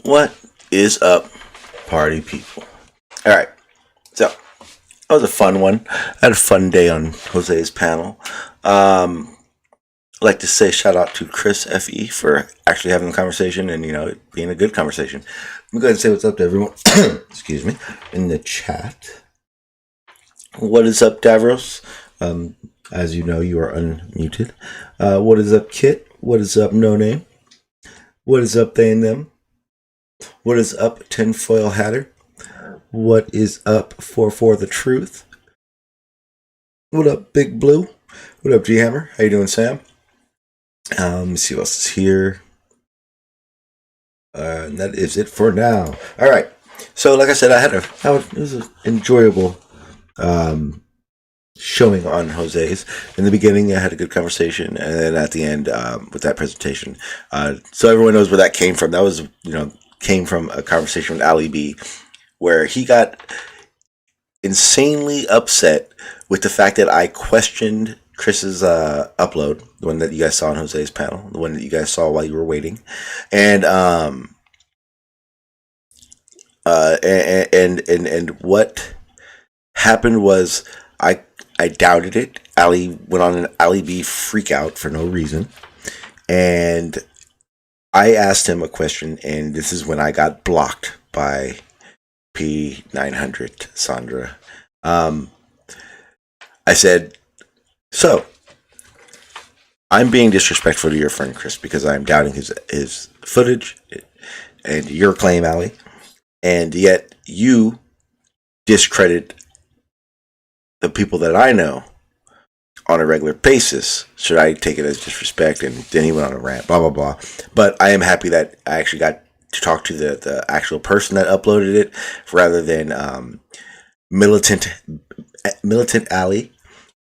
What is up, party people? All right, so that was a fun one. I had a fun day on Jose's panel. I'd like to say shout out to Chris Fe for actually having the conversation and it being a good conversation. I'm going to say what's up to everyone. Excuse me, in the chat. What is up, Davros? As you know, you are unmuted. What is up, Kit? What is up, No Name? What is up, they and them? What is up, Tinfoil Hatter? What is up, 44 The Truth? What up, Big Blue? What up, G Hammer? How you doing, Sam? Let me see what else is here. And that is it for now. All right. So, like I said, it was an enjoyable showing on Jose's. In the beginning, I had a good conversation, and then at the end, with that presentation, so everyone knows where that came from. That was, came from a conversation with Ali B, where he got insanely upset with the fact that I questioned Chris's upload, the one that you guys saw on Jose's panel, the one that you guys saw while you were waiting, and what happened was I doubted it. Ali went on an Ali B freak out for no reason, and I asked him a question, and this is when I got blocked by P900 Sandra. I said, so I'm being disrespectful to your friend Chris because I'm doubting his footage and your claim, Ali, and yet you discredit the people that I know on a regular basis. Should I take it as disrespect? And then he went on a rant, blah, blah, blah. But I am happy that I actually got to talk to the actual person that uploaded it rather than Militant Ali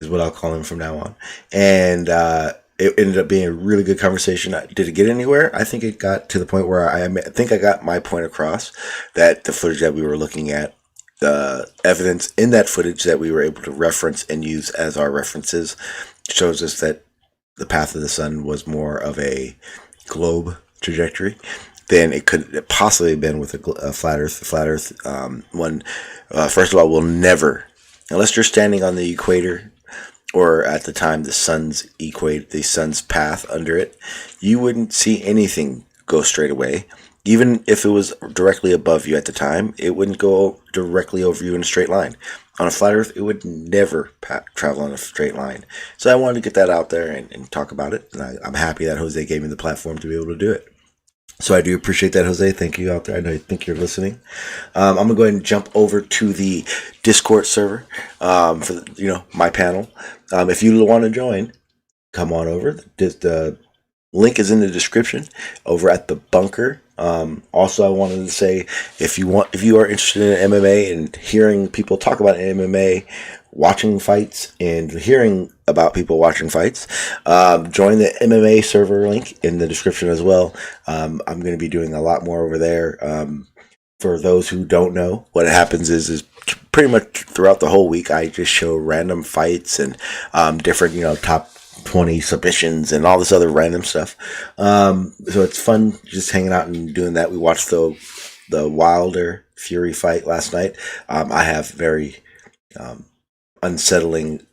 is what I'll call him from now on. And it ended up being a really good conversation. Did it get anywhere? I think it got to the point where I think I got my point across that the footage that we were looking at, the evidence in that footage that we were able to reference and use as our references shows us that the path of the sun was more of a globe trajectory than it could possibly have been with a flat Earth. The flat Earth one, first of all, will never, unless you're standing on the equator or at the time the sun's path under it, you wouldn't see anything go straight away. Even if it was directly above you at the time, it wouldn't go directly over you in a straight line. On a flat Earth, it would never travel in a straight line. So I wanted to get that out there and talk about it. And I'm happy that Jose gave me the platform to be able to do it. So I do appreciate that, Jose. Thank you out there. I think you're listening. I'm going to go ahead and jump over to the Discord server for my panel. If you want to join, come on over. The link is in the description over at the bunker. Also, I wanted to say, if you are interested in MMA and hearing people talk about MMA, watching fights and hearing about people watching fights, join the MMA server link in the description as well. I'm going to be doing a lot more over there. For those who don't know, what happens is pretty much throughout the whole week, I just show random fights and different, top 20 submissions and all this other random stuff. So it's fun just hanging out and doing that. We watched the Wilder Fury fight last night. I have very unsettling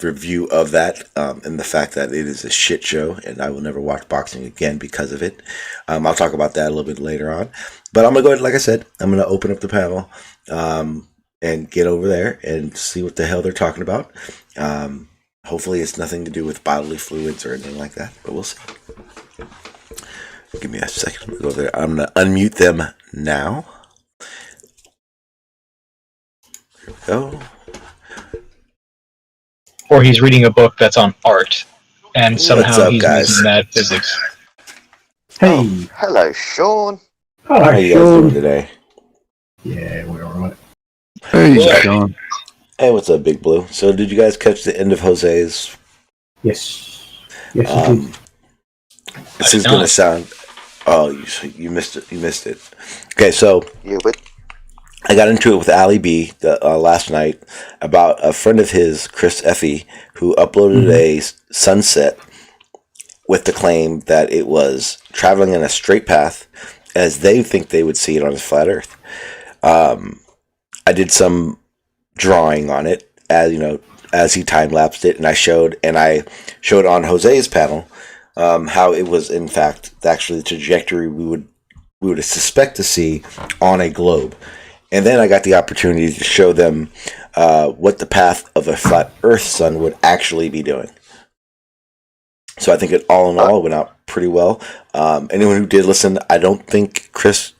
review of that, and the fact that it is a shit show and I will never watch boxing again because of it. I'll talk about that a little bit later on, but I'm gonna go ahead, like I said, I'm gonna open up the panel and get over there and see what the hell they're talking about. Hopefully it's nothing to do with bodily fluids or anything like that, but we'll see. Give me a second to go there. I'm going to unmute them now. Here we go. Or he's reading a book that's on art, and somehow up, he's guys? using that physics. Hey. Oh, hello, Sean. Hello, How are you guys doing today? Yeah, we're alright. Hey, Yeah. Sean. Hey, what's up, Big Blue? So did you guys catch the end of Jose's? Yes. Yes, you did. This is going to sound... Oh, you missed it. You missed it. Okay, so... You would. I got into it with Ali B last night about a friend of his, Chris Fe, who uploaded a sunset with the claim that it was traveling in a straight path as they think they would see it on a flat Earth. I did some drawing on it as he time lapsed it, and I showed on Jose's panel how it was in fact actually the trajectory we would suspect to see on a globe. And then I got the opportunity to show them what the path of a flat Earth sun would actually be doing. So I think it all in all went out pretty well. Anyone who did listen, I don't think Chris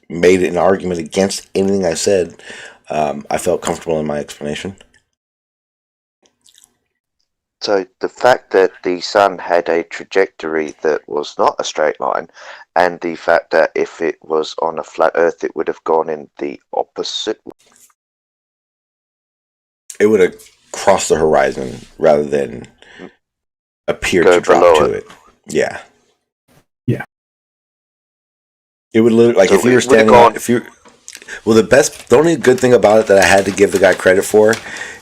made an argument against anything I said. I felt comfortable in my explanation. So the fact that the sun had a trajectory that was not a straight line, and the fact that if it was on a flat Earth, it would have gone in the opposite. It would have crossed the horizon rather than appeared Go to drop below to it. Yeah. Yeah. It would literally, like, So if you it were would've standing gone- on, the only good thing about it that I had to give the guy credit for,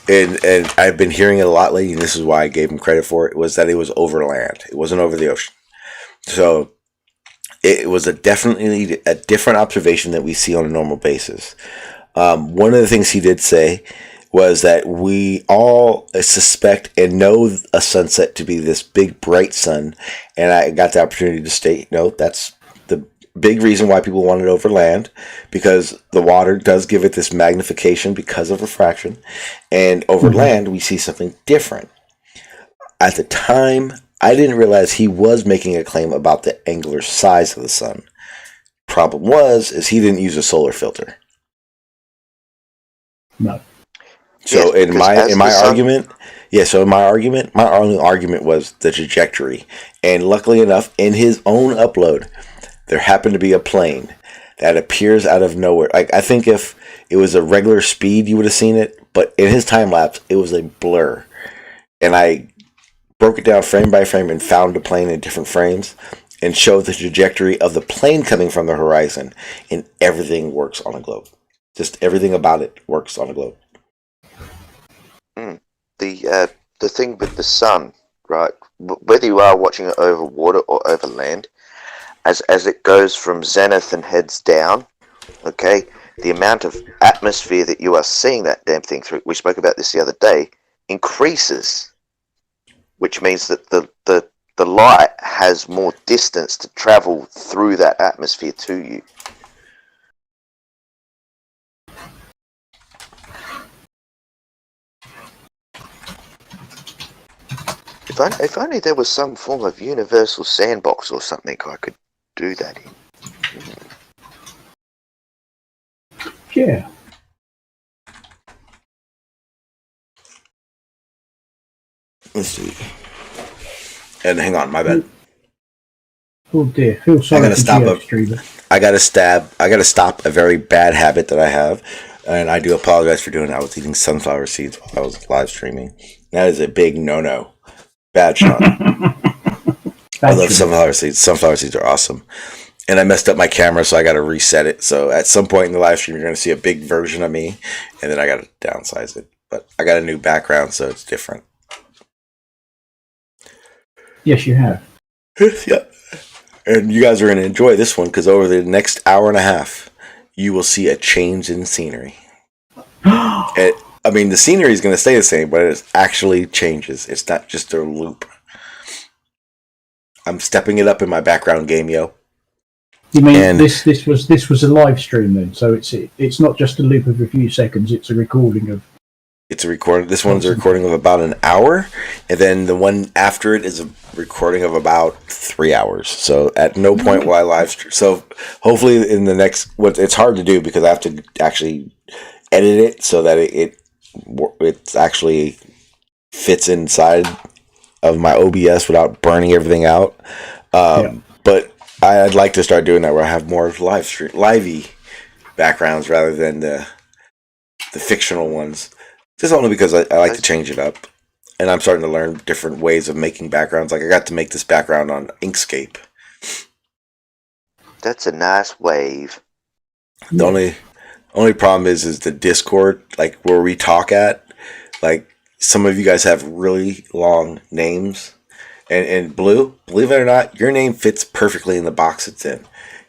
and I've been hearing it a lot lately, and this is why I gave him credit for it, was that it was over land. It wasn't over the ocean. So it was definitely a different observation that we see on a normal basis. One of the things he did say was that we all suspect and know a sunset to be this big bright sun, and I got the opportunity to state, no, that's the big reason why people want it over land, because the water does give it this magnification because of refraction, and over land we see something different. At the time, I didn't realize he was making a claim about the angular size of the sun. Problem is he didn't use a solar filter. No. So Yes, in my sun- argument, my only argument was the trajectory. And luckily enough, in his own upload, there happened to be a plane that appears out of nowhere. Like, I think if it was a regular speed, you would have seen it, but in his time lapse, it was a blur. And I broke it down frame by frame and found the plane in different frames and showed the trajectory of the plane coming from the horizon, and everything works on a globe. Just everything about it works on a globe. The thing with the sun, right? Whether you are watching it over water or over land, as it goes from zenith and heads down, okay, the amount of atmosphere that you are seeing that damn thing through, we spoke about this the other day, increases, which means that the light has more distance to travel through that atmosphere to you. If only there was some form of universal sandbox or something I could do that in. Yeah. Let's see. And hang on, my bad. Oh dear. Feel sorry gotta for stop GeoStreamer. I gotta stop a very bad habit that I have, and I do apologize for doing that. I was eating sunflower seeds while I was live streaming. That is a big no-no. Bad shot. I love sunflower seeds. Sunflower seeds are awesome. And I messed up my camera, so I got to reset it. So at some point in the live stream, you're going to see a big version of me, and then I got to downsize it. But I got a new background, so it's different. Yes, you have. Yeah. And you guys are going to enjoy this one, because over the next hour and a half, you will see a change in scenery. I mean, the scenery is going to stay the same, but it actually changes. It's not just a loop. I'm stepping it up in my background game, yo. You mean this was a live stream then? So it's not just a loop of a few seconds. It's a recording of. It's a recording. This one's a recording of about an hour, and then the one after it is a recording of about 3 hours. So at no point will I live stream. So hopefully in the next, it's hard to do because I have to actually edit it so that it actually fits inside of my OBS without burning everything out. But I'd like to start doing that where I have more livey backgrounds rather than the fictional ones. Just only because I like to change it up. And I'm starting to learn different ways of making backgrounds. Like I got to make this background on Inkscape. That's a nice wave. The only problem is the Discord, like where we talk at, like some of you guys have really long names. And Blue, believe it or not, your name fits perfectly in the box it's in.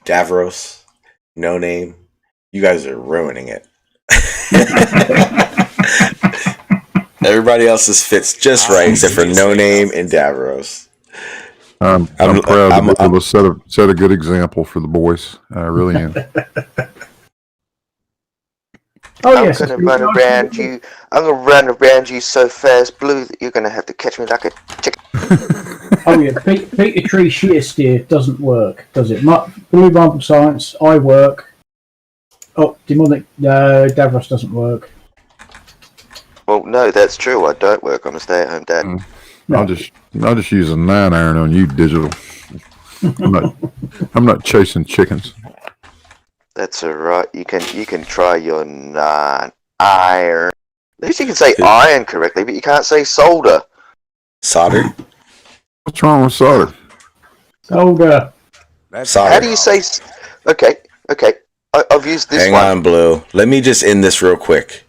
Davros, No Name. You guys are ruining it. Everybody else's fits just right, except for No Name and Davros. I'm proud to be able to set a good example for the boys. I really am. I'm gonna run around you. I'm gonna run around you so fast, Blue, that you're gonna have to catch me like a chicken. Oh yeah, Peter Tree shear steer doesn't work, does it? Blue Bible Science, I work. Oh, demonic Davros doesn't work. Well, no, that's true. I don't work. I'm a stay-at-home dad. No. I'll just use a 9-iron on you, digital. I'm not chasing chickens. That's alright. You can try your 9-iron. At least you can say iron correctly, but you can't say solder. Solder? What's wrong with solder? Solder. Solder. How do you say? Okay. I've used this Hang one. on, Blue. Let me just end this real quick.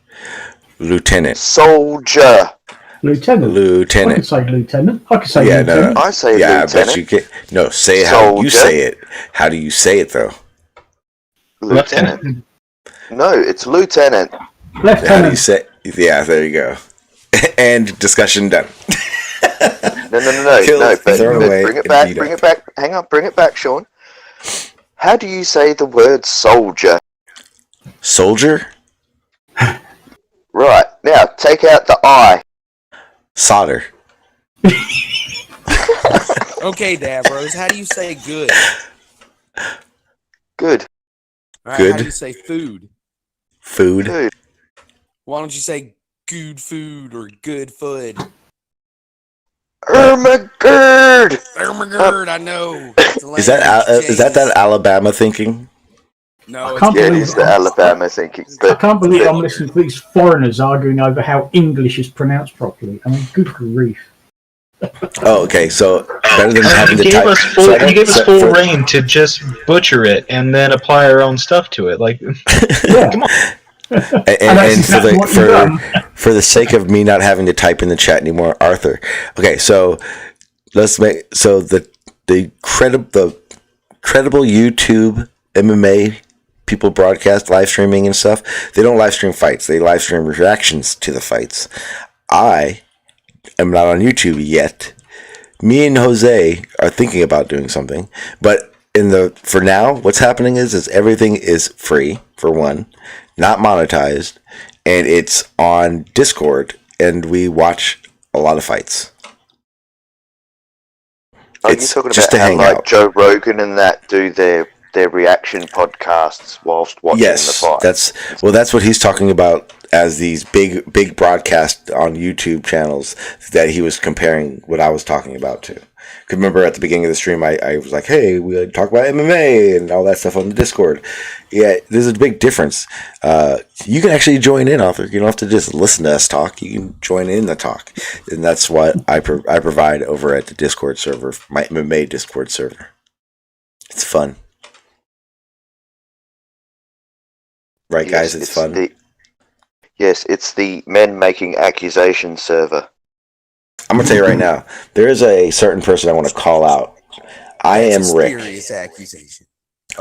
Lieutenant. Soldier. Lieutenant. I can say lieutenant. I can say lieutenant. No. I say lieutenant. But you can. No, say how you say it. How do you say it though? Lieutenant. No, it's lieutenant. Lieutenant. How do you say? Yeah, there you go. And discussion done. No. But bring it back. Bring it back. Hang on. Bring it back, Sean. How do you say the word soldier? Soldier? Right. Now, take out the I. Solder. Okay, Davros, how do you say good? Good. All right, Good. How do you say food? Food. Good. Why don't you say good food or good food? Ermagerd! I know. Is that Alabama thinking? No, I can't Yeah, it believe is the Alabama thinking. I But can't believe I'm listening to these foreigners arguing over how English is pronounced properly. I mean, good grief. Oh, okay. So better than having You to gave type. us full reign to just butcher it and then apply our own stuff to it. Like, Yeah. come on. And for the sake of me not having to type in the chat anymore, Arthur. Okay, so the credible YouTube MMA people broadcast live streaming and stuff. They don't live stream fights. They live stream reactions to the fights. I am not on YouTube yet. Me and Jose are thinking about doing something, but for now, what's happening is everything is free for one, not monetized, and it's on Discord, and we watch a lot of fights. are you talking about how like Joe Rogan and that do their reaction podcasts whilst watching the fight? That's what he's talking about as these big broadcasts on YouTube channels that he was comparing what I was talking about to. Because remember at the beginning of the stream, I was like, hey, we talk about MMA and all that stuff on the Discord. Yeah, there's a big difference. You can actually join in, Arthur. You don't have to just listen to us talk. You can join in the talk. And that's what I provide over at the Discord server, my MMA Discord server. It's fun. Right, guys? It's fun. Yes, it's the men making accusation server. I'm going to tell you right now, there is a certain person I want to call out. I am Rick. Accusation.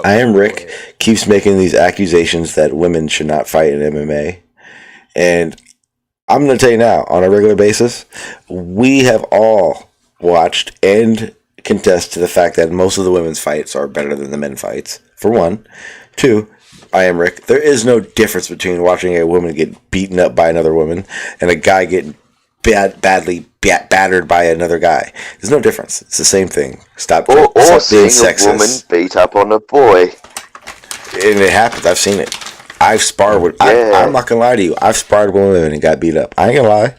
I am Rick. Keeps making these accusations that women should not fight in MMA. And I'm going to tell you now, on a regular basis, we have all watched and contest to the fact that most of the women's fights are better than the men fights, for one. Two, I am Rick. There is no difference between watching a woman get beaten up by another woman and a guy getting badly battered by another guy. There's no difference. It's the same thing. Stop being sexist. A woman beat up on a boy. And it happens. I've seen it. I've sparred with. Yeah. I'm not gonna lie to you. I've sparred with women and got beat up. I ain't gonna lie.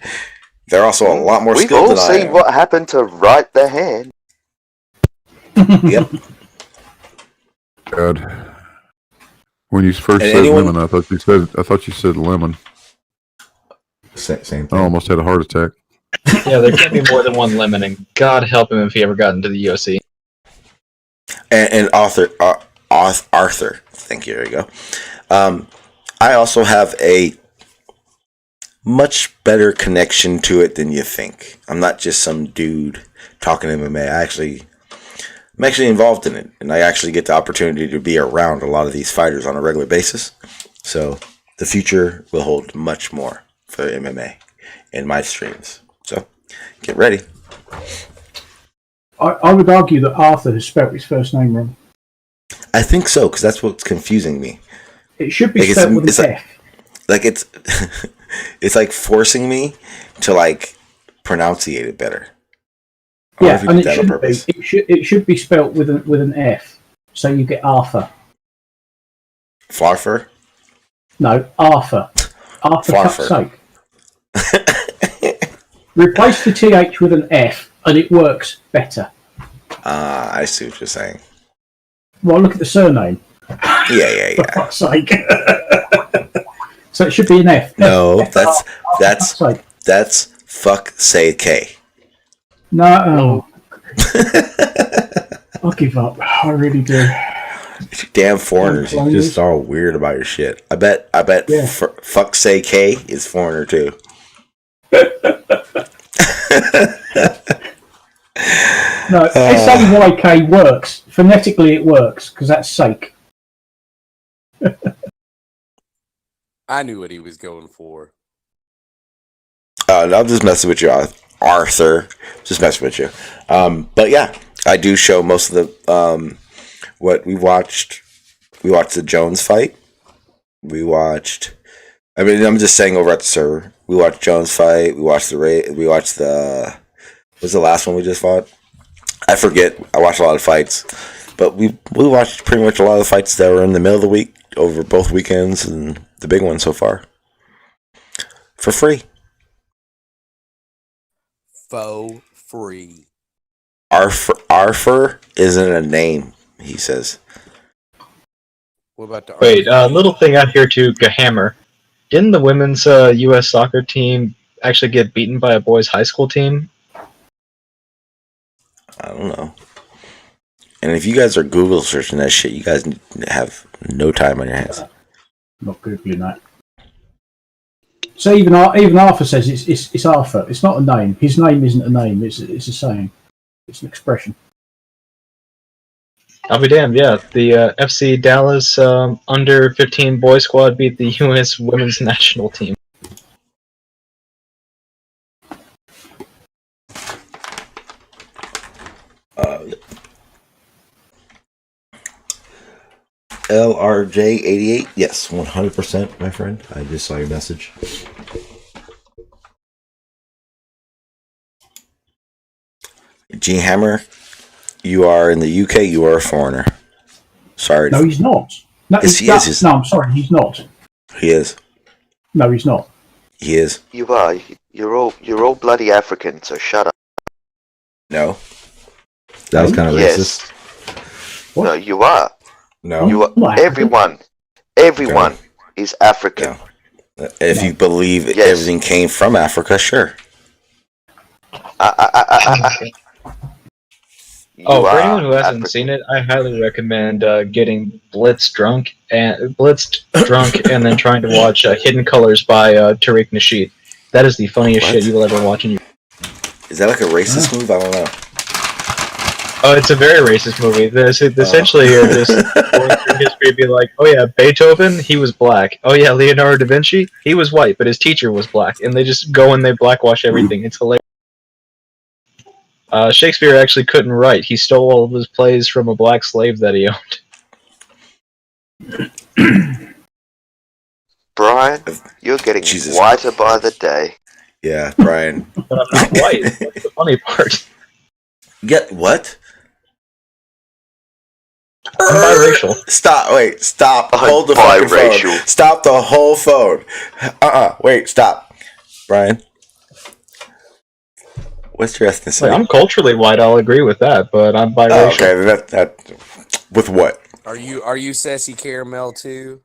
They're also a lot more skilled than I am. We've all seen what happened to Right the Hand. Yep. God. When you first said women, I thought you said lemon. Same thing. I almost had a heart attack. Yeah, there can't be more than one lemon, and God help him if he ever got into the UFC. And Arthur, thank you. There you go. I also have a much better connection to it than you think. I'm not just some dude talking MMA. I'm actually involved in it, and I actually get the opportunity to be around a lot of these fighters on a regular basis. So the future will hold much more for MMA in my streams. So get ready. I would argue that Arthur has spelt his first name wrong. I think so, because that's what's confusing me. It should be spelled with an F. Like it's it's like forcing me to like pronunciate it better. Yeah, and it shouldn't be. It should be spelt with an F, so you get Arthur. Flarfer? No, Arthur. Arthur, Flarfer. fuck's sake. Replace the TH with an F, and it works better. I see what you're saying. Well, look at the surname. Yeah. For fuck's sake. So it should be an F. No, F- that's fuck say K. No. I'll give up. I really do. Damn foreigners, you just all weird about your shit. I bet Yeah. Fuck say K is foreigner too. No, SAYK works. Phonetically it works, because that's sake. I knew what he was going for. I'm just messing with you, Arthur. Just messing with you. But yeah, I do show most of the what we watched. We watched the Jones fight. We watched. I mean, I'm just saying over at the server. We watched Jones fight. We watched the. What's the last one we just fought? I forget. I watched a lot of fights, but we watched pretty much a lot of the fights that were in the middle of the week over both weekends and the big one so far for free. Faux free. Arthur isn't a name, he says. What about the Wait, little thing out here to Gahammer. Didn't the women's U.S. soccer team actually get beaten by a boys' high school team? I don't know. And if you guys are Google searching that shit, you guys have no time on your hands. I'm not Googling that. So even Arthur says it's Arthur. It's not a name. His name isn't a name. It's a saying. It's an expression. I'll be damned, yeah. The FC Dallas under 15 boys squad beat the U.S. women's national team. LRJ88, yes, 100%, my friend. I just saw your message. G Hammer, you are in the UK. You are a foreigner. Sorry. No, he's not. No, Yes, he is. No, I'm sorry, he's not. He is. No, he's not. He is. You are. You're all bloody African. So shut up. No. That was kind of Yes. racist. What? No, you are. No. You are. Not African. Everyone is African. No. If you believe Yes. everything came from Africa, sure. You For are anyone who hasn't African. seen it, I highly recommend getting blitzed drunk and then trying to watch Hidden Colors by Tariq Nasheed. That is the funniest What? shit you will ever watch in your. Is that like a racist move? I don't know. Oh, it's a very racist movie. Essentially, you're just going through history, be like, oh yeah, Beethoven, he was black. Oh yeah, Leonardo da Vinci, he was white, but his teacher was black, and they just go and they blackwash everything. It's hilarious. Shakespeare actually couldn't write. He stole all of his plays from a black slave that he owned. Brian, you're getting Jesus. whiter by the day. Yeah, Brian. But I'm not white. That's the funny part. Get what? I'm biracial. Stop. Wait. Stop. I'm Hold the fucking biracial. phone. Stop the whole phone. Wait. Stop. Brian. What's your ethnicity? Like, I'm culturally white. I'll agree with that, but I'm Oh, biracial. okay. That. With what? Are you sassy caramel too?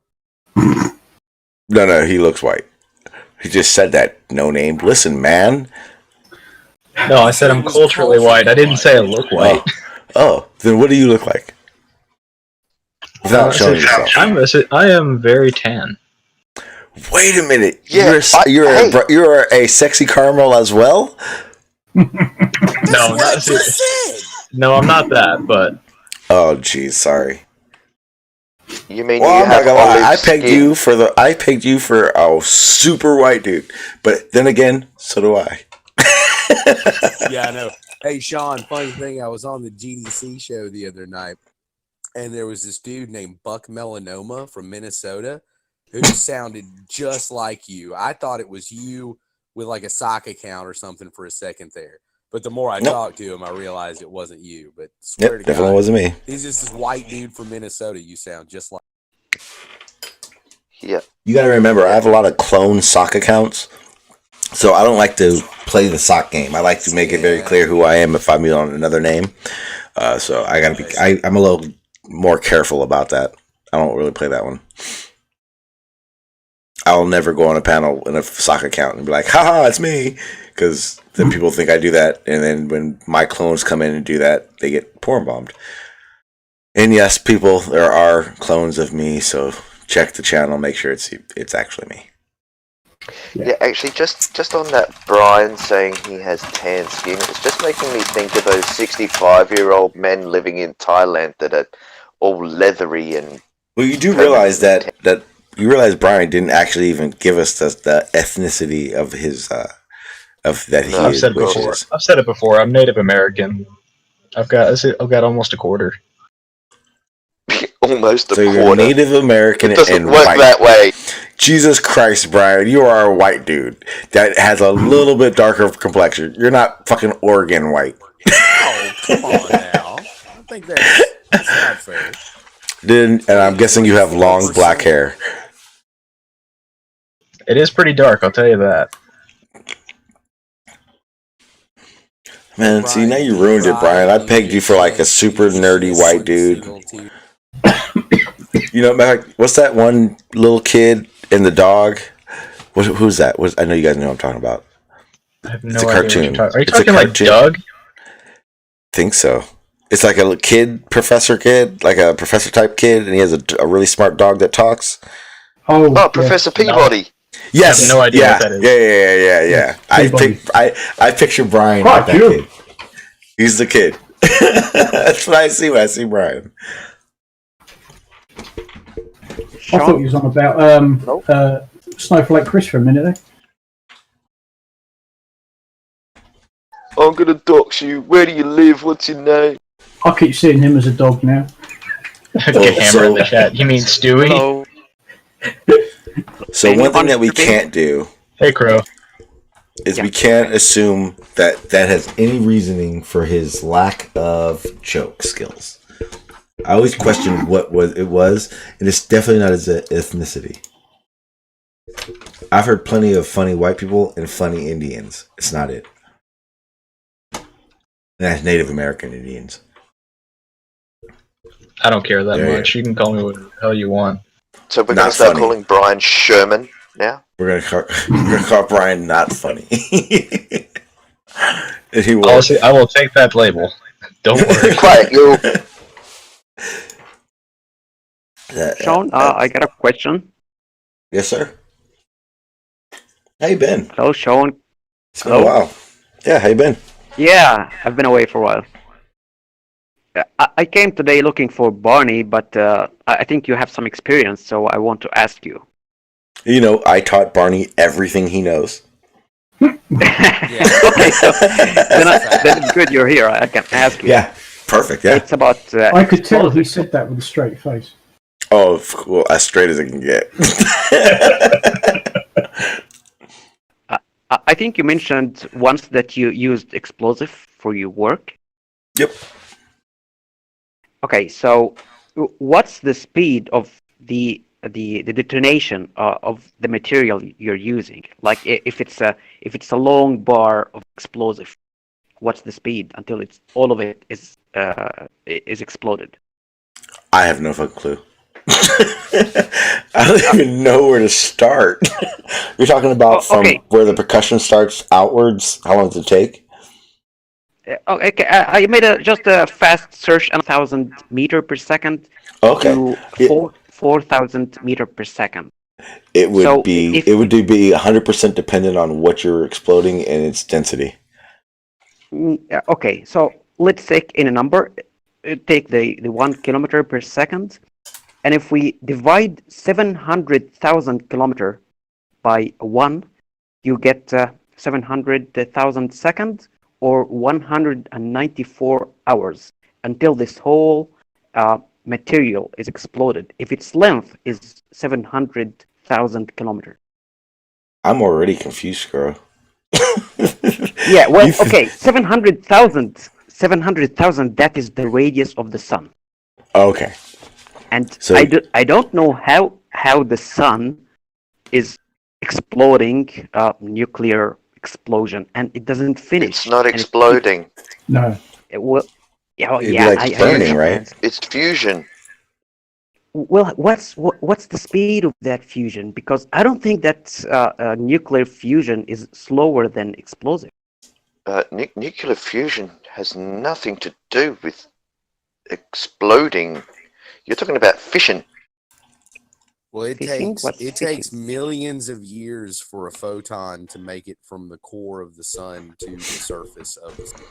No. He looks white. He just said that. No name. Listen, man. No, I said I'm culturally white. I didn't say I look white. Oh. Then what do you look like? Without showing yourself. I am very tan. Wait a minute. Yeah, You're a sexy caramel as well. No, What I just said. no, I'm not that, but Oh, geez, sorry. You mean Well, you I'm not have gonna lie. olive skin? I pegged you for a super white dude. But then again, so do I. Yeah, I know. Hey, Sean, funny thing, I was on the GDC show the other night, and there was this dude named Buck Melanoma from Minnesota who sounded just like you. I thought it was you with like a sock account or something for a second there. But the more I Nope. talked to him, I realized it wasn't you. But swear Yep, to definitely God, wasn't me. he's just this white dude from Minnesota. You sound just like. Yeah. You got to remember, I have a lot of clone sock accounts, so I don't like to play the sock game. I like to make it very clear who I am if I'm on another name. So I gotta be. I'm a little more careful about that. I don't really play that one. I'll never go on a panel in a sock account and be like, haha, it's me. Because then people think I do that. And then when my clones come in and do that, they get porn bombed. And yes, people, there are clones of me. So check the channel, make sure it's actually me. Yeah, actually, just on that, Brian saying he has tan skin, it's just making me think of those 65-year-old men living in Thailand that are all leathery and. Well, you do realize that you realize Brian didn't actually even give us the ethnicity of his of that No, he I've said it before. wishes. I've said it before. I'm Native American. I've got almost a quarter. almost a So you're quarter. Native American It doesn't and work white. that way. Jesus Christ, Brian, you are a white dude that has a little bit darker complexion. You're not fucking Oregon white. Oh, come on now! I think that's not fair. And I'm guessing you have long black hair. It is pretty dark, I'll tell you that. Man, see, now you ruined it, Brian. I pegged you for like a super nerdy white dude. You know, like, what's that one little kid and the dog? Who's that? I know you guys know what I'm talking about. I have It's no a idea what cartoon. you're talking. Are you It's a talking like cartoon. Doug? Think so. It's like a professor kid, like a professor type kid, and he has a really smart dog that talks. Oh, Oh, Professor Peabody. Yes, I have no idea yeah, what that is. Yeah. Peabody. I picture Brian Fuck like that you. kid. He's the kid. That's what I see when I see Brian. I thought you was on about Snowflake Chris for a minute there. I'm gonna dox you. Where do you live? What's your name? I keep seeing him as a dog now. Get hammer in the chat. You mean Stewie? Hello. So one thing that we Anyone can't do Hey, Crow. is Yeah. we can't assume that has any reasoning for his lack of joke skills. I always question what it was, and it's definitely not his ethnicity. I've heard plenty of funny white people and funny Indians. It's not it. And that's Native American Indians. I don't care that Yeah, much. You can call me what the hell you want. So we're Not gonna start funny. calling Brian Sherman now. We're gonna call Brian not funny. And he will. Honestly, I will take that label. Don't worry. Quiet, you. Sean, I got a question. Yes, sir. How you been? Hello, Sean. It's been a Hello? while. Yeah, how you been? Yeah, I've been away for a while. I came today looking for Barney, but I think you have some experience, so I want to ask you. You know, I taught Barney everything he knows. Okay, so then it's good you're here. I can ask you. Yeah, perfect. Yeah. It's about. I could tell he said that with a straight face. Oh, well, as straight as it can get. I think you mentioned once that you used explosive for your work. Yep. Okay, so what's the speed of the detonation of the material you're using? Like if it's a long bar of explosive, what's the speed until it's all of it is exploded? I have no fucking clue. I don't even know where to start. You're talking about from where the percussion starts outwards. How long does it take? Okay, I made just a fast search, 1,000 meter per second Okay. to 4,000 meter per second. It would So be if- it would be 100% dependent on what you're exploding and its density. Okay, so let's take in a number. take the 1 kilometer per second, and if we divide 700,000 kilometer by 1, you get 700,000 seconds or 194 hours until this whole material is exploded. If its length is 700,000 kilometers. I'm already confused, Skuro. Yeah, well, okay, 700,000, that is the radius of the sun. Okay. And So- I don't know how the sun is exploding nuclear explosion, and it doesn't finish. It's not and exploding. No. Well, yeah, It'd be yeah, like burning, right? It's fusion. Well, what's the speed of that fusion? Because I don't think that nuclear fusion is slower than explosive. Nuclear fusion has nothing to do with exploding. You're talking about fission. Well, it Fishing? takes What's it fishing? takes millions of years for a photon to make it from the core of the sun to the surface of the sun.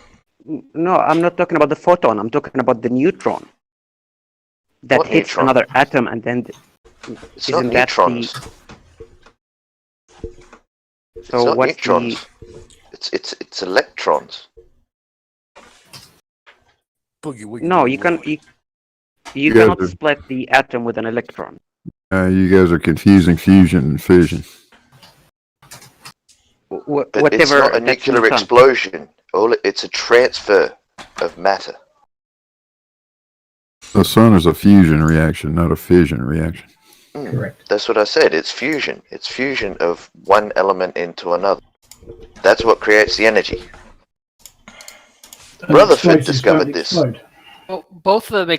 No, I'm not talking about the photon. I'm talking about the neutron that What hits neutron? another atom, and then It's not isn't that neutrons. It's so not what's neutrons. It's electrons. Boogie woogie no? You woogie. you Yeah, cannot the- split the atom with an electron. You guys are confusing fusion and fission. Wh- But whatever. it's not a that's nuclear in the sun. explosion. It's a transfer of matter. The sun is a fusion reaction, not a fission reaction. Correct. That's what I said. It's fusion. It's fusion of one element into another. That's what creates the energy. And Rutherford explosives discovered don't this. explode. Well, both of them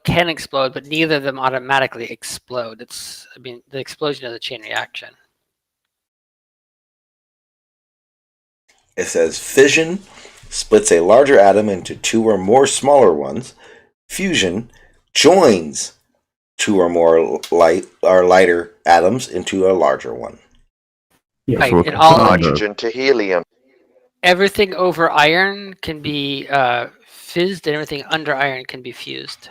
can explode, but neither of them automatically explode. The explosion is a chain reaction. It says fission splits a larger atom into two or more smaller ones. Fusion joins two or more lighter atoms into a larger one. Yeah. Right, what and the all- sun does. Hydrogen to helium. Everything over iron can be fizzed, and everything under iron can be fused.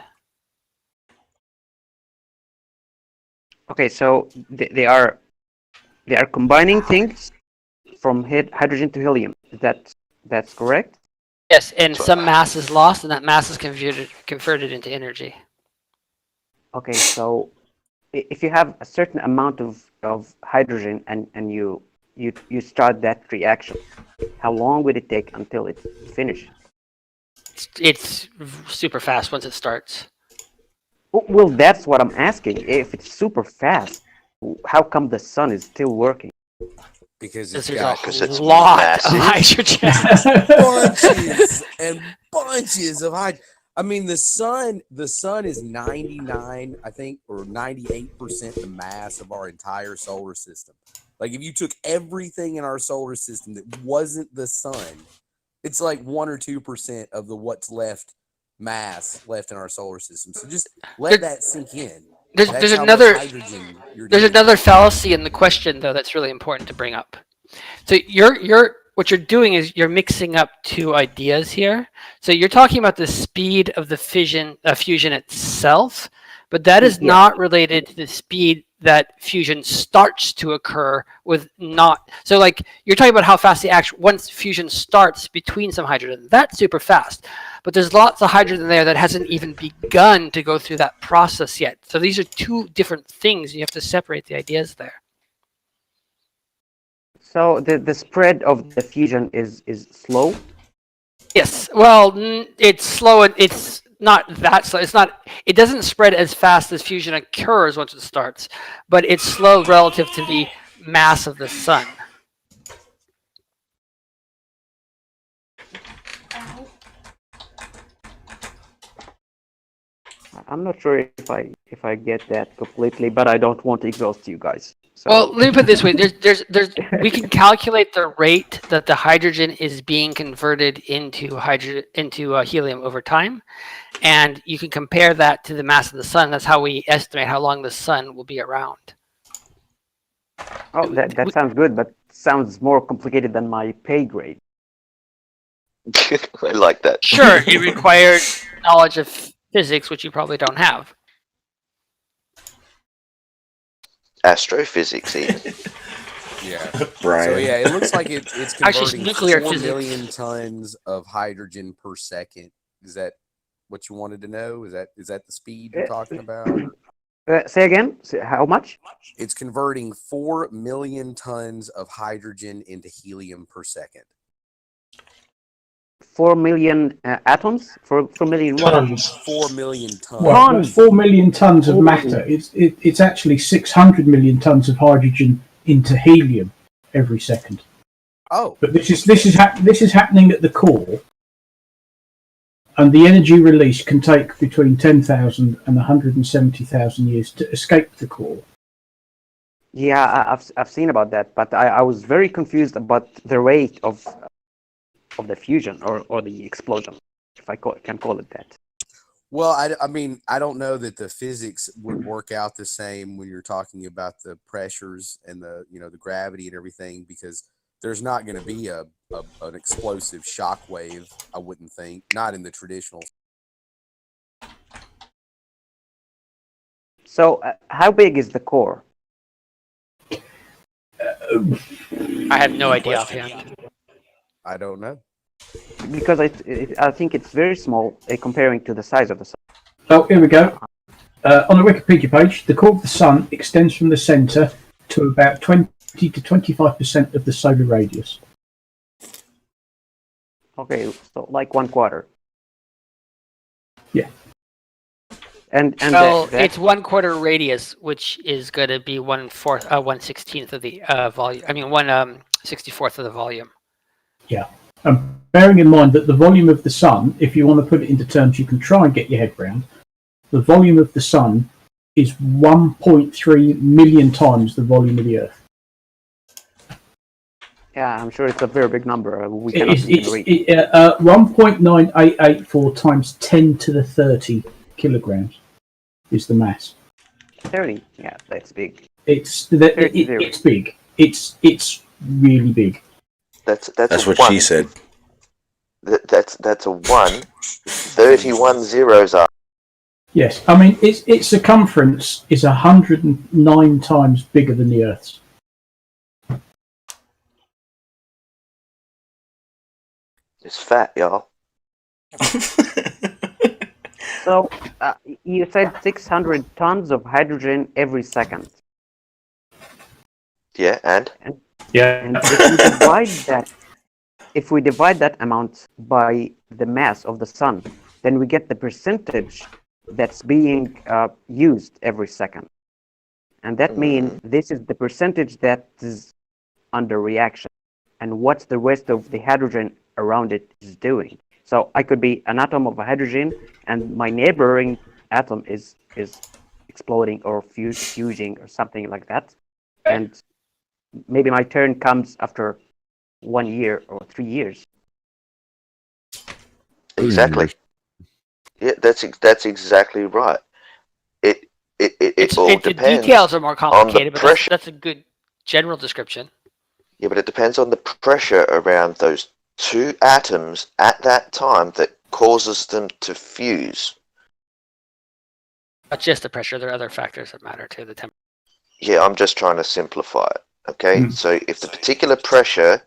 Okay, so they are combining things from hydrogen to helium. That's correct? Yes, and So- some mass is lost, and that mass is converted into energy. Okay, so if you have a certain amount of hydrogen and you start that reaction, how long would it take until it's finished? It's super fast once it starts. Well, that's what I'm asking. If it's super fast, how come the sun is still working? Because Because it's there's got Because it's a lot massive. of hydrogen. bunches and bunches of hydrogen. I mean, the sun is 99, I think, or 98% the mass of our entire solar system. Like, if you took everything in our solar system that wasn't the sun, it's like 1 or 2% of the what's left mass left in our solar system. So just let that sink in. There's That's how another much hydrogen you're There's dealing another with. fallacy in the question, though, that's really important to bring up. So what you're doing is you're mixing up two ideas here. So you're talking about the speed of the fusion itself, but that is Yeah. not related to the speed that fusion starts to occur with not. So like you're talking about how fast once fusion starts between some hydrogen, that's super fast. But there's lots of hydrogen there that hasn't even begun to go through that process yet. So these are two different things. You have to separate the ideas there. So the spread of the fusion is slow. Yes. Well, it's slow and it's not that slow. It doesn't spread as fast as fusion occurs once it starts, but it's slow relative to the mass of the sun. I'm not sure if I get that completely, but I don't want to exhaust you guys. So, Well, let me put it this way: we can calculate the rate that the hydrogen is being converted into helium over time, and you can compare that to the mass of the sun. That's how we estimate how long the sun will be around. that sounds good, but sounds more complicated than my pay grade. I like that. Sure, it required knowledge of physics, which you probably don't have. Astrophysics, even. Yeah. Brian. So yeah, it looks like it's Actually, converting nuclear 4 physics. million tons of hydrogen per second. Is that what you wanted to know? Is that the speed you're talking about? Say again. How much? It's converting 4 million tons of hydrogen into helium per second. 4 million atoms? 4 million what? Tons. 4 million tons. Well, Tons. 4 million tons of matter. It's actually 600 million tons of hydrogen into helium every second. Oh, But this is happening at the core, and the energy release can take between 10,000 and 170,000 years to escape the core. Yeah, I've seen about that, but I was very confused about the rate of the fusion or the explosion, if I can call it that. well, I mean, I don't know that the physics would work out the same when you're talking about the pressures and the gravity and everything, because there's not going to be an explosive shock wave, I wouldn't think, not in the traditional. So, how big is the core? I have no idea offhand. I don't know. Because I think it's very small comparing to the size of the sun. Oh, here we go. On the Wikipedia page, the core of the sun extends from the centre to about 20 to 25% of the solar radius. Okay, so like 1/4. Yeah. And Well, that, it's 1/4 radius, which is going to be 1/16 of the volume. I mean, 1/64 of the volume. Yeah. And bearing in mind that the volume of the sun, if you want to put it into terms you can try and get your head around, the volume of the sun is 1.3 million times the volume of the Earth. yeah, I'm sure it's a very big number. We cannot It's read. 1.9884 times 10 to the 30 kilograms is the mass. 30. Yeah, that's big. It's 30. it's big. It's really big. That's That's a what one. she said. That's a 1. 31 zeros are. Yes, I mean its circumference is 109 times bigger than the Earth's. It's fat, y'all. So, you said 600 tons of hydrogen every second. Yeah, and Yeah. And if we divide that amount by the mass of the sun, then we get the percentage that's being used every second. And that means this is the percentage that is under reaction. And what the rest of the hydrogen around it is doing. So I could be an atom of hydrogen, and my neighboring atom is exploding or fusing or something like that. And maybe my turn comes after 1 year or 3 years. exactly. Yeah, that's exactly right. It all The depends. details are more complicated, but pressure. that's a good general description. Yeah, but it depends on the pressure around those two atoms at that time that causes them to fuse. Not just the pressure, there are other factors that matter too. The temperature. Yeah, I'm just trying to simplify it. Okay, so if the particular pressure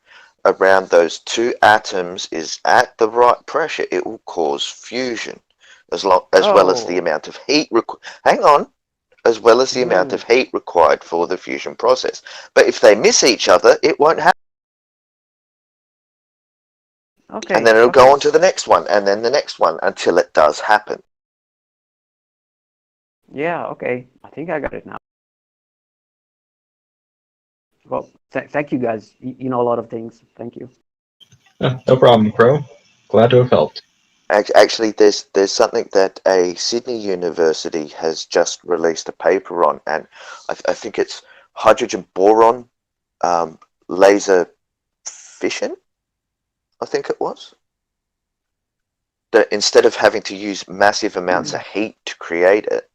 around those two atoms is at the right pressure, it will cause fusion, as well as the amount of heat. Hang on, as well as the amount of heat required for the fusion process. But if they miss each other, it won't happen. Okay. And then it'll go on to the next one, and then the next one, until it does happen. Yeah, okay. I think I got it now. Well, thank you guys. You know a lot of things. Thank you. No problem, Pro. Glad to have helped. Actually, there's something that a Sydney University has just released a paper on, and I think it's hydrogen boron laser fission. I think it was. That instead of having to use massive amounts of heat to create it,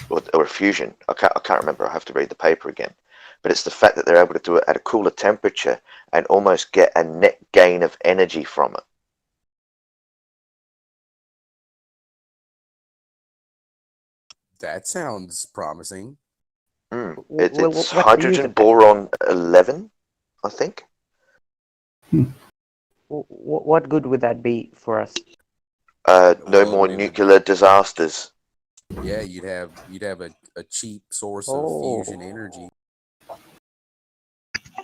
or fusion, I can't remember. I have to read the paper again. but it's the fact that they're able to do it at a cooler temperature and almost get a net gain of energy from it. That sounds promising. It's What's the use hydrogen of that? boron 11, I think. What good would that be for us? No Well, more we would- nuclear disasters. Yeah, you'd have a cheap source of fusion energy.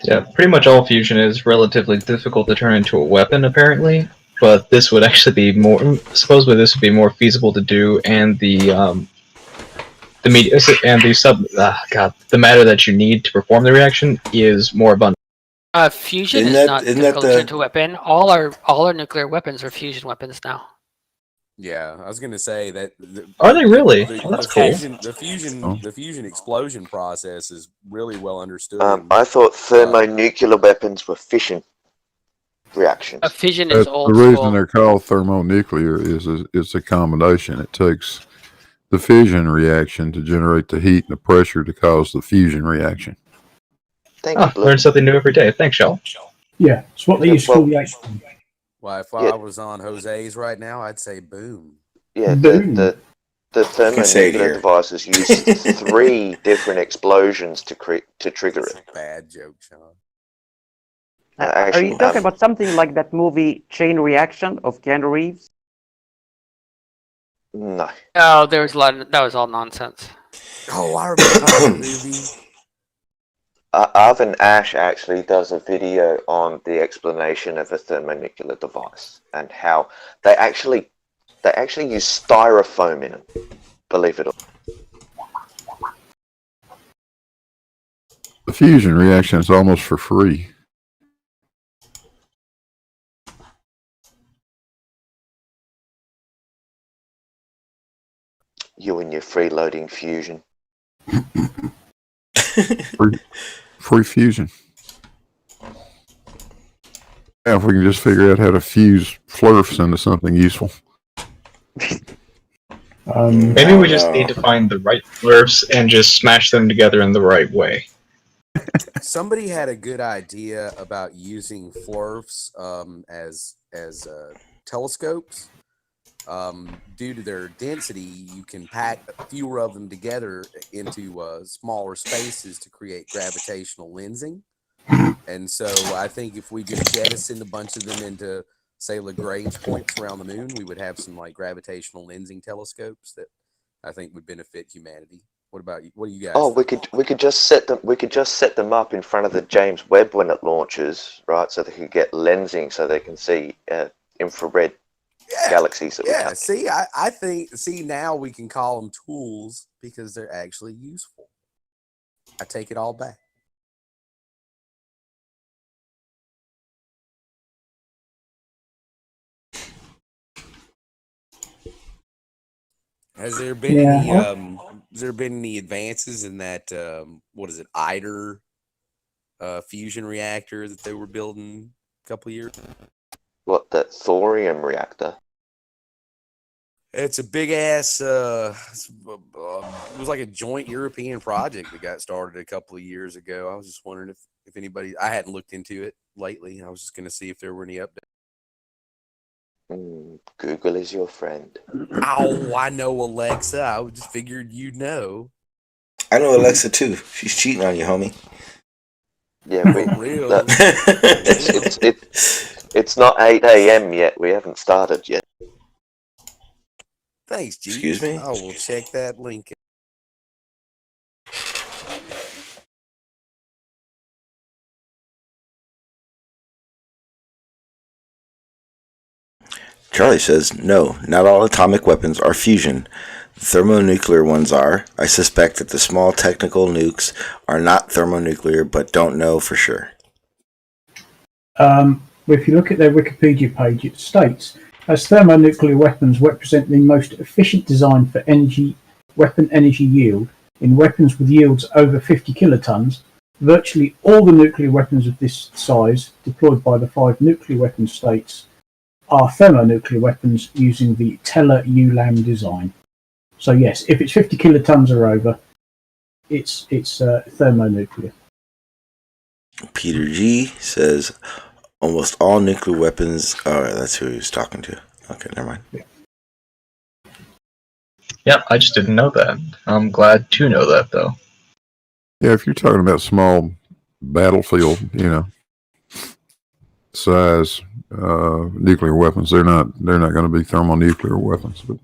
Yeah, pretty much all fusion is relatively difficult to turn into a weapon, apparently. But this would actually be more. Supposedly, this would be more feasible to do, and the media and the matter that you need to perform the reaction is more abundant. Fusion Isn't is that- not isn't that difficult to the- turn into a weapon. All our nuclear weapons are fusion weapons now. Yeah, I was gonna say that. Are they really? The, Oh, that's the cool. fusion explosion process is really well understood. I thought thermonuclear weapons were fission reactions. A fission is The old reason school. they're called thermonuclear is it's a combination. It takes the fission reaction to generate the heat and the pressure to cause the fusion reaction. Thanks, Blue. Learn something new every day. Thanks, y'all. Yeah, it's what they used to call the atom. Well, if Yeah. I was on Jose's right now, I'd say boom. Yeah, Boom. the can say it thermonuclear here. devices use 3 different explosions to trigger That's it. a bad joke, Sean. I Are actually you talking have- about something like that movie Chain Reaction of Keanu Reeves? No. Oh, there was a lot. That was all nonsense. Oh, I remember that movie. Arvin Ash actually does a video on the explanation of a thermonuclear device and how they actually use styrofoam in it. Believe it or not. The fusion reaction is almost for free. You and your freeloading fusion. Free fusion. Yeah, if we can just figure out how to fuse flurfs into something useful. Maybe we just need to find the right flurfs and just smash them together in the right way. Somebody had a good idea about using flurfs as telescopes. Due to their density, you can pack fewer of them together into smaller spaces to create gravitational lensing. And so I think if we just jettisoned a bunch of them into, say, Lagrange points around the moon, we would have some like gravitational lensing telescopes that I think would benefit humanity. What about you? What do you guys? Oh, think? we could just set them up in front of the James Webb when it launches, right? So they could get lensing, so they can see infrared galaxies. That we Yeah. can't. See, I think now we can call them tools because they're actually useful. I take it all back. Has there been any has there been any advances in that what is it, ITER fusion reactor that they were building a couple of years? What, that thorium reactor? It's a big ass it was like a joint European project that got started a couple of years ago. I was just wondering if anybody, I hadn't looked into it lately. I was just going to see if there were any updates. Google is your friend. Oh, I know Alexa. I just figured you'd know. I know Alexa too. She's cheating on you, homie. Yeah, For real. It's not 8 a.m. yet. We haven't started yet. Thanks, G. Excuse me? I will check that link. Charlie says, no, not all atomic weapons are fusion. The thermonuclear ones are. I suspect that the small technical nukes are not thermonuclear, but don't know for sure. If you look at their Wikipedia page, it states, as thermonuclear weapons represent the most efficient design for weapon energy yield in weapons with yields over 50 kilotons, virtually all the nuclear weapons of this size deployed by the 5 nuclear weapon states are thermonuclear weapons using the Teller-ULAM design. So yes, if it's 50 kilotons or over, it's thermonuclear. Peter G says almost all nuclear weapons. Oh, that's who he was talking to. Okay, never mind. Yep, I just didn't know that. I'm glad to know that, though. Yeah, if you're talking about small battlefield, size nuclear weapons, they're not going to be thermonuclear weapons. But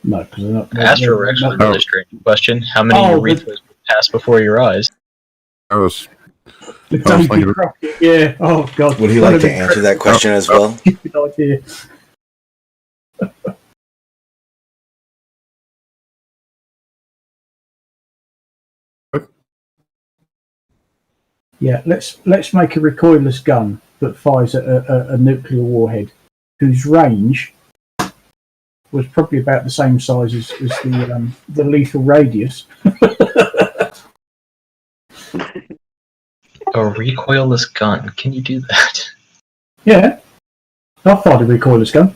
No, because they're not. Astro Rex was a really strange question. How many urethras would pass before your eyes? I was The I was Davy thinking- Crockett, yeah. Oh God. Would he What like an to answer that incredible question as well? stupid idea. Yeah, let's make a recoilless gun that fires at a nuclear warhead, whose range was probably about the same size as the lethal radius. A recoilless gun. Can you do that? Yeah, I've fired a recoilless gun.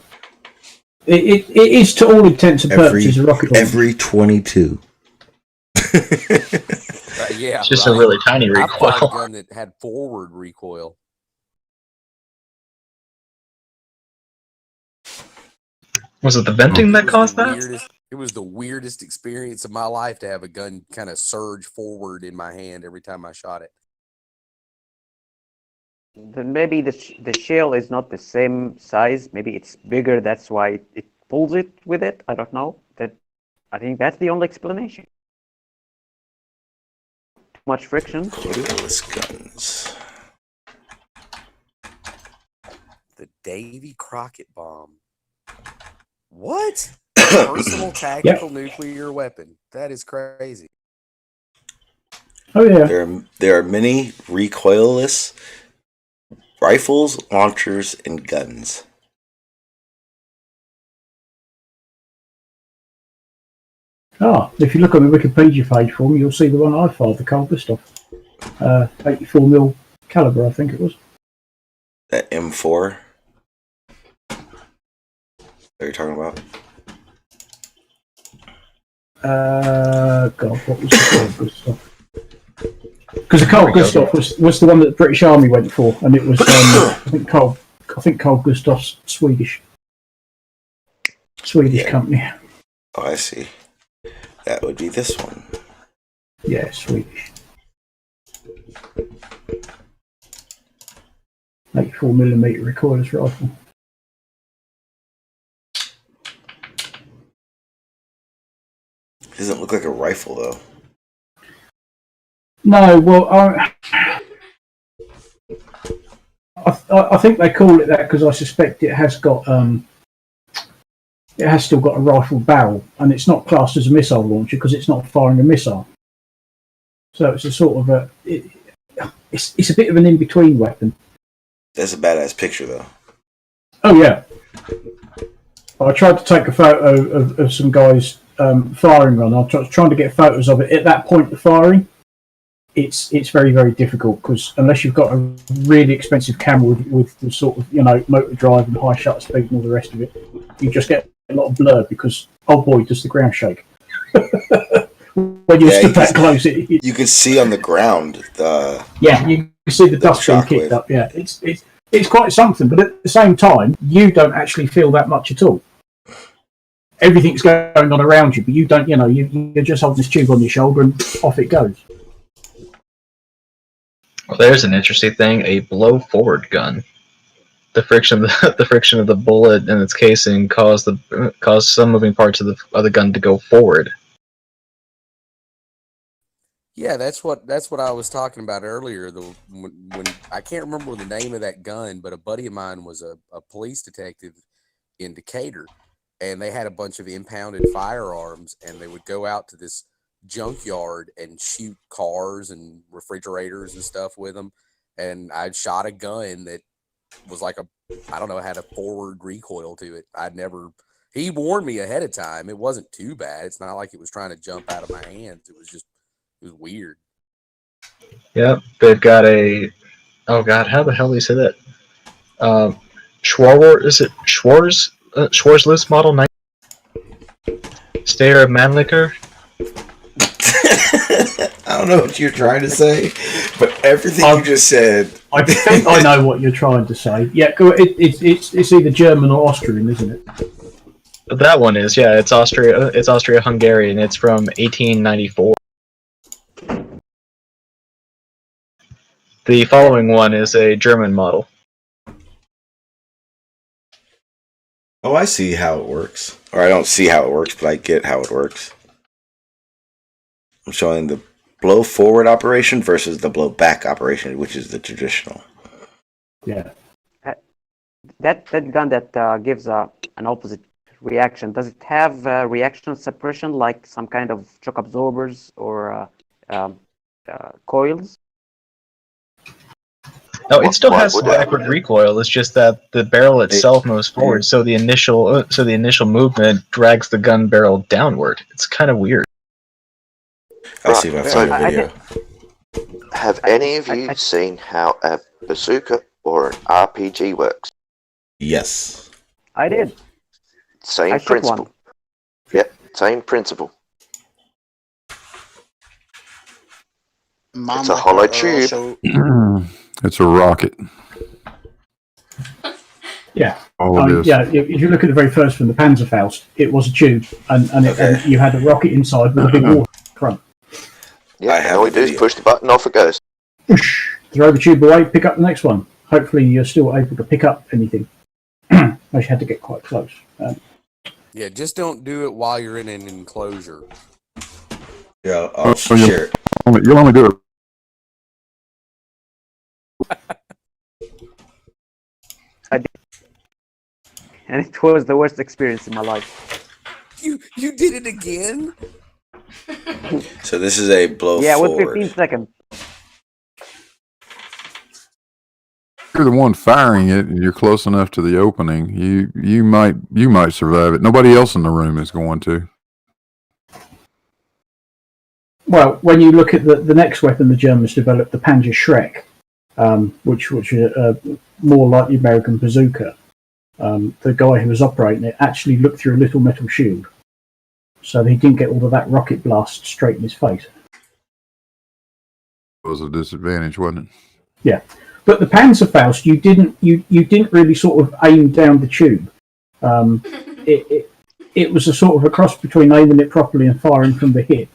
It is, to all intents and purposes, a rocket launcher. Every 22. Yeah, It's just right. a really tiny I fired a recoil. gun that had forward recoil. Was it the venting that caused that? It was the weirdest experience of my life to have a gun kind of surge forward in my hand every time I shot it. Then maybe the shell is not the same size. Maybe it's bigger. That's why it pulls it with it. I don't know. I think that's the only explanation. Too much friction. Maybe. Recoilless guns. The Davy Crockett bomb. What? Personal tactical nuclear weapon. That is crazy. Oh yeah. There are many recoilless rifles, launchers, and guns. If you look on the Wikipedia page for me, you'll see the one I fired, the Carl Gustav, 84mm caliber, I think it was. That M4 that you're talking about? God, what was the Carl Gustav? Because the Carl Gustav was the one that the British Army went for, and it was I think Carl Gustav's Swedish company. Oh, I see. That would be this one. Yeah, Swedish. 84mm recoilless rifle. Doesn't look like a rifle though. No, well, I think they call it that because I suspect it has got it has still got a rifle barrel, and it's not classed as a missile launcher because it's not firing a missile. So it's a sort of it's a bit of an in-between weapon. That's a badass picture though. Oh yeah. I tried to take a photo of some guys firing on. I was trying to get photos of it. At that point of firing, it's very, very difficult because unless you've got a really expensive camera with the sort of motor drive and high shutter speed and all the rest of it, you just get a lot of blur because oh boy, does the ground shake. When you stood that close, you can see on the ground you can see the dust being kicked up. Yeah, it's quite something, but at the same time, you don't actually feel that much at all. Everything's going on around you, but you don't. You're just holding this tube on your shoulder, and off it goes. Well, there's an interesting thing: a blow-forward gun. The friction of the bullet and its casing caused some moving parts of the gun to go forward. Yeah, that's what I was talking about earlier. When I can't remember the name of that gun, but a buddy of mine was a police detective in Decatur, and they had a bunch of impounded firearms, and they would go out to this junkyard and shoot cars and refrigerators and stuff with them. And I'd shot a gun that was like had a forward recoil to it. He warned me ahead of time. It wasn't too bad. It's not like it was trying to jump out of my hands. It was weird. Yep, they've got oh god, how the hell do you say that? Schwarzlust Model 9 Stayer of Mannlicher. I don't know what you're trying to say, but everything you just said. I think I know what you're trying to say. Yeah, it's either German or Austrian, isn't it? That one is, yeah, it's Austria. It's Austria-Hungarian. It's from 1894. The following one is a German model. Oh, I see how it works. Or I don't see how it works, but I get how it works. I'm showing the blow forward operation versus the blow back operation, which is the traditional. Yeah. That gun that gives an opposite reaction, does it have reaction suppression like some kind of shock absorbers or coils? No, it still Why has would some it? backward recoil. It's just that the barrel itself moves forward, so the initial movement drags the gun barrel downward. It's kind of weird. I see if I find a video. Have any of you seen how a bazooka or an RPG works? Yes. I did. Same I shot principle. one. Yep, same principle. It's a hollow tube. It's a rocket. Yeah. All it is. Yeah, if you look at the very first one, the Panzerfaust, it was a tube, and you had a rocket inside with a big water front. Yeah, and all you do is push the button, off it goes. Whoosh, throw the tube away, pick up the next one. Hopefully you're still able to pick up anything. I just had to get quite close. Yeah, just don't do it while you're in an enclosure. Yeah, I'll share it. You'll only do it. And it was the worst experience in my life. You did it again? So this is a blow Yeah, with forward. 15 seconds. You're the one firing it, and you're close enough to the opening. You might survive it. Nobody else in the room is going to. Well, when you look at the next weapon the Germans developed, the Panzer Schreck, which is more like the American bazooka, the guy who was operating it actually looked through a little metal shield, so that he didn't get all of that rocket blast straight in his face. It was a disadvantage, wasn't it? Yeah, but the Panzerfaust, you didn't really sort of aim down the tube. It was a sort of a cross between aiming it properly and firing from the hip.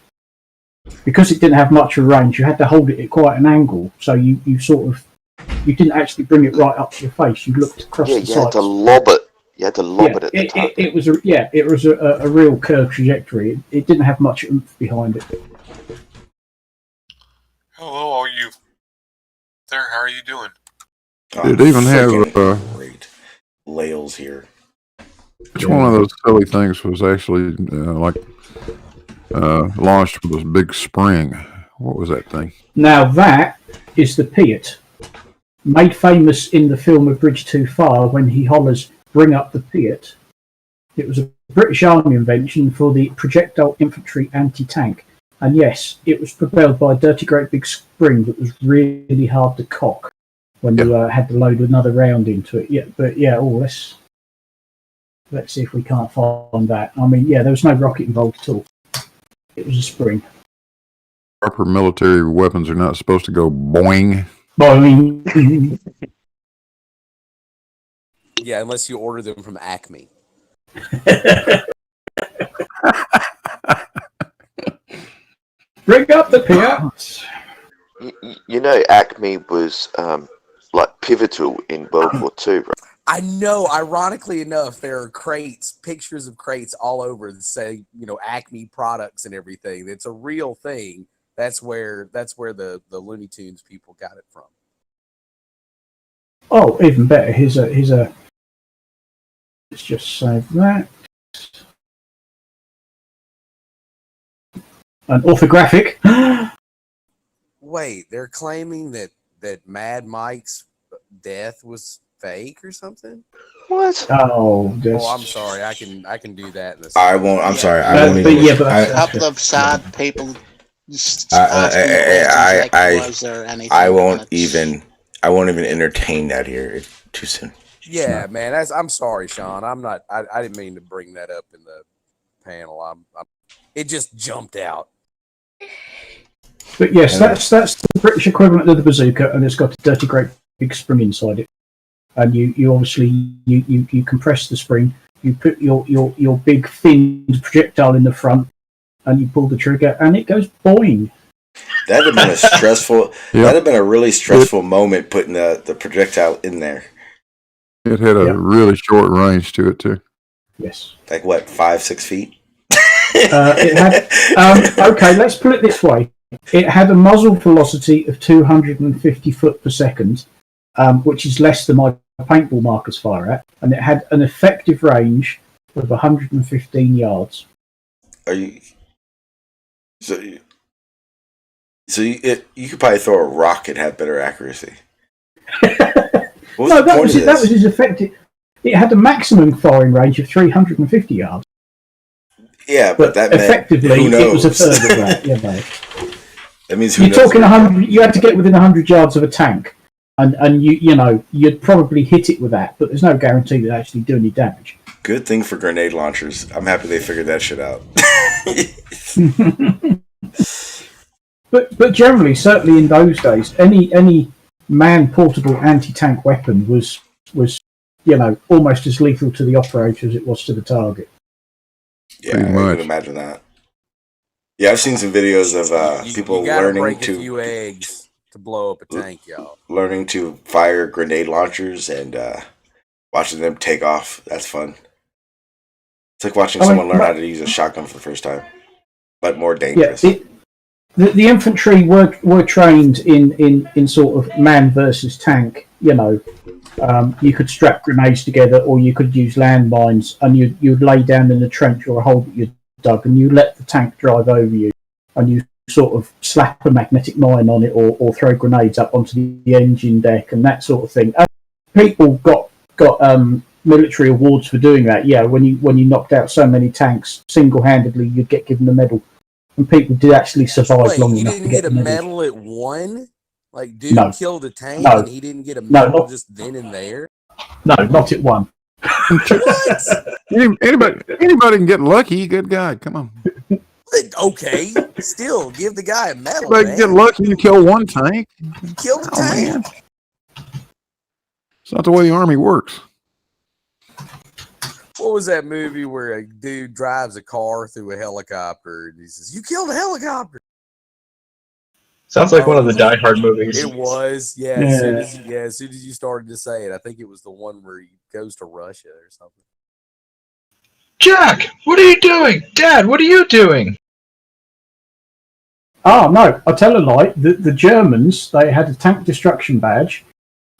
Because it didn't have much of a range, you had to hold it at quite an angle, so you didn't actually bring it right up to your face. You looked across the sides. You had to lob it. You had to lob it at the top. It was a real curved trajectory. It didn't have much oomph behind it. Hello, all you there. How are you doing? It even have great lails here. Which one of those silly things was actually launched with this big spring? What was that thing? Now that is the Piat, made famous in the film A Bridge Too Far when he hollers, "Bring up the Piat." It was a British Army invention for the projectile infantry anti-tank. And yes, it was propelled by a dirty great big spring that was really hard to cock when you had to load another round into it. Yeah, but yeah, let's see if we can't find that. I mean, yeah, there was no rocket involved at all. It was a spring. Proper military weapons are not supposed to go boing. Boing. Yeah, unless you order them from Acme. Bring up the Piats. You know, Acme was pivotal in World War II, right? I know. Ironically enough, there are pictures of crates all over that say, Acme products and everything. It's a real thing. That's where the Looney Tunes people got it from. Oh, even better. Here's a. Let's just save that. An orthographic. Wait, they're claiming that Mad Mike's death was fake or something? What? Oh, I'm sorry. I can do that. I won't. I'm sorry. I won't even. A couple of sad people. I won't even entertain that here. It's too soon. Yeah, man. I'm sorry, Sean. I'm not. I didn't mean to bring that up in the panel. It just jumped out. But yes, that's the British equivalent of the bazooka, and it's got a dirty, great big spring inside it. And you obviously you compress the spring. You put your big thin projectile in the front, and you pull the trigger, and it goes boing. That'd have been a stressful. That'd have been a really stressful moment putting the projectile in there. It had a really short range to it too. Yes. Like what, 5-6 feet? It had. Okay, let's put it this way. It had a muzzle velocity of 250 foot per second, which is less than my paintball markers fire at, and it had an effective range of 115 yards. Are you? So you could probably throw a rock and have better accuracy. That was its effective. It had a maximum firing range of 350 yards. Yeah, but that effectively meant, it was a third of that. Yeah, no. That means you're talking 100. You had to get within 100 yards of a tank, and you'd probably hit it with that, but there's no guarantee that actually do any damage. Good thing for grenade launchers. I'm happy they figured that shit out. But generally, certainly in those days, any man-portable anti-tank weapon was almost as lethal to the operator as it was to the target. Yeah, I can imagine that. Yeah, I've seen some videos of people learning break to a few eggs to blow up a tank, y'all. Learning to fire grenade launchers and watching them take off. That's fun. It's like watching someone learn how to use a shotgun for the first time, but more dangerous. Yeah, the infantry were trained in sort of man versus tank. You could strap grenades together, or you could use landmines, and you'd lay down in a trench or a hole that you'd dug, and you let the tank drive over you, and you sort of slap a magnetic mine on it, or throw grenades up onto the engine deck and that sort of thing. And people got military awards for doing that. Yeah, when you knocked out so many tanks single-handedly, you'd get given a medal. And people did actually survive long enough to get a medal at one? Like, dude killed a tank and he didn't get a medal just then and there? No, not at one. What? Anybody can get lucky. Good guy. Come on. Okay, still give the guy a medal. Anybody can get lucky and kill one tank. Kill the tank. Man. It's not the way the Army works. What was that movie where a dude drives a car through a helicopter and he says, "You killed a helicopter"? Sounds like one of the Die Hard movies. It was, yeah. As soon as you started to say it, I think it was the one where he goes to Russia or something. Jack, what are you doing? Dad, what are you doing? Oh, no, I'll tell a lie. The Germans, they had a tank destruction badge,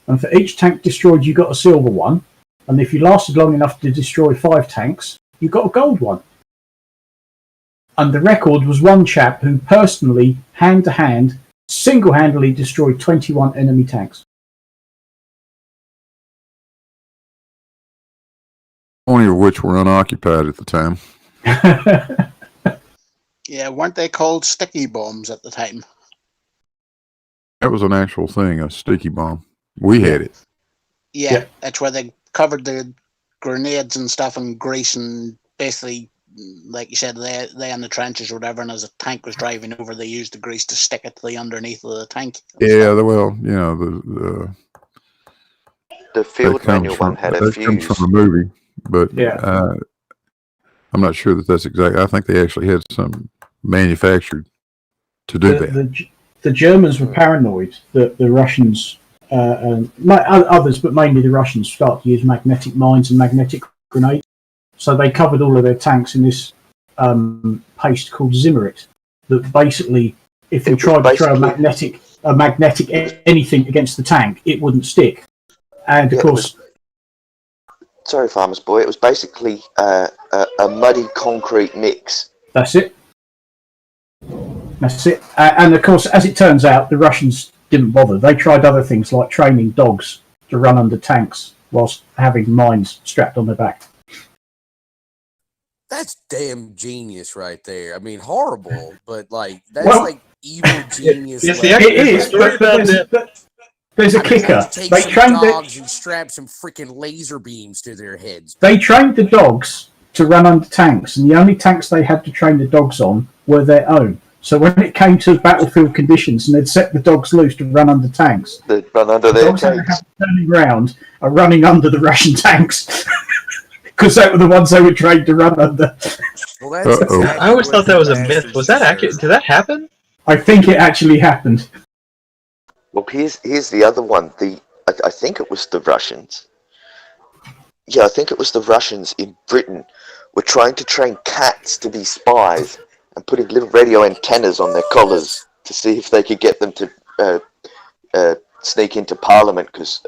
and for each tank destroyed, you got a silver one. And if you lasted long enough to destroy 5 tanks, you got a gold one. And the record was one chap who personally, hand-to-hand, single-handedly destroyed 21 enemy tanks. Only of which were unoccupied at the time. Yeah, weren't they called sticky bombs at the time? That was an actual thing, a sticky bomb. We had it. Yeah, that's where they covered the grenades and stuff in grease, and basically, like you said, they in the trenches or whatever, and as a tank was driving over, they used the grease to stick it to the underneath of the tank. Yeah, well, the field manual one had a fuse. That comes from a movie, but I'm not sure that's exactly. I think they actually had some manufactured to do that. The Germans were paranoid that the Russians, and others, but mainly the Russians, start to use magnetic mines and magnetic grenades. So they covered all of their tanks in this paste called Zimmerit. That basically, if you tried to throw a magnetic anything against the tank, it wouldn't stick. And of course, sorry, Farmer's Boy. It was basically a muddy concrete mix. That's it. And of course, as it turns out, the Russians didn't bother. They tried other things like training dogs to run under tanks whilst having mines strapped on their back. That's damn genius right there. I mean, horrible, but that's like evil genius. It is. But there's a kicker. They trained dogs and strap some freaking laser beams to their heads. They trained the dogs to run under tanks, and the only tanks they had to train the dogs on were their own. So when it came to battlefield conditions and they'd set the dogs loose to run under tanks, They'd run under the their dogs that tanks. were turning around are running under the Russian tanks because they were the ones they were trained to run under. Well, that's Uh-oh. exactly I always what thought that the was a bastards myth. Was that accurate? deserve. Did that happen? I think it actually happened. Well, here's the other one. I think it was the Russians. Yeah, I think it was the Russians in Britain were trying to train cats to be spies and putting little radio antennas on their collars to see if they could get them to sneak into Parliament because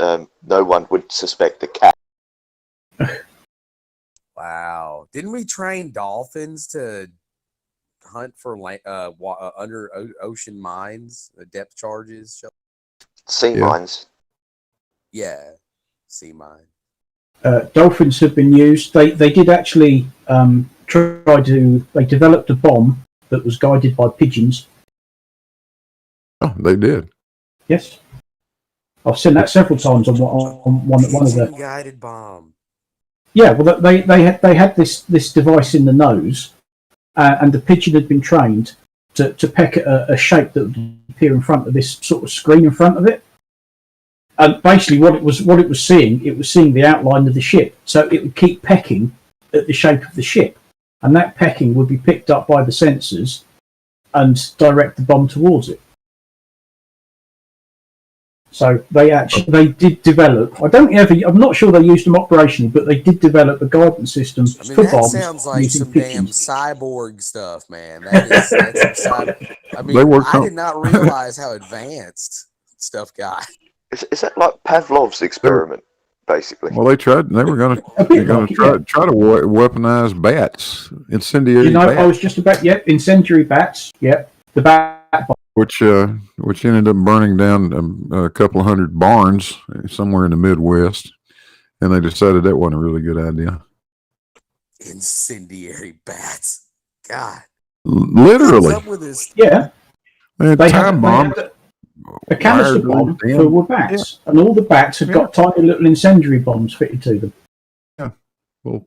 no one would suspect the cat. Wow. Didn't we train dolphins to hunt for under ocean mines, depth charges? Sea Yeah. mines. Yeah, sea mine. Dolphins have been used. They did actually they developed a bomb that was guided by pigeons. Oh, they did. Yes. I've seen that several times on one of the. Guided bomb. Yeah, well, they had this device in the nose, and the pigeon had been trained to peck at a shape that would appear in front of this sort of screen in front of it. And basically, what it was seeing the outline of the ship, so it would keep pecking at the shape of the ship, and that pecking would be picked up by the sensors and direct the bomb towards it. So they did develop. I'm not sure they used them operationally, but they did develop a guidance system I mean, for that bombs sounds like using some pigeons. damn cyborg stuff, man. That's some I mean, They worked I on- did not realize how advanced stuff got. Is that like Pavlov's experiment, basically? Well, they were going A bit like it, yeah. try to weaponize bats, incendiary I bats, was just about incendiary bats. Yep, the bat bomb. which ended up burning down a couple of hundred barns somewhere in the Midwest, and they decided that wasn't a really good idea. Incendiary bats. God. Literally, What's up with this? Yeah, they had they time had bombs. a canister wired bomb those filled with bats, and all the bats had got tiny little incendiary bombs fitted to them Well,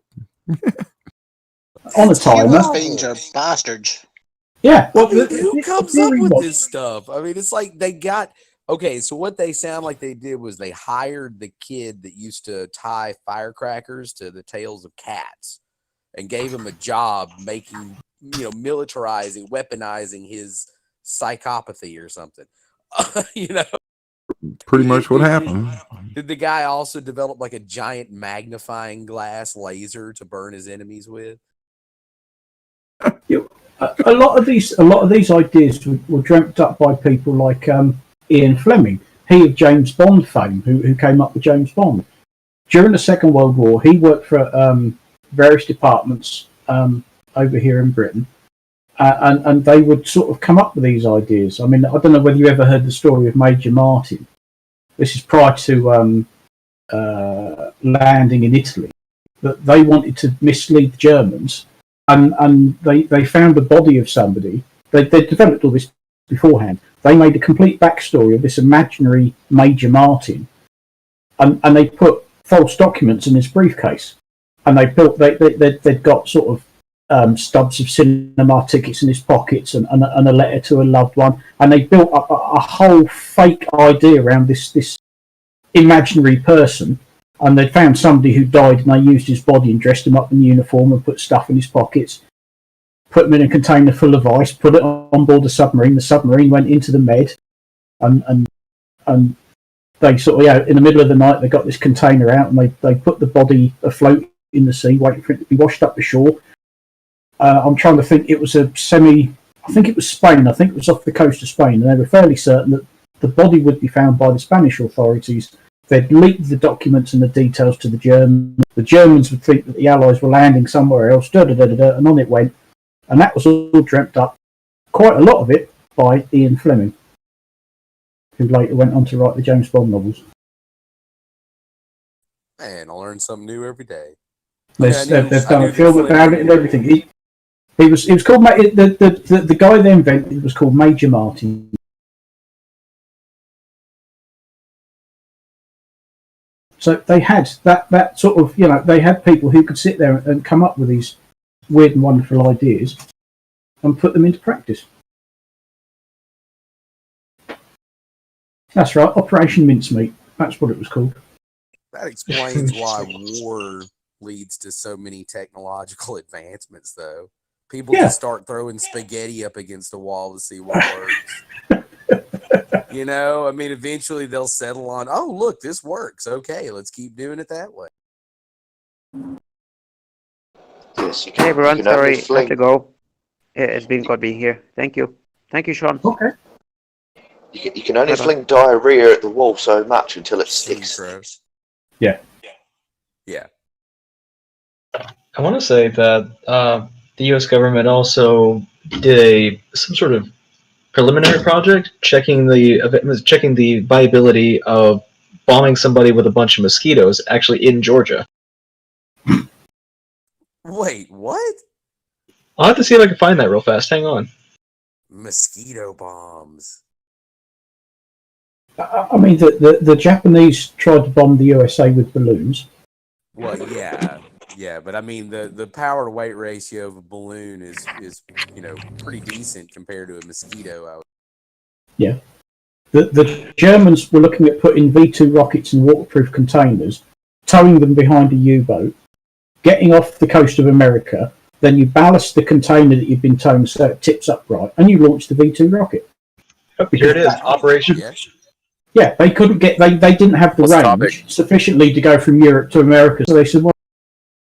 on a timer. Human beings are bastards. Yeah, well, I mean, who comes up theory with was- this stuff? I mean, it's like they got okay. So what they sound like they did was they hired the kid that used to tie firecrackers to the tails of cats, and gave him a job making, militarizing, weaponizing his psychopathy or something. pretty much what happened. Did the guy also develop like a giant magnifying glass laser to burn his enemies with? a lot of these ideas were dreamt up by people like Ian Fleming, he of James Bond fame, who came up with James Bond. During the Second World War, he worked for various departments over here in Britain, and they would sort of come up with these ideas. I mean, I don't know whether you ever heard the story of Major Martin. This is prior to landing in Italy, that they wanted to mislead the Germans, and they found the body of somebody. They developed all this beforehand. They made a complete backstory of this imaginary Major Martin, and they put false documents in his briefcase, and they'd got sort of stubs of cinema tickets in his pockets and a letter to a loved one, and they built up a whole fake idea around this imaginary person. And they found somebody who died, and they used his body and dressed him up in uniform and put stuff in his pockets, put him in a container full of ice, put it on board the submarine. The submarine went into the Med, and they sort of, in the middle of the night, they got this container out, and they put the body afloat in the sea, waiting for it to be washed up to shore. I'm trying to think. It was I think it was Spain. I think it was off the coast of Spain, and they were fairly certain that the body would be found by the Spanish authorities. They'd leaked the documents and the details to the Germans. The Germans would think that the Allies were landing somewhere else, and on it went. And that was all dreamt up, quite a lot of it, by Ian Fleming, who later went on to write the James Bond novels. Man, I learn something new every day. They've done a film about it and everything. He was called the guy they invented was called Major Martin. So they had that sort of, they had people who could sit there and come up with these weird and wonderful ideas and put them into practice. That's right, Operation Mincemeat. That's what it was called. That explains why war leads to so many technological advancements, though. People Yeah. just start throwing spaghetti up against a wall to see what works. You know, I mean, eventually they'll settle on, oh, look, this works. Okay, let's keep doing it that way. Yes, you Hey can, everyone, you can only sorry, I have fling to go. It's been good being here. Thank you. Thank you, Sean. Okay. you can only Bye-bye. fling diarrhea at the wall so much until it sticks. Synchro. Yeah. Yeah. I want to say that the U.S. government also did some sort of preliminary project checking the viability of bombing somebody with a bunch of mosquitoes, actually in Georgia. Wait, what? I'll have to see if I can find that real fast. Hang on. Mosquito bombs. I mean, the Japanese tried to bomb the USA with balloons. Well, yeah, but I mean the power to weight ratio of a balloon is pretty decent compared to a mosquito. Yeah. The Germans were looking at putting V2 rockets in waterproof containers, towing them behind a U-boat, getting off the coast of America. Then you ballast the container that you've been towing so it tips upright, and you launch the V2 rocket. Here it is, Operation. Yeah, they couldn't get. They didn't have the range sufficiently to go from Europe to America. So they said, well,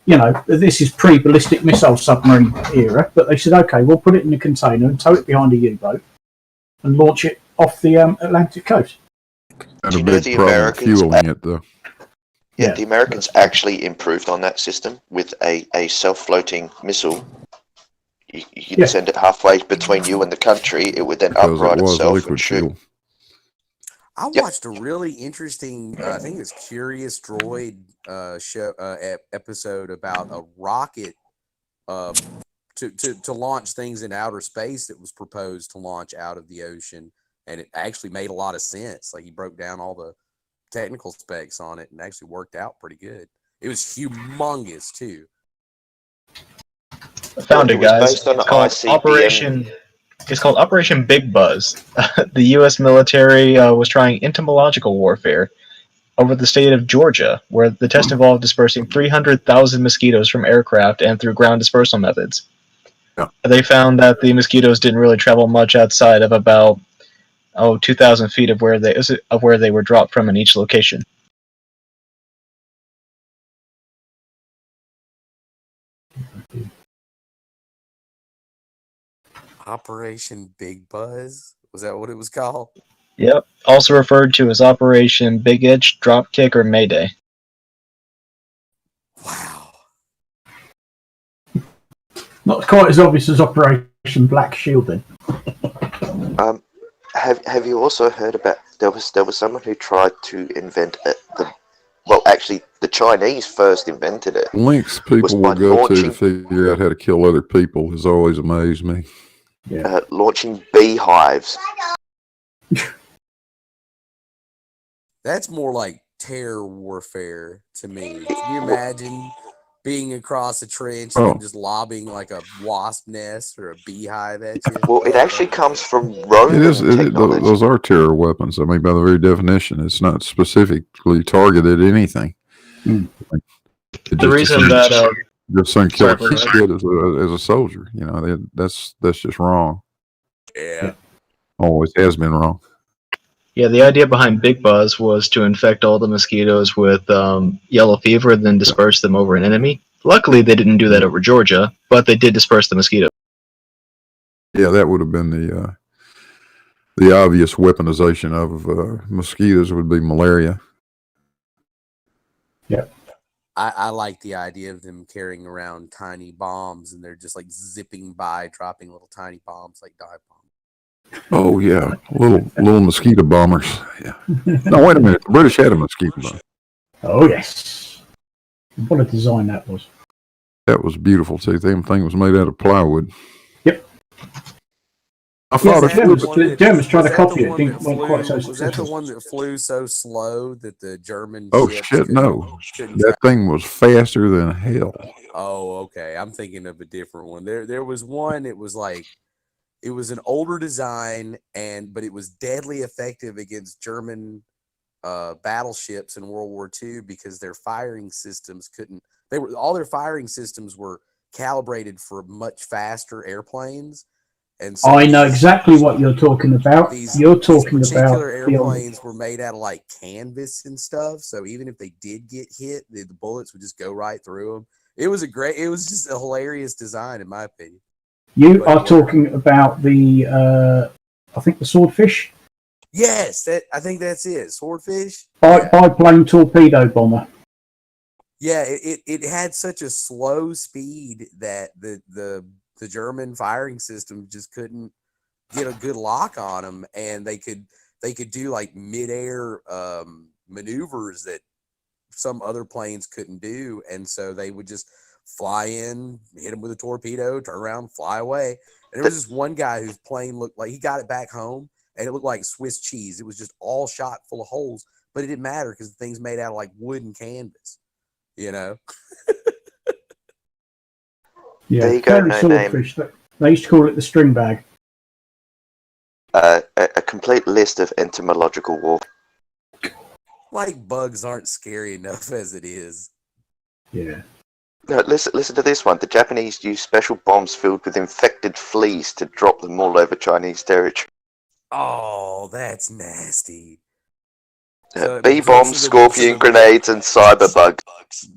you know, this is pre-ballistic missile submarine era. But they said, okay, we'll put it in a container and tow it behind a U-boat and launch it off the Atlantic coast. And a big problem fueling it, though. Yeah, the Americans actually improved on that system with a self-floating missile. You can send it halfway between you and the country. It would then Because upright it was itself liquid and shoot. fuel. I watched a really interesting, I think it's Curious Droid episode about a rocket to launch things in outer space that was proposed to launch out of the ocean, and it actually made a lot of sense. Like, he broke down all the technical specs on it and actually worked out pretty good. It was humongous too. I found it, guys. It's called ICBM. It's called Operation Big Buzz. The U.S. military was trying entomological warfare over the state of Georgia, where the test involved dispersing 300,000 mosquitoes from aircraft and through ground dispersal methods. Yeah. They found that the mosquitoes didn't really travel much outside of about 2,000 feet of where they were dropped from in each location. Operation Big Buzz? Was that what it was called? Yep. Also referred to as Operation Big Itch, Dropkick, or Mayday. Wow. Not quite as obvious as Operation Black Shield, then. Have you also heard about there was someone who tried to invent the Chinese first invented it. Links people will go to figure out how to kill other people has always amazed me. Yeah. Launching beehives. That's more like terror warfare to me. Can you imagine being across a trench and just lobbing like a wasp nest or a beehive at you? Well, it actually comes from Roman technology. Those are terror weapons. I mean, by the very definition, it's not specifically targeted at anything. The reason that just some kill a kid as a soldier, you know, that's just wrong. Yeah. Always has been wrong. Yeah, the idea behind Big Buzz was to infect all the mosquitoes with yellow fever and then disperse them over an enemy. Luckily, they didn't do that over Georgia, but they did disperse the mosquitoes. Yeah, that would have been the obvious weaponization of mosquitoes would be malaria. Yeah. I like the idea of them carrying around tiny bombs and they're just like zipping by, dropping little tiny bombs like dive bombs. Oh yeah, little mosquito bombers. Yeah. No, wait a minute. The British had a mosquito bomber. Oh yes. What a design that was. That was beautiful too. The thing was made out of plywood. Yep. I thought the Germans tried to copy it. Didn't quite so was that the one that flew so slow that the German? Oh shit! No, that thing was faster than hell. Oh, okay. I'm thinking of a different one. There was one. It was like It was an older design, but it was deadly effective against German battleships in World War II because their firing systems couldn't. All their firing systems were calibrated for much faster airplanes, and so I know exactly what you're talking about. You're talking these about particular the old. airplanes were made out of like canvas and stuff. So even if they did get hit, the bullets would just go right through them. It was just a hilarious design, in my opinion. You are talking about the, I think the Swordfish? Yes, I think that's it. Swordfish? Biplane torpedo bomber. Yeah, it had such a slow speed that the German firing system just couldn't get a good lock on them, and they could do like midair maneuvers that some other planes couldn't do, and so they would just fly in, hit them with a torpedo, turn around, fly away. And there was this one guy whose plane looked like he got it back home, and it looked like Swiss cheese. It was just all shot full of holes, but it didn't matter because the thing's made out of like wood and canvas, you know. Yeah, there you go. No Swordfish. name. They used to call it the string bag. A complete list of entomological war. Like bugs aren't scary enough as it is. Yeah. No, listen to this one. The Japanese used special bombs filled with infected fleas to drop them all over Chinese territory. Oh, that's nasty. Bee bombs, scorpion grenades, and cyber bugs.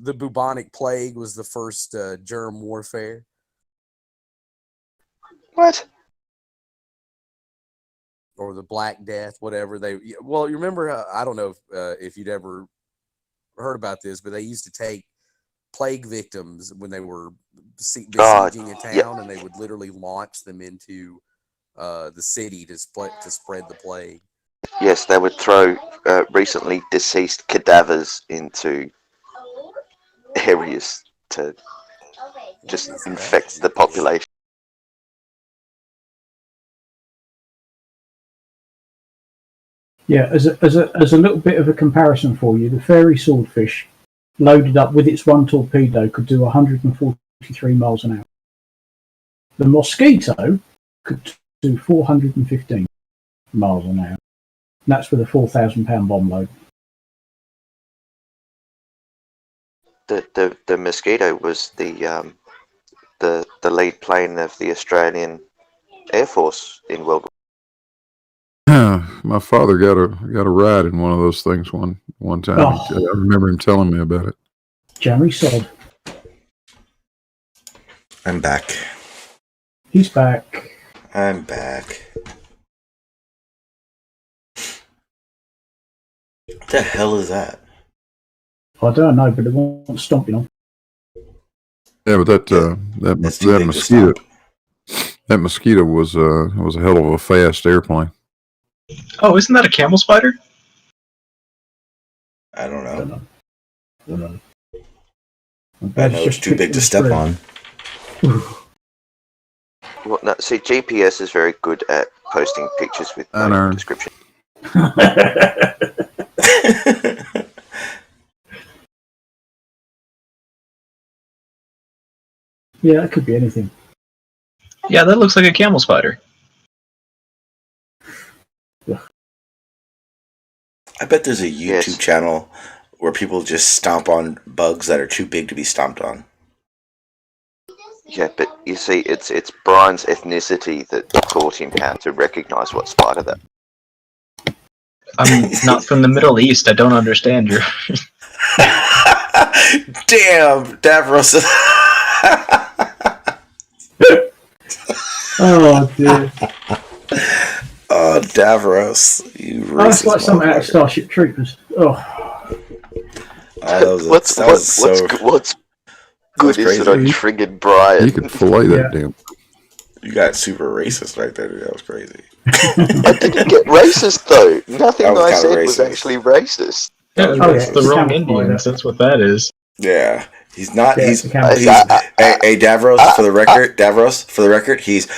The bubonic plague was the first germ warfare. What? Or the Black Death, whatever well, you remember, I don't know if you'd ever heard about this, but they used to take plague victims when they were besieging a town, and they would literally launch them into the city to spread the plague. Yes, they would throw recently deceased cadavers into areas to just infect the population. Yeah, as a little bit of a comparison for you, the fairy swordfish, loaded up with its one torpedo, could do 143 miles an hour. The mosquito could do 415 miles an hour. And that's with a 4,000-pound bomb load. The mosquito was the lead plane of the Australian Air Force in World War. My father got a ride in one of those things one time. Oh. I remember him telling me about it. Jerry Sod. I'm back. He's back. I'm back. What the hell is that? I don't know, but it won't stomping on. Yeah, but that mosquito, was a hell of a fast airplane. Oh, isn't that a camel spider? I don't know. I know it's too big to step on. Well, no, see, GPS is very good at posting pictures with no description. Yeah, it could be anything. Yeah, that looks like a camel spider. I bet there's a YouTube channel where people just stomp on bugs that are too big to be stomped on. Yeah, but you see, it's Brian's ethnicity that taught him how to recognize what spider that. I'm not from the Middle East. I don't understand your. Damn, Davros. Oh, dude. Oh, Davros, you racist. That's like something out of Starship Troopers. What's good is that I triggered Brian. You could fillet that damn. You got super racist right there, dude. That was crazy. I didn't get racist though. Nothing I said was actually racist. Yeah, it's the wrong Indians. That's what that is. Yeah, he's not. Yeah, he's. Hey, Davros, for the record, he's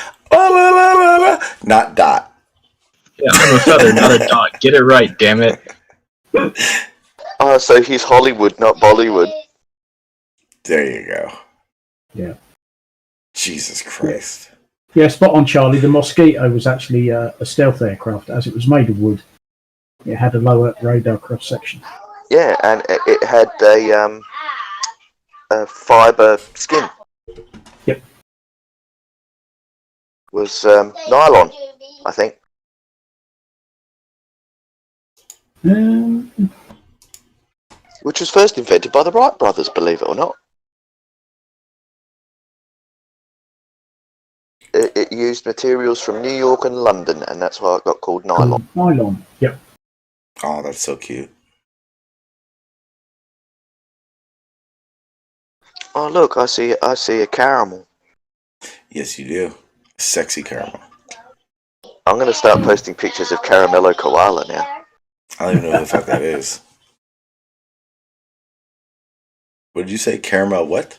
not Dot. Yeah, I'm a feather, not a dot. Get it right, damn it. So he's Hollywood, not Bollywood. There you go. Yeah. Jesus Christ. Yeah, spot on, Charlie. The Mosquito was actually a stealth aircraft, as it was made of wood. It had a lower radar cross section. Yeah, and it had a fibre skin. Yep. Was nylon, I think. Which was first invented by the Wright brothers, believe it or not. It used materials from New York and London, and that's why it got called nylon. Nylon. Yep. Oh, that's so cute. Oh look, I see a caramel. Yes, you do. Sexy caramel. I'm gonna start posting pictures of Caramello Koala now. I don't even know who the fuck that is. What did you say? Caramel what?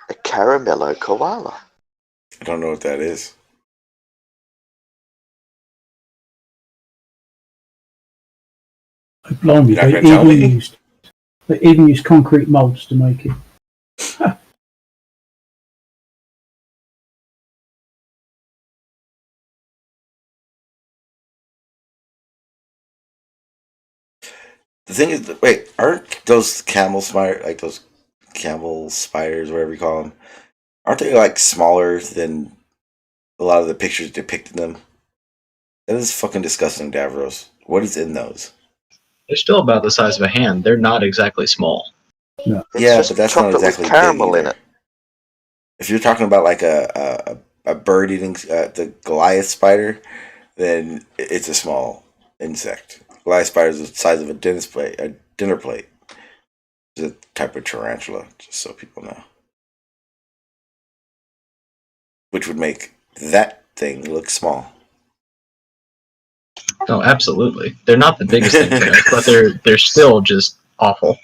A Caramello Koala. I don't know what that is. Blimey, You're not gonna tell me? they even used concrete molds to make it. The thing is, wait, aren't those camel spiders, like those camel spiders, whatever you call them, aren't they like smaller than a lot of the pictures depicting them? That is fucking disgusting, Davros. What is in those? They're still about the size of a hand. They're not exactly small. No. It's Yeah, just but that's not chocolate exactly with caramel big in either. it. If you're talking about like a bird eating the Goliath spider, then it's a small insect. Goliath spider is the size of a dinner plate. It's a type of tarantula, just so people know. Which would make that thing look small. Oh, absolutely. They're not the biggest things in Earth, but they're still just awful.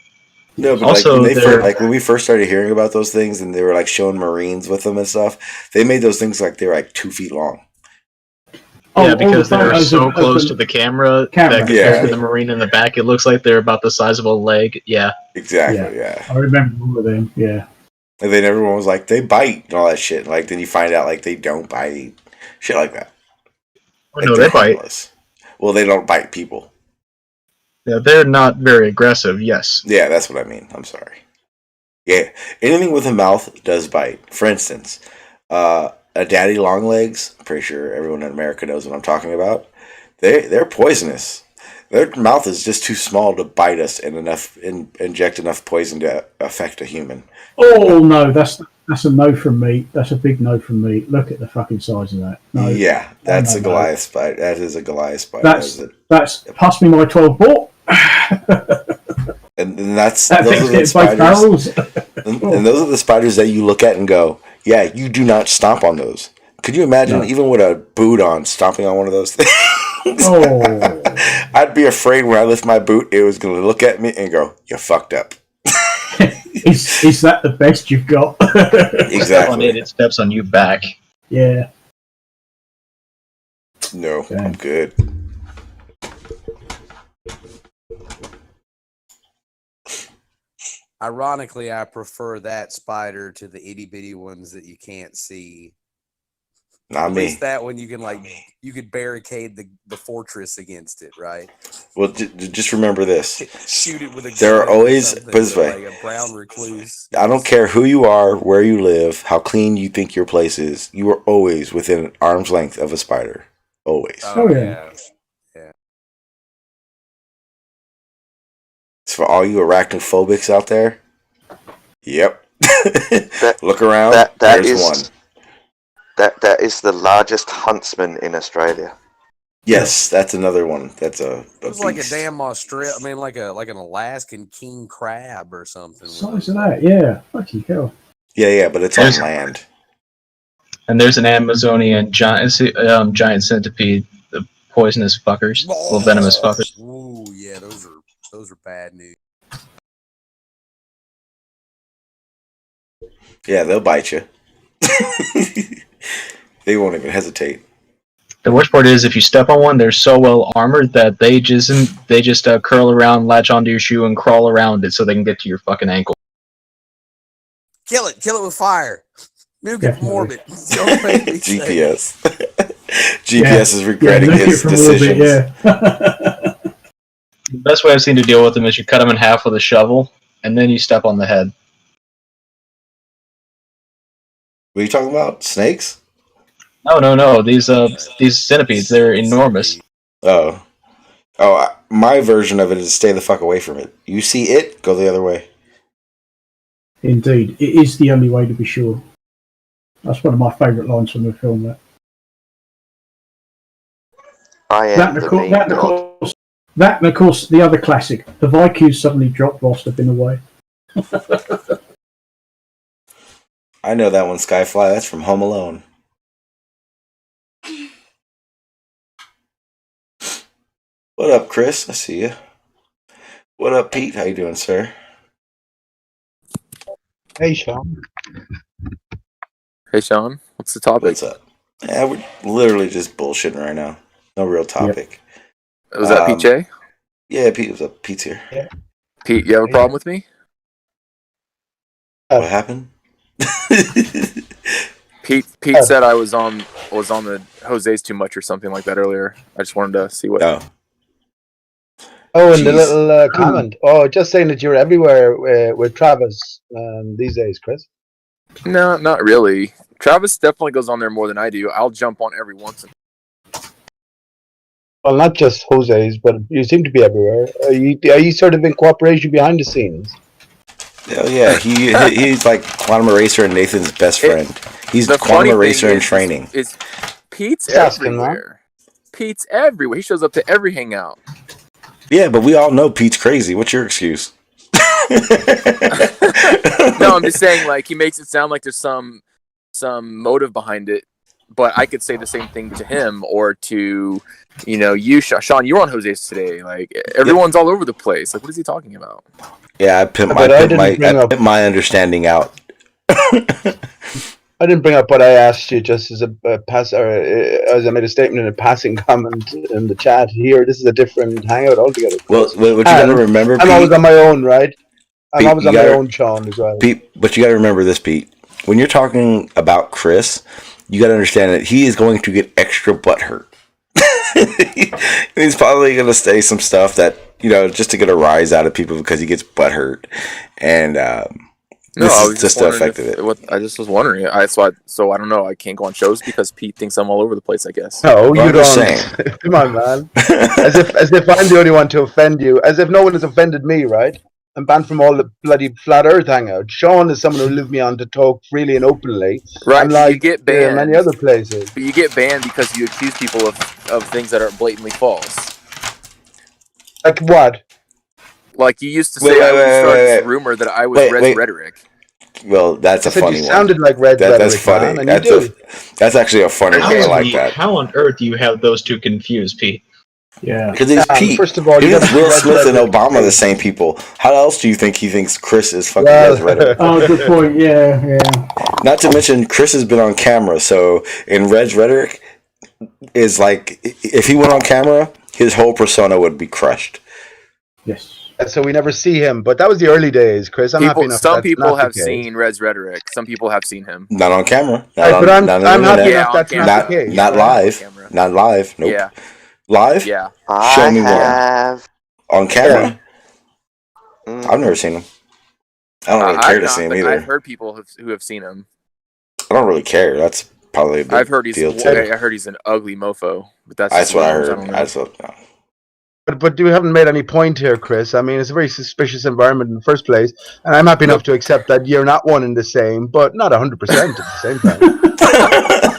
No, but Also, when we first started hearing about those things, and they were like showing Marines with them and stuff, they made those things like they were like 2 feet long. Yeah, because the they're photos so of close the to the camera that camera. compared Yeah. to the Marine in the back, it looks like they're about the size of a leg. Yeah. Exactly, yeah. I remember all of them. Yeah. And then everyone was like, they bite and all that shit. Like then you find out like they don't bite, shit like that. Oh, Like, no, they're they bite. harmless. Well, they don't bite people. Yeah, they're not very aggressive. Yes. Yeah, that's what I mean. I'm sorry. Yeah, anything with a mouth does bite. For instance, a daddy long legs. I'm pretty sure everyone in America knows what I'm talking about. They're poisonous. Their mouth is just too small to bite us and inject enough poison to affect a human. Oh no, that's a no from me. That's a big no from me. Look at the fucking size of that. No. Yeah, that's no, a no. Goliath spider. That is a Goliath spider. That's pass me my 12 ball. And those That are thing's the getting both spiders. barrels. And those are the spiders that you look at and go, yeah, you do not stomp on those. Could you imagine, No. even with a boot on, stomping on one of those things? Oh. I'd be afraid when I lift my boot, it was going to look at me and go, you fucked up. Is that the best you've got? Step on it, it steps on you back. Yeah. No, Okay. I'm good. Ironically, I prefer that spider to the itty bitty ones that you can't see. Not At me. least that one you can you could barricade the fortress against it, right? Well, just remember this. Shoot it with a There are gun or always, something, put it this but, way, like a brown recluse. I don't care who you are, where you live, how clean you think your place is, you are always within an arm's length of a spider. Always. Oh, yeah. It's for all you arachnophobics out there. Yep. Look around. That There's is one. That is the largest huntsman in Australia. Yes, that's another one. That's a It was like a beast. damn like an Alaskan king crab or something. Size of that, yeah. Fucking hell. Yeah, but it's on land. And there's an Amazonian giant centipede, the poisonous fuckers, little venomous fuckers. Ooh, yeah, those are bad news. Yeah, they'll bite you. They won't even hesitate. The worst part is if you step on one, they're so well armored that they just curl around, latch onto your shoe, and crawl around it so they can get to your fucking ankle. Kill it with fire. Nuke it from Definitely. orbit. It's the only way to be safe. GPS. GPS is regretting nuke it his from decisions. orbit, yeah. The best way I've seen to deal with them is you cut them in half with a shovel, and then you step on the head. What are you talking about? Snakes? No. These centipedes, they're enormous. Oh. My version of it is stay the fuck away from it. You see it, go the other way. Indeed, it is the only way to be sure. That's one of my favourite lines from the film. I am the mean dog. That, and of course, the other classic: the Vikings suddenly dropped whilst they've been away. I know that one, Skyfly. That's from Home Alone. What up, Chris? I see you. What up, Pete? How you doing, sir? Hey, Sean. Hey, Sean. What's the topic? What's up? Yeah, we're literally just bullshitting right now. No real topic. Was that PJ? Yeah, Pete. What's up? Pete's here. Yeah. Pete, you have a problem with me? What happened? Pete said I was on the Jose's too much or something like that earlier. I just wanted to see what. Oh, and the little comment. Oh, just saying that you're everywhere with Travis these days, Chris. No, not really. Travis definitely goes on there more than I do. I'll jump on every once in. Well, not just Jose's, but you seem to be everywhere. Are you sort of in cooperation behind the scenes? Hell yeah, he's like Quantum Eraser and Nathan's best friend. He's the Quantum Eraser in training. Is Pete's everywhere? Pete's everywhere. He shows up to every hangout. Yeah, but we all know Pete's crazy. What's your excuse? No, I'm just saying, like, he makes it sound like there's some motive behind it, but I could say the same thing to him or to, you, Sean. You were on Jose's today. Like, everyone's all over the place. Like, what is he talking about? Yeah, I put my understanding out. I didn't bring up what I asked you just as a as I made a statement in a passing comment in the chat here. This is a different hangout altogether. Well, what you got to remember, I'm always on my own, right? I'm Pete, always on my own, Sean, as well. Pete, but you got to remember this, Pete. When you're talking about Chris, you got to understand that he is going to get extra butthurt. He's probably going to say some stuff that, just to get a rise out of people because he gets butthurt. And this is just the effect of it. I just was wondering. So I don't know. I can't go on shows because Pete thinks I'm all over the place, I guess. No, well, you don't. Come on, man. As if I'm the only one to offend you. As if no one has offended me, right? I'm banned from all the bloody flat Earth hangout. Sean is someone who lived me on to talk freely and openly. Right, unlike you get banned. Many other places. But you get banned because you accuse people of things that are blatantly false. Like what? Like you used to say, I would start this rumor that I was Red Rhetoric. Well, that's a funny you one. Sounded like Red Rhetoric. That's funny. Man, that's actually a funny thing. I like that. How on earth do you have those two confused, Pete? Yeah, because he's Pete. First of all, Will Smith and Obama the same people. How else do you think he thinks Chris is fucking Red Rhetoric? Oh, good point. Yeah. Not to mention, Chris has been on camera, so in Red's Rhetoric is like if he went on camera, his whole persona would be crushed. Yes. So we never see him, but that was the early days, Chris. I'm happy enough. Some people have seen Red's Rhetoric. Some people have seen him. Not on camera. But I'm happy enough that's not the case. Not live. Not live. Nope. Yeah. Live? Yeah. Show me one. On camera? Yeah. I've never seen him. I don't really care to see him either. I've heard people who have seen him. I don't really care. That's probably a big I've heard deal too. I heard he's an ugly mofo. But that's what I heard. But you haven't made any point here, Chris. I mean, it's a very suspicious environment in the first place, and I'm happy enough to accept that you're not one and the same, but not 100% at the same time.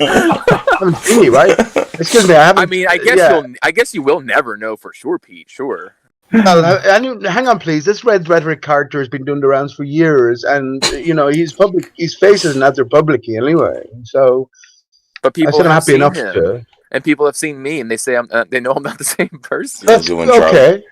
I haven't seen you, right? Excuse me, I haven't. I mean, I guess you will never know for sure, Pete. Sure. Well, hang on, please. This Red Rhetoric character has been doing the rounds for years, and he's public. His face isn't out there publicly anyway. So, but people I'm happy enough to. And people have seen me, and they say they know I'm not the same person. That's okay.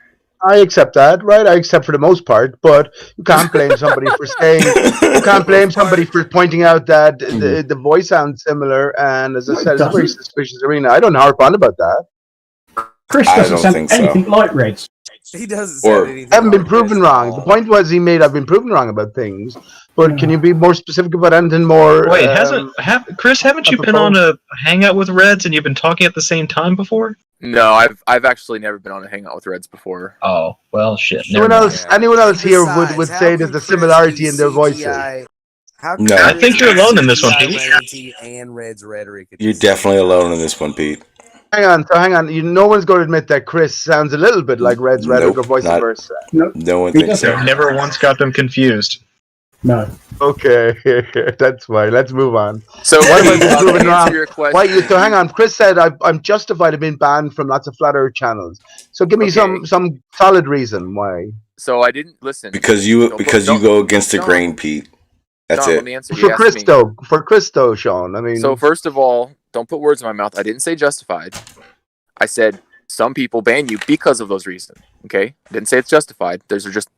I accept that, right? I accept for the most part, but you can't blame somebody for saying. You can't blame somebody for pointing out that the voice sounds similar. And as I said, it's a very suspicious arena. I don't harp on about that. Chris doesn't sound anything like Reds. He doesn't Or- sound anything I haven't been like Chris proven at wrong. all. The point was he made I've been proven wrong about things. But can you be more specific about anything more? Wait, Chris? Haven't you been on apropos? a hangout with Reds and you've been talking at the same time before? No, I've actually never been on a hangout with Reds before. Oh well, shit. Anyone never else? mind. Anyone else here Besides, would how say can there's a Chris similarity do in their voices? CGI? How No. can I Chris think you're do alone in this one, CGI Pete. Ranty and Red's rhetoric. at You're the same definitely time? alone in this one, Pete. Hang on. No one's going to admit that Chris sounds a little bit like Red's rhetoric or vice not- versa. No one He thinks doesn't. so. Never once got them confused. No. Okay, that's fine. Let's move on. So Why have I been to proven answer wrong? your question, Why? So hang on. Chris said I'm justified in being banned from lots of flat Earth channels. So give me Okay. some solid reason why. So I didn't listen. Because you Don't- go against the Sean, grain, Pete. That's Sean, it. let me answer. You For asked me. Chris though, Sean. I mean, So first of all, don't put words in my mouth. I didn't say justified. I said some people ban you because of those reasons. Okay, I didn't say it's justified. Those are just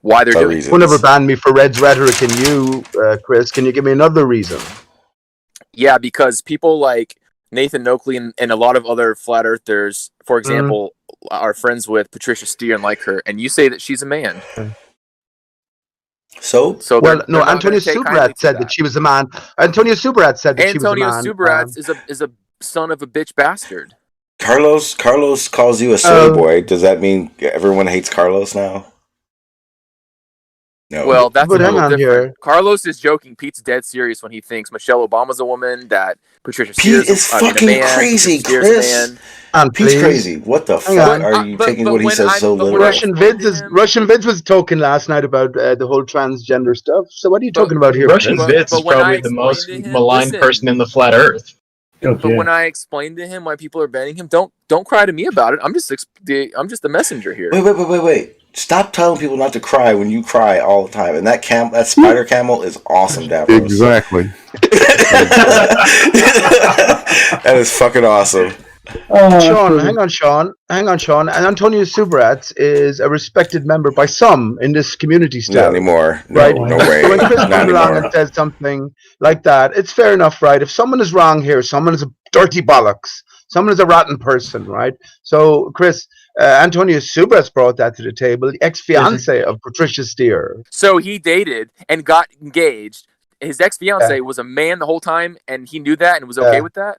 why they're For doing it. reasons. who never banned me for Red's rhetoric, and you, Chris, can you give me another reason? Yeah, because people like Nathan Noakley and a lot of other flat earthers, for example, are friends with Patricia Steer and like her, and you say that she's a man. So So Well, they're no. not gonna Antonio take kindly Subrat to said that she was a man. Antonio Subrat said that she was a Antonio man. Subarats is a son of a bitch bastard. Carlos calls you a soy boy. Does that mean everyone hates Carlos now? No. Well, that's But a hang little on different. here. Carlos is joking. Pete's dead serious when he thinks Michelle Obama's a woman, that Patricia Pete Steers is a fucking man, crazy, Patricia Steers a Chris. man. And Pete's please. crazy. What the Hang fuck on. are you taking but what he when says I- so but when literal? Russian Vids was talking last night about the whole transgender stuff. So what are you talking about here? Russian Chris? Bits is but when I probably the most explained to him- maligned listen. person in the flat Earth. God, But yeah. when I explained to him why people are banning him, don't cry to me about it. I'm just the messenger here. Wait. Stop telling people not to cry when you cry all the time. And that spider camel is awesome, Davros. Exactly. That is fucking awesome. Sean, hang on, Sean. And Antonio Subrat is a respected member by some in this community still. Not anymore. No, Right? no way. So when Chris Not comes along anymore. and says something like that, it's fair enough, right? If someone is wrong here, someone is a dirty bollocks. Someone is a rotten person, right? So, Chris, Antonio Subrat's brought that to the table, the ex-fiance of Patricia Steer. So he dated and got engaged. His ex-fiance was a man the whole time, and he knew that and was okay with that.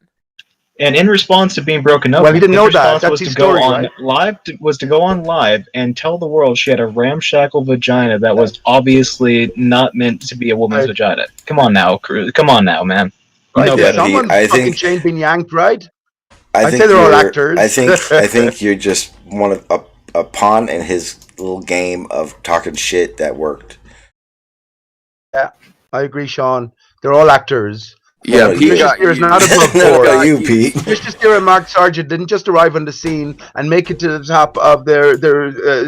And in response to being broken up, Well, he didn't his know that. response That's was his to go story, on right? live. Was to go on live and tell the world she had a ramshackle vagina that was obviously not meant to be a woman's vagina. Come on now, Come on now, man. You know better. Someone's I fucking think- chain being yanked, right? I I'd think say they're all you're- actors. I think you're just one of a pawn in his little game of talking shit that worked. Yeah, I agree, Sean. They're all actors. Yeah, No, Pete you. got Steer is you. not above No, board. you, Pete. Patricia Steer and Mark Sargent didn't just arrive on the scene and make it to the top of their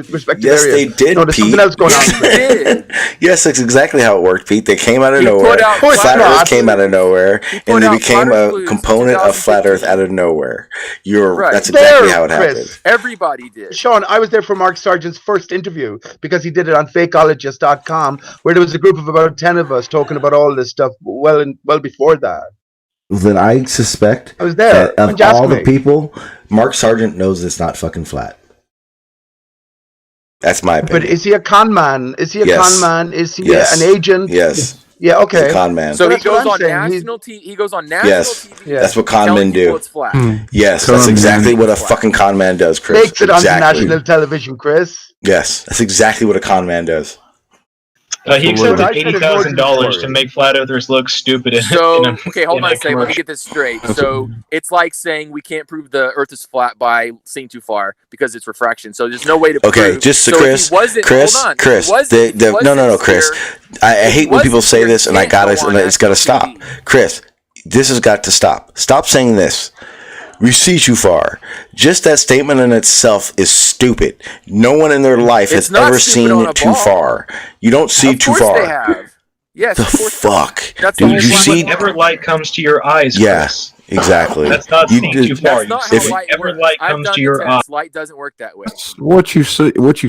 respective Yes, areas. they did, No, there's Pete. something else going Yes, on. he did. Yes, that's exactly how it worked, Pete. They came out of He nowhere. put out course Flat not. Earth came out of nowhere, He put and they out became Flat Earth a Blues component of Flat Earth 2015. out of nowhere. Right. That's exactly There, how it Chris. happened. Everybody did. Sean, I was there for Mark Sargent's first interview because he did it on fakeologist.com, where there was a group of about 10 of us talking about all this stuff well before that. Then I suspect I was there. that of Don't ask all the me. people, Mark Sargent knows it's not fucking flat. That's my opinion. But is he a con man? Is he a Yes. con man? Is he Yes. an agent? Yes, Yeah, he's okay. a con man. So he that's what goes I'm on saying. national TV. He goes on national Yes. TV. Yeah. That's what con telling men people do. it's flat. Yes, Con that's man. exactly what a Flat. fucking con man does, Chris. Makes it onto Exactly. national television, Chris. Yes, that's exactly what a con man does. He What I accepted said is more to the $80,000 to story. make flat earthers look stupid. So in a, okay, hold in on a a second. Let me commercial. get this straight. So it's like saying we can't prove the Earth is flat by seeing too far because it's refraction. So there's no way to Okay, prove. just so if he Chris, wasn't- Chris, hold on. If he Chris. wasn't- if he No, wasn't Chris. here- I if he hate when people wasn't say here, this, he and I can't got go it, on and it's got to national stop. TV. Chris, this has got to stop. Stop saying this. We see too far. Just that statement in itself is stupid. No one in their life It's has not ever stupid on seen a too ball. far. You don't see Of too course far. they have. Yes, The of course. fuck, That's the dude. whole You point. see? Whatever light comes to your eyes, Yeah, Chris. exactly. That's not You seeing did- too far. That's not You how see light whatever works. light I've comes done to the your eye. test. Light doesn't work that way. What you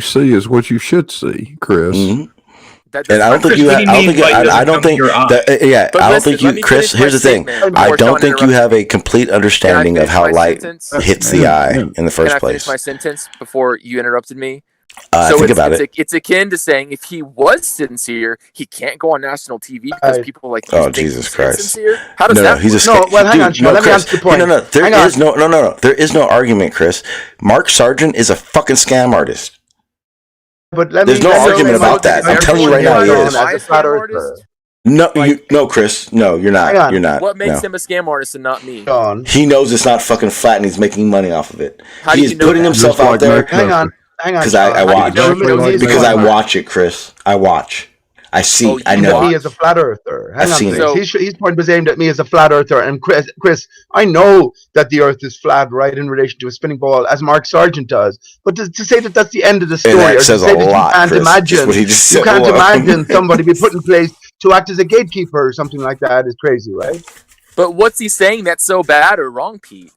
see is what you should see, Chris. Mhm. That And I don't think you. Chris, what do you mean light doesn't I don't come to think. your eye? Yeah, But I don't listen, think let you, me Chris. finish Here's my the thing. statement I before don't Sean think you interrupts have me. a complete understanding of finish how my light sentence? hits the eye in the Can first I finish place. my sentence before you interrupted me? So think about it. It's akin to saying if he was sincere, he can't go on national TV because people like you Oh, think Jesus he's Christ. insincere. How does No, that? he's a work? well, hang on, dude, Sean. Let me Chris, answer the point. No, there Hang on. is no. There is no argument, Chris. Mark Sargent is a fucking scam artist. But let There's me, no let me argument say about my- that. my I'm telling you point right now, he here, is. Sean, as a flat earther. No, Chris. No, you're not. Hang on. You're not. What makes no. him a scam artist and not me? Sean. He knows it's not fucking flat, and he's making money off of it. How He do is you know putting that? himself Just out like there. Mac Hang on. Tucker. Because I Sean. watch. Let me say Because my I point. watch it, Chris. I watch. I see. Oh, I you know. At me as a flat earther. Hang I've on, seen please. it. His point was aimed at me as a flat earther. And Chris, I know that the Earth is flat, right, in relation to a spinning ball, as Mark Sargent does. But to say that that's the end of the story, And that or to says say a that lot, you can't Chris. imagine, Just what he just you said can't alone. imagine somebody be put in place to act as a gatekeeper or something like that is crazy, right? But what's he saying that's so bad or wrong, Pete?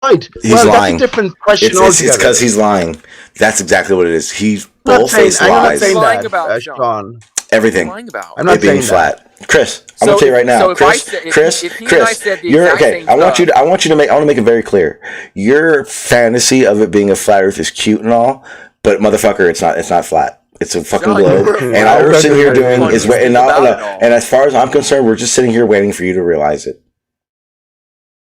Right. He's well, lying. that's a different question It's altogether. because he's lying. That's exactly what it is. He's I'm not saying, bull-faced I'm not lies. saying Lying that, about, Sean. Everything. Lying about. I'm not It being saying flat. Chris, I'm So gonna tell you if- right now, so if Chris, I said- if Chris, he and I Chris, said the you're exact okay. same I want you stuff- to. I want to make it very clear. Your fantasy of it being a flat Earth is cute and all, but motherfucker, it's not. It's not flat. It's a fucking John, globe, you're a and all we're flat sitting here earther. doing is Funniest waiting. thing about it all. And as far as I'm concerned, we're just sitting here waiting for you to realize it.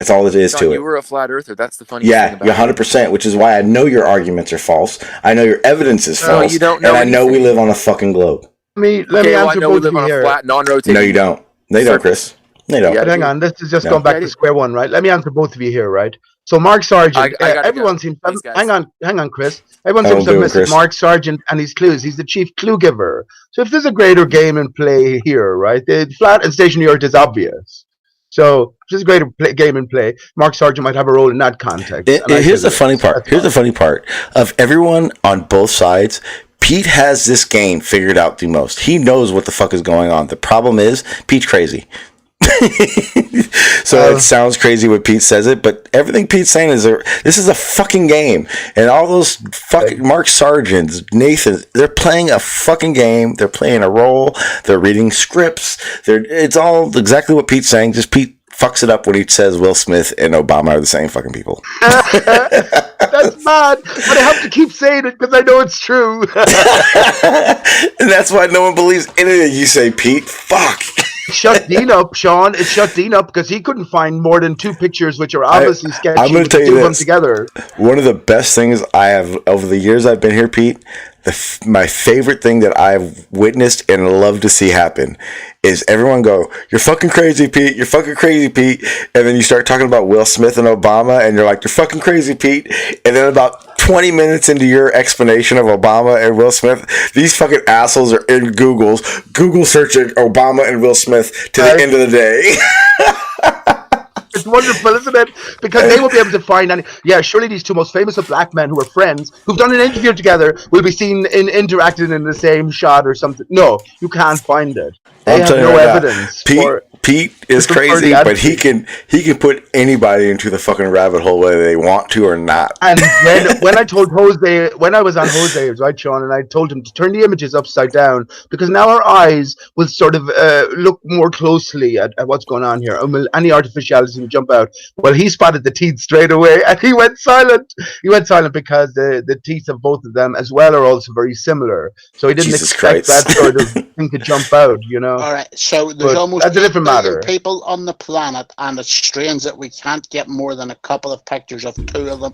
That's all it is John, to you it. were a flat earther. That's the funniest thing Yeah, about you're it. 100%, which is why I know your arguments are false. I know your evidence is No, false, you don't know and I know we anything. live on a fucking globe. Let me Okay, well, I answer know we both of live you on a here. flat, non-rotating. No, you don't. They don't, Chris. They don't. Yeah, I But hang do. on, this is just No. going back Yeah, I to do. square one, right? Let me answer both of you here, right? So Mark Sargent, I gotta everyone go. seems Thanks, guys. hang on, Chris. Everyone How seems to we have doing, missed Chris? Mark Sargent and his clues. He's the chief clue giver. So if there's a greater game in play here, right? The flat and stationary Earth is obvious. So if there's a greater game in play, Mark Sargent might have a role in that context. And I Here's say the funny yes. part. That's Here's the all. funny part. Of everyone on both sides, Pete has this game figured out the most. He knows what the fuck is going on. The problem is, Pete's crazy. So it sounds crazy when Pete says it, but everything Pete's saying is this is a fucking game, and all those fucking Mark Sargents, Nathan, they're playing a fucking game. They're playing a role. They're reading scripts. It's all exactly what Pete's saying. Just Pete fucks it up when he says Will Smith and Obama are the same fucking people. That's mad, but I have to keep saying it because I know it's true. And that's why no one believes anything you say, Pete. Fuck. Shut Dean up, Sean. It shut Dean up because he couldn't find more than two pictures, which are obviously sketchy. I'm going to tell two you of them this. together. One of the best things I have over the years I've been here, Pete, my favorite thing that I've witnessed and love to see happen is everyone go, "You're fucking crazy, Pete. You're fucking crazy, Pete." And then you start talking about Will Smith and Obama, and you're like, "You're fucking crazy, Pete." And then about 20 minutes into your explanation of Obama and Will Smith, these fucking assholes are in Google searching Obama and Will Smith to the end of the day. It's wonderful, isn't it? Because they will be able to find any. Yeah, surely these two most famous of black men who are friends, who've done an interview together, will be seen interacting in the same shot or something. No, you can't find it. They have no evidence. Pete is crazy, but he can put anybody into the fucking rabbit hole whether they want to or not. And when I told Jose, when I was on Jose's, right, Sean, and I told him to turn the images upside down because now our eyes will sort of look more closely at what's going on here, and will any artificiality will jump out. Well, he spotted the teeth straight away, and he went silent. He went silent because the teeth of both of them, as well, are also very similar. So he didn't Jesus expect Christ. that sort of thing to jump out, you know. All right, so there's But almost that's a 8 different billion matter. people on the planet, and it's strange that we can't get more than a couple of pictures of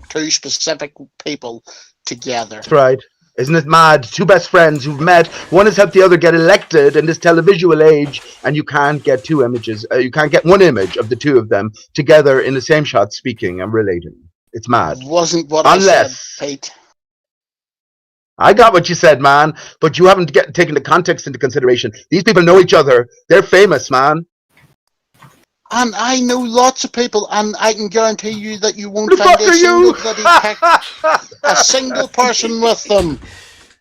two specific people together. That's right. Isn't it mad? Two best friends who've met. One has helped the other get elected in this televisual age, and you can't get two images. You can't get one image of the two of them together in the same shot, speaking and relating. It's mad. Wasn't what Unless- I said, Pete. I got what you said, man, but you haven't taken the context into consideration. These people know each other. They're famous, man. And I know lots of people, and I can guarantee you that you won't Who the find fuck a are single you? bloody a single person with them.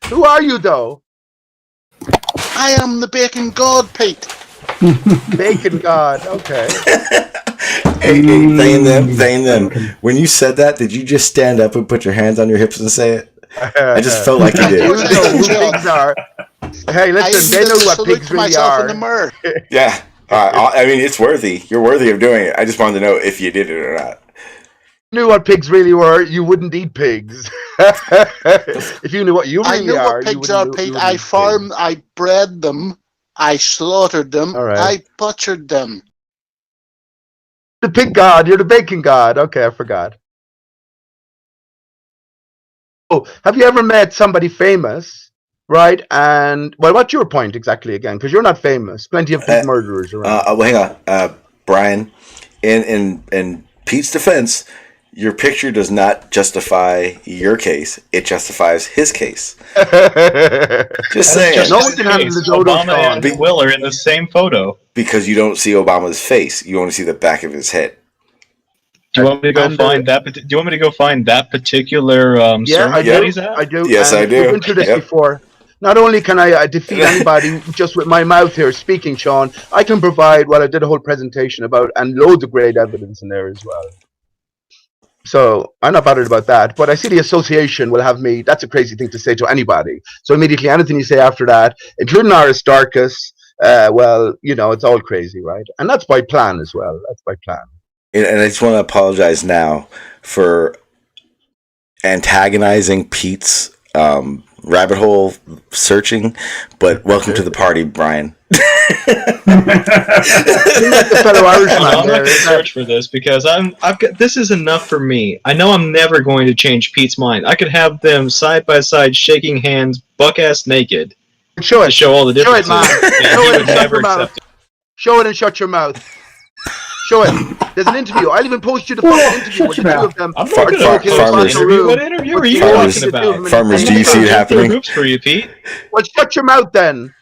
Who are you, though? I am the bacon god, Pete. Bacon God. Okay. Hey, they and them. When you said that, did you just stand up and put your hands on your hips and say it? I just felt like you You did. know who pigs are. Hey, listen, they know what pigs really myself in the are. mirror. Yeah. I mean, it's worthy. You're worthy of doing it. I just wanted to know if you did it or not. Knew what pigs really were, you wouldn't eat pigs. If you knew what you I really knew are, what you pigs wouldn't. are, Pete. You I wouldn't eat farmed, I bred them, I slaughtered them, All right. I butchered them. The pig god, you're the bacon god. Okay, I forgot. Oh, have you ever met somebody famous, right? And well, what's your point exactly again? Because you're not famous. Plenty of pig murderers around. Well, hang on, Brian. In Pete's defense, your picture does not justify your case; it justifies his case. Just saying. No one can handle the Obama and Will are in the same photo. Because you don't see Obama's face; you only see the back of his head. Do you want me to go find that? Do you want me to go find that particular sermon I that do. he's at? I do. Yes, and I do. We've been through this Yep. before. Not only can I defeat anybody just with my mouth here speaking, Sean, I can provide what I did a whole presentation about and loads of great evidence in there as well. So I'm not bothered about that, but I see the association will have me. That's a crazy thing to say to anybody. So immediately anything you say after that, including Aristarchus, well, you know, it's all crazy, right? And that's by plan as well. That's by plan. And I just want to apologize now for antagonizing Pete's rabbit hole searching, but welcome to the party, Brian. I'm not going to search for this because I've got this is enough for me. I know I'm never going to change Pete's mind. I could have them side by side, shaking hands, buck ass naked. Show it. To show all the Show it, differences. man. Yeah, Show he it would and shut never your mouth. accept it. Show it and shut your mouth. Show it. There's an interview. I'll even post you the fucking interview with the two of them. I'm not going to post an interview. What interview are you talking about? Farmers, do you see it happening? Hoops for you, Pete. Well, shut your mouth then.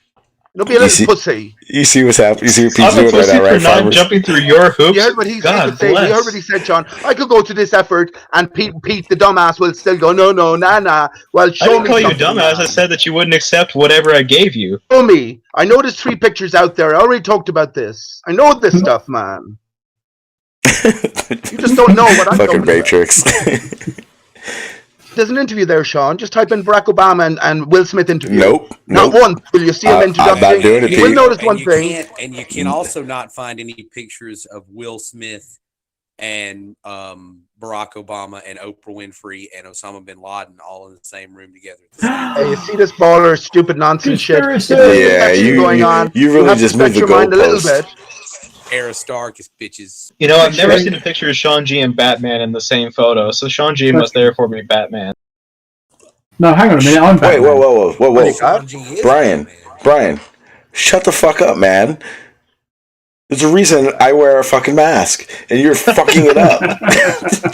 Don't be a little pussy. You see what's happening? You see what Pete's I'm a doing right pussy now, for right, not Farmers? jumping through your hoops. You heard what he God said. You heard what he said, John. I could go to this effort, and Pete, the dumbass, will still go, no, nah. Well, I show didn't me call you a something, dumbass. I man. said that you wouldn't accept whatever I gave you. Show me. I know there's 3 pictures out there. I already talked about this. I know this stuff, man. You just don't know what I'm Fucking talking Matrix. about. There's an interview there, Sean. Just type in Barack Obama and Will Smith interview. Nope. Not one. Will you see him I'm introducing? not doing it, You will Pete. notice one thing. You can also not find any pictures of Will Smith and Barack Obama and Oprah Winfrey and Osama bin Laden all in the same room together. Hey, you see this baller, stupid nonsense shit? Yeah, going on. you really have to just moved stretch the your mind a little goalpost. bit. Aristarchus bitches. You know, I've never seen a picture of Sean G and Batman in the same photo, so Sean G must therefore be Batman. No, hang on a minute. I'm Wait, Batman. whoa. Brian, shut the fuck up, man. There's a reason I wear a fucking mask, and you're fucking it up.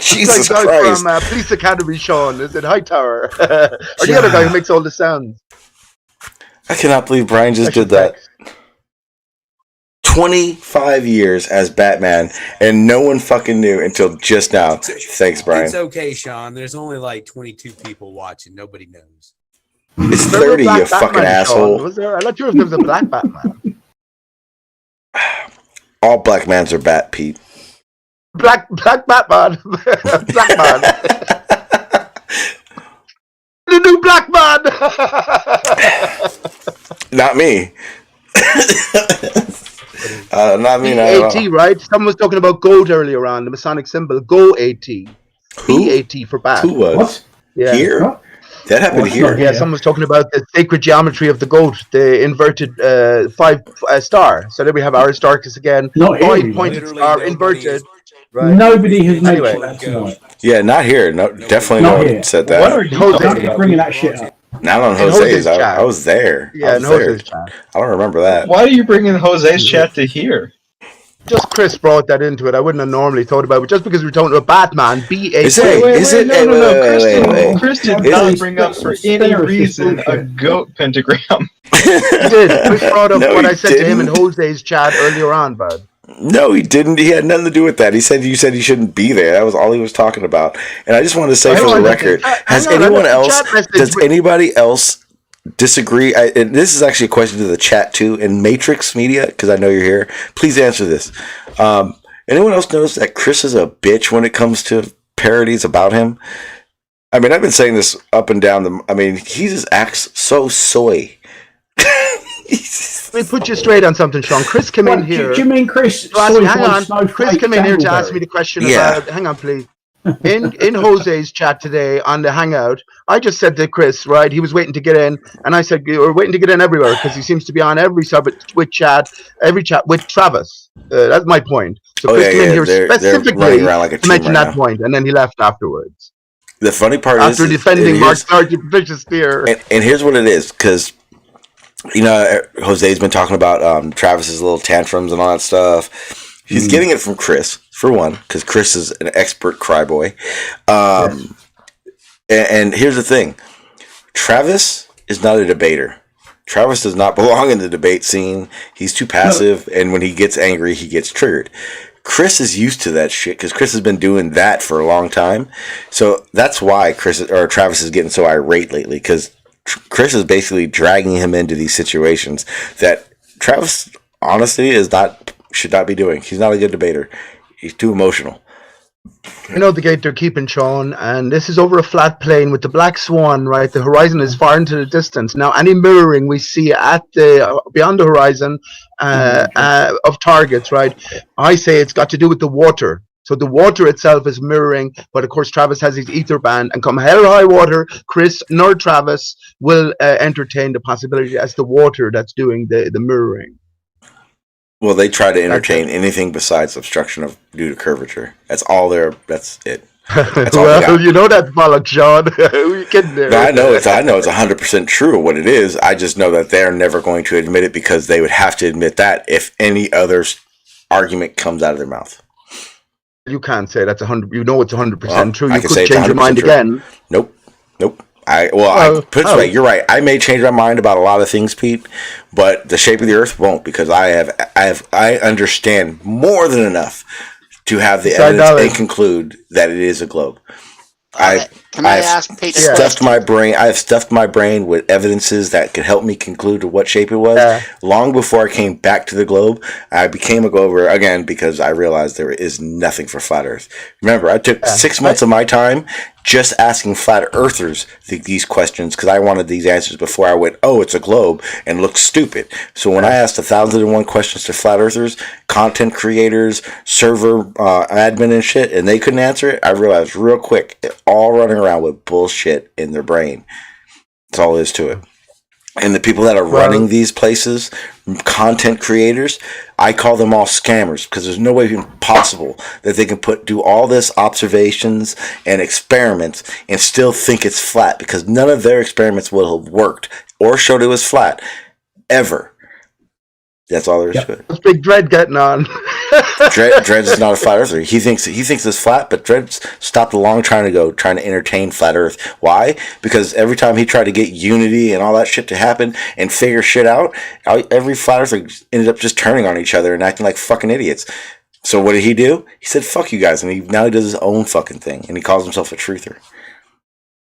Jesus Like Christ. from Police Academy, Sean. Is it Hightower? Or the other guy who makes all the sounds? I cannot believe Brian just did that. 25 years as Batman, and no one fucking knew until just now. Thanks, Brian. It's okay, Sean. There's only like 22 people watching. Nobody knows. It's There was a 30, black you fucking Batman, asshole. Sean, was there? I'm not sure if there was a black Batman. All black mans are Bat, Pete. Black Batman. Black man. The new black man. Not me. Not me. Not at AT, all. right? Someone was talking about gold earlier on, the Masonic symbol. Go AT. Who? BAT for bat. Who was? What? Yeah. Here? That happened What's here. not Yeah, someone was talking about the sacred geometry of the goat, the inverted 5 star. So there we have Aristarchus again. Not here, 5 pointed Literally star nobody inverted. is- Right. Nobody has Anyway. mentioned that tonight. Yeah, not here. No, definitely Not no one here. said What are that. you Jose. talking Don't keep about? bringing that shit up. Not on In Jose's. Jose's chat. I was there. Yeah, I in was there. Jose's chat. I don't remember that. Why are you bringing Jose's chat to here? Just Chris brought that into it. I wouldn't have normally thought about it, but just because we're talking about Batman, B-A-T. Is it? Is it? No. Chris did Is not it- bring up for any reason a goat pentagram. He did. Chris brought up No, what he I said to him in didn't. Jose's chat earlier on, bud. No, he didn't. He had nothing to do with that. He said you said he shouldn't be there. That was all he was talking about. And I just wanted to say for the record, has anyone else? Does anybody else disagree? And this is actually a question to the chat too. And Matrix Media, because I know you're here. Please answer this. Anyone else notice that Chris is a bitch when it comes to parodies about him? I mean, I've been saying this up and down. He just acts so soy. Let me put you straight on something, Sean. Chris came in here. Do you mean Chris? Hang on. Chris came in here to ask me the question about. Hang on, please. In Jose's chat today on the Hangout, I just said to Chris, right? He was waiting to get in, and I said, "You're waiting to get in everywhere because he seems to be on every subject with chat, every chat with Travis." That's my point. So Chris came in here specifically to mention that point, and then he left afterwards. The funny part is after defending Mark Sargent Vicious Spear. And here's what it is, because Jose's been talking about Travis's little tantrums and all that stuff. He's getting it from Chris, for one, because Chris is an expert cryboy. And here's the thing. Travis is not a debater. Travis does not belong in the debate scene. He's too passive, and when he gets angry, he gets triggered. Chris is used to that shit, because Chris has been doing that for a long time. So that's why Travis is getting so irate lately, because Chris is basically dragging him into these situations that Travis, honestly, should not be doing. He's not a good debater. He's too emotional. You know the gate they're keeping, Sean, and this is over a flat plain with the black swan, right? The horizon is far into the distance. Now, any mirroring we see at the beyond the horizon of targets, right? I say it's got to do with the water. So the water itself is mirroring, but of course Travis has his ether band, and come hell or high water, Chris nor Travis will entertain the possibility as the water that's doing the mirroring. Well, they try to entertain anything besides obstruction due to curvature. That's it. That's well, you know that bollocks, Sean. Who are you kidding there? No, I know it's 100% true what it is. I just know that they're never going to admit it, because they would have to admit that if any other argument comes out of their mouth. You can't say that's 100. You know it's 100% true. You could change your mind true. again. Nope. I put it right. You're right. I may change my mind about a lot of things, Pete, but the shape of the Earth won't, because I understand more than enough to have the evidence and conclude that it is a globe. I have stuffed my brain with evidences that could help me conclude to what shape it was. Long before I came back to the globe, I became a glober again because I realized there is nothing for flat Earth. Remember, I took 6 months of my time just asking flat earthers these questions, because I wanted these answers before I went, oh, it's a globe, and looked stupid. So when I asked 1,001 questions to flat earthers, content creators, server admin and shit, and they couldn't answer it, I realized real quick, they're all running around with bullshit in their brain. That's all there is to it. And the people that are running these places, content creators, I call them all scammers, because there's no way possible that they can do all this observations and experiments and still think it's flat, because none of their experiments will have worked or showed it was flat ever. That's all there is to it. What's Big Dread getting on? Dread's is not a flat earther. He thinks it's flat, but Dread's stopped a long time ago trying to entertain flat Earth. Why? Because every time he tried to get unity and all that shit to happen and figure shit out, every flat earther ended up just turning on each other and acting like fucking idiots. So what did he do? He said, "Fuck you guys," and now he does his own fucking thing, and he calls himself a truther.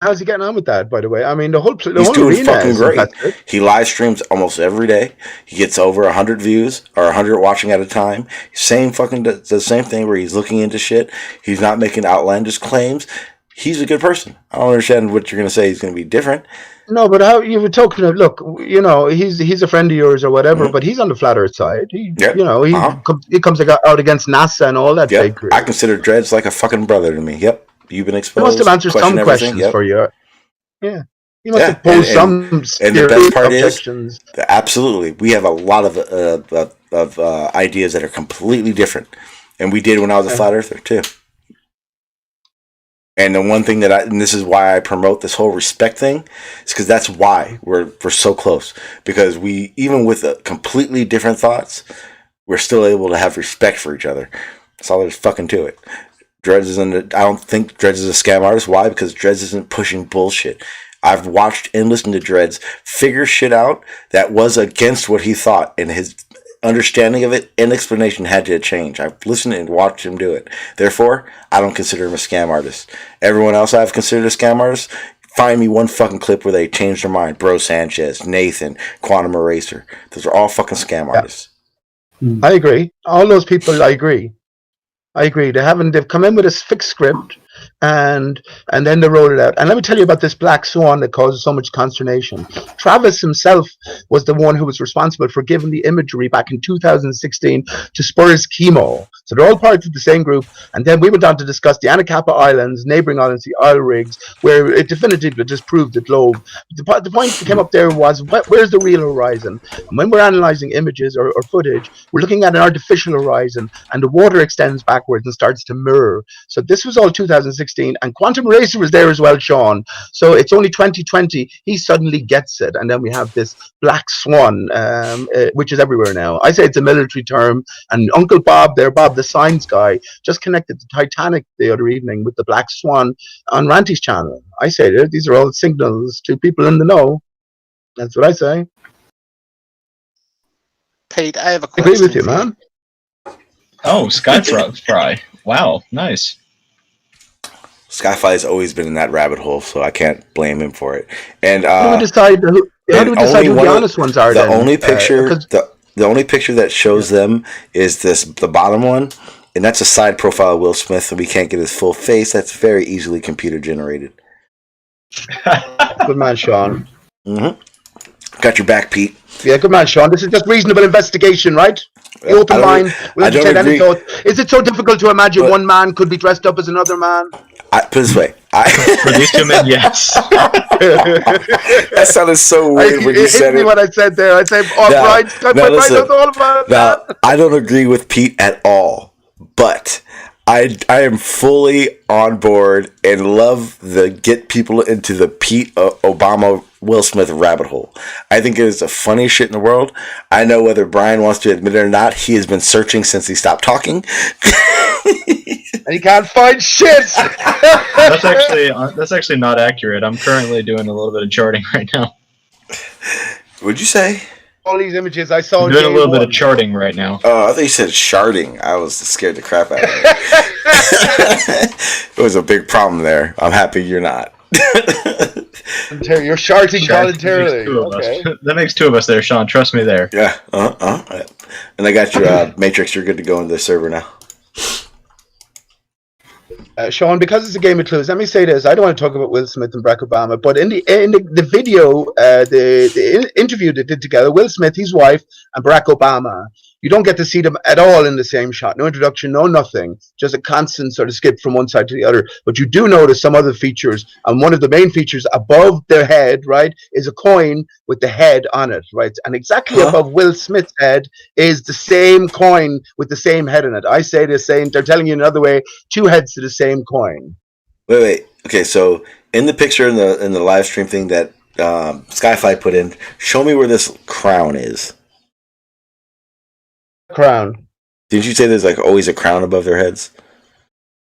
How's he getting on with that, by the way? I mean, he's doing fucking great. He live streams almost every day. He gets over 100 views or 100 watching at a time. Does the same thing where he's looking into shit. He's not making outlandish claims. He's a good person. I don't understand what you're going to say. He's going to be different. No, but how you were talking of? Look, he's a friend of yours or whatever, but he's on the flat Earth side. He comes out against NASA and all that. Yep. I consider Dred's like a fucking brother to me. Yep. You've been exposed. He must have answered some questions for you. Yeah. He must have posed some and the best part objections. Is, absolutely, we have a lot of ideas that are completely different, and we did when I was a flat earther too. And the one thing and this is why I promote this whole respect thing, is because that's why we're so close. Because we, even with completely different thoughts, we're still able to have respect for each other. That's all there's fucking to it. Dreads I don't think Dreads is a scam artist. Why? Because Dreads isn't pushing bullshit. I've watched and listened to Dreads figure shit out that was against what he thought, and his understanding of it and explanation had to change. I've listened and watched him do it. Therefore, I don't consider him a scam artist. Everyone else I've considered a scam artist, find me one fucking clip where they changed their mind. Bro Sanchez, Nathan, Quantum Eraser. Those are all fucking scam artists. I agree. All those people, I agree. They've come in with a fixed script, and then they rolled it out. And let me tell you about this black swan that causes so much consternation. Travis himself was the one who was responsible for giving the imagery back in 2016 to Spurs Chemo. So they're all part of the same group. And then we went on to discuss the Anacapa Islands, neighboring islands, the Isle Rigs, where it definitively disproved the globe. The point that came up there was, where's the real horizon? And when we're analyzing images or footage, we're looking at an artificial horizon, and the water extends backwards and starts to mirror. So this was all 2016, and Quantum Racer was there as well, Sean. So it's only 2020. He suddenly gets it, and then we have this black swan, which is everywhere now. I say it's a military term, and Uncle Bob there, Bob the science guy, just connected the Titanic the other evening with the black swan on Ranty's channel. I say these are all signals to people in the know. That's what I say. Pete, I have a I question. agree with you, man. Oh, Skyfry. Wow, nice. Skyfly has always been in that rabbit hole, so I can't blame him for it. And How do we decide who the honest ones are? The only picture, the only picture that shows them is the bottom one, and that's a side profile of Will Smith, and we can't get his full face. That's very easily computer generated. Good man, Sean. Mm-hmm. Got your back, Pete. Yeah, good man, Sean. This is just reasonable investigation, right? The open mind. We'll entertain any thought. Is it so difficult to imagine one man could be dressed up as another man? Put it this way. For these two men, yes. That sounded so weird when you said it. What I said there. I said, Now, I don't agree with Pete at all, but I am fully on board and love the get people into the Pete Obama Will Smith rabbit hole. I think it is the funniest shit in the world. I know whether Brian wants to admit it or not, he has been searching since he stopped talking. And he can't find shit. That's actually not accurate. I'm currently doing a little bit of charting right now. What'd you say? All these images I saw. I'm doing a little bit of charting right now. Oh, I thought you said sharding. I was scared the crap out of it. It was a big problem there. I'm happy you're not. You're sharding voluntarily. Okay. That makes two of us there, Sean. Trust me there. Yeah. And I got your Matrix. You're good to go into the server now. Sean, because it's a game of clues, let me say this. I don't want to talk about Will Smith and Barack Obama, but in the video, the interview they did together, Will Smith, his wife, and Barack Obama, you don't get to see them at all in the same shot. No introduction, no nothing. Just a constant sort of skip from one side to the other. But you do notice some other features. And one of the main features above their head, right, is a coin with the head on it, right? And exactly above Will Smith's head is the same coin with the same head on it. I say they're saying, they're telling you another way, two heads to the same coin. Wait. Okay, so in the picture in the live stream thing that Skyfly put in, show me where this crown is. Crown. Didn't you say there's like always a crown above their heads?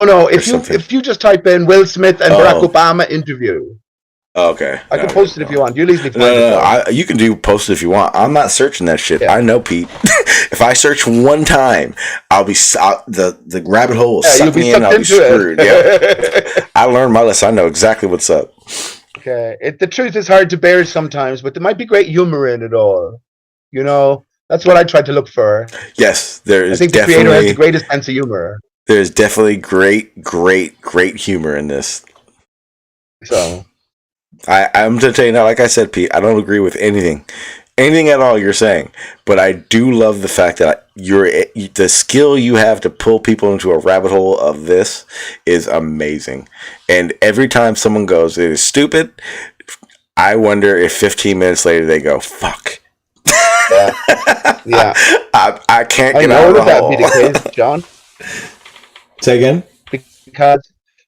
Oh no! If you just type in Will Smith and Barack Obama interview. Okay. I can post it if you want. You leave me. No. You can post it if you want. I'm not searching that shit. Yeah. I know, Pete. If I search one time, I'll be the rabbit hole will suck me in. I'll be screwed. Yeah. I learned my lesson. I know exactly what's up. Okay. The truth is hard to bear sometimes, but there might be great humor in it all. You know. That's what I tried to look for. Yes, there is. I think the creator has the greatest sense of humor. There's definitely great humor in this. So, I'm going to tell you now, like I said, Pete, I don't agree with anything at all you're saying, but I do love the fact that the skill you have to pull people into a rabbit hole of this is amazing. And every time someone goes, it is stupid, I wonder if 15 minutes later they go, fuck. Yeah. I can't get out of the hole. Would that be the case, John? Say again?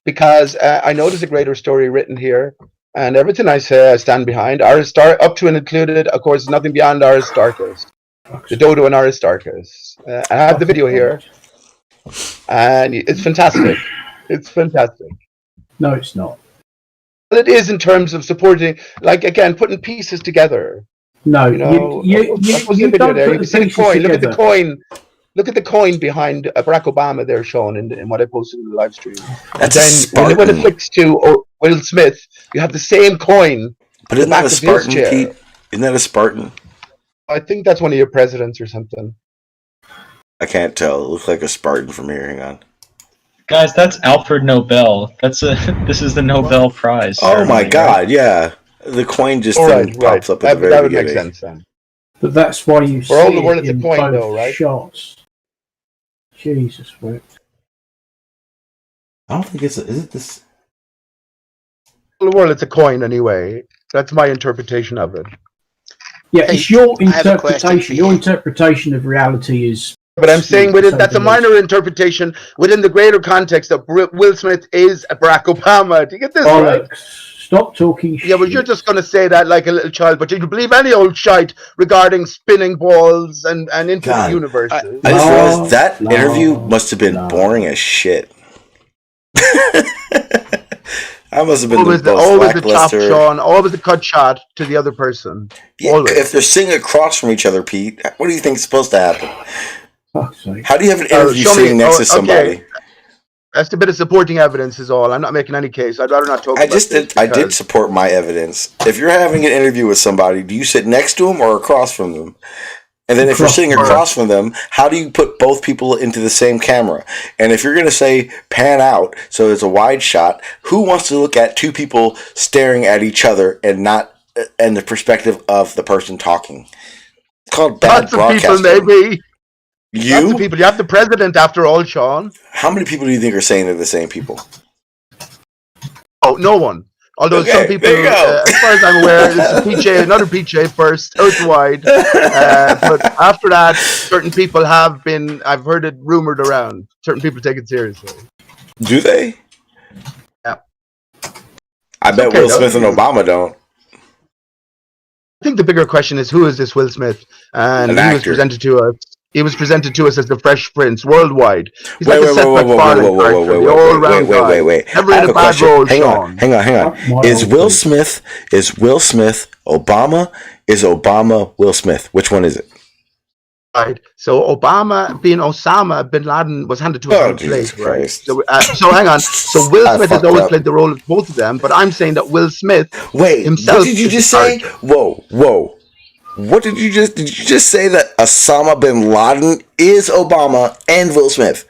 Because I know there's a greater story written here, and everything I say I stand behind. Up to and included, of course, nothing beyond Aristarchus. The Dodo and Aristarchus. I have the video here, and it's fantastic. It's fantastic. No, it's not. Well, it is in terms of supporting, like, again, putting pieces together. No, you don't there. You can see the coin. Look at the coin. Look at the coin behind Barack Obama there shown in what I posted in the live stream. That's and then when it flicks to Will Smith, you have the same coin. But isn't that a Spartan, Pete? Isn't that a Spartan? I think that's one of your presidents or something. I can't tell. It looks like a Spartan from here. Hang on. Guys, that's Alfred Nobel. This is the Nobel Prize. Oh my ceremony, God! right? Yeah, the coin just All then right, right. pops up at the That very would make beginning. sense then. But that's why you For all see the world, it it's a in coin, both though, right? shots. Jesus, wept. I don't think it's. Is it this? For the world, it's a coin anyway. That's my interpretation of it. Yeah, Hey, it's your I have a question interpretation. for Your you. interpretation of reality is. But I'm saying skewed, within to say that's the a least. minor interpretation within the greater context of Will Smith is Barack Obama. Do you get this right? Bollocks. Stop talking shit. Yeah, well, you're just going to say that like a little child, but you believe any old shite regarding spinning balls and infinite God. universes. I just realized that No, interview must have been no. boring as shit. I must have been Always the most always the chop lackluster. Sean, always the cut shot to the other person. Yeah, Always. if they're sitting across from each other, Pete, what do you think is supposed to happen? Fuck's sake. How do you have an interview show me- sitting next to okay. somebody? That's a bit of supporting evidence is all. I'm not making any case. I'd rather not talk I about just this did. I did because- support my evidence. If you're having an interview with somebody, do you sit next to them or across from them? And then if you're sitting across from them, how do you put both people into the same camera? And if you're going to say pan out, so it's a wide shot, who wants to look at two people staring at each other and not in the perspective of the person talking? It's called bad Lots of people, broadcasting. maybe. You? Lots of people. You have the president after all, Sean. How many people do you think are saying they're the same people? Oh, no one. Although Okay, some people, there you go. as far as I'm aware, it's a PJ, another PJ first, earth-wide. But after that, certain people have been, I've heard it rumored around. Certain people take it seriously. Do they? Yeah. I bet okay, Will though. Smith and Obama don't. I think the bigger question is, who is this Will Smith? And An he was actor. presented to us. He was presented to us as the Fresh Prince worldwide. He's Wait, like a wait, Seth wait, wait, wait, MacFarlane wait, character, wait, the all-round guy. wait. Never I in have a a bad question. role, Hang Sean. on. Is Will Smith Obama? Is Obama Will Smith? Which one is it? Right. So Obama being Osama bin Laden was handed to us Oh, on a Jesus plate, right? Christ. So hang on. So Will I Smith has fucked always up. played the role of both of them, but I'm saying that Will Smith Wait, himself what did you is just the say? character. Whoa. What did you just say that Osama bin Laden is Obama and Will Smith?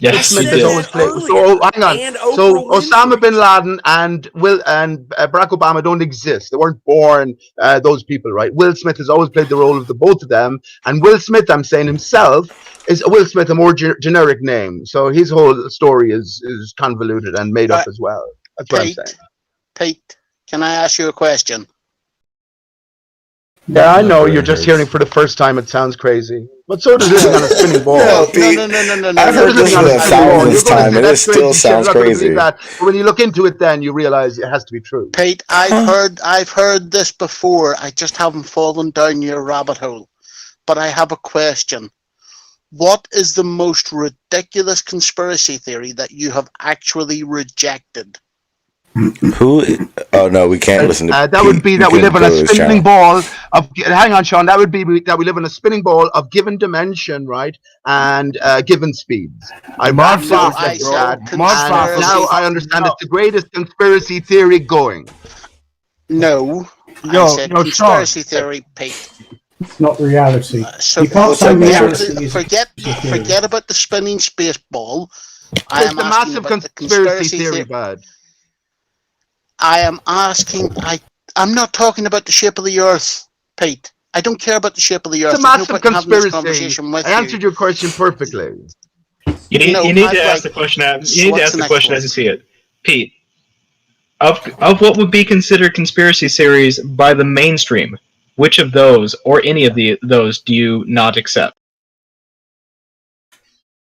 Will Yes, Smith you has did. always played. So hang on. So Osama bin Laden and Barack Obama don't exist. They weren't born those people, right? Will Smith has always played the role of the both of them, and Will Smith, I'm saying himself, is Will Smith a more generic name. So his whole story is convoluted and made up as well. That's what I'm saying. Pete, can I ask you a question? Yeah, I know you're just hearing for the first time. It sounds crazy, but so does living on a spinning ball. No, Pete. No. I've heard this for the You're thousandth gonna time, say and it that's still crazy shit. sounds You're not gonna crazy. believe that. But when you look into it, then you realize it has to be true. Pete, I've heard this before. I just haven't fallen down your rabbit hole. But I have a question. What is the most ridiculous conspiracy theory that you have actually rejected? Who? Oh no, we can't listen to. That would be that we live on a spinning ball. ball of. Hang on, Sean. That would be that we live on a spinning ball of given dimension, right, and given speeds. I Now now I said and conspiracy. now I understand it's the greatest conspiracy theory going. No, I said conspiracy theory, Pete. It's not reality. So You can't say reality is forget about the spinning space ball. I It's am the asking massive about the conspiracy theory, bud. I am asking. I'm not talking about the shape of the Earth, Pete. I don't care about the shape of the Earth. It's a There's no massive point in having this conspiracy. conversation with I answered your question perfectly. You need, No, you need I'd to ask like- the question. You So need to what's ask the the next question one? as you see it, Pete. Of what would be considered conspiracy theories by the mainstream, which of those or any of those do you not accept?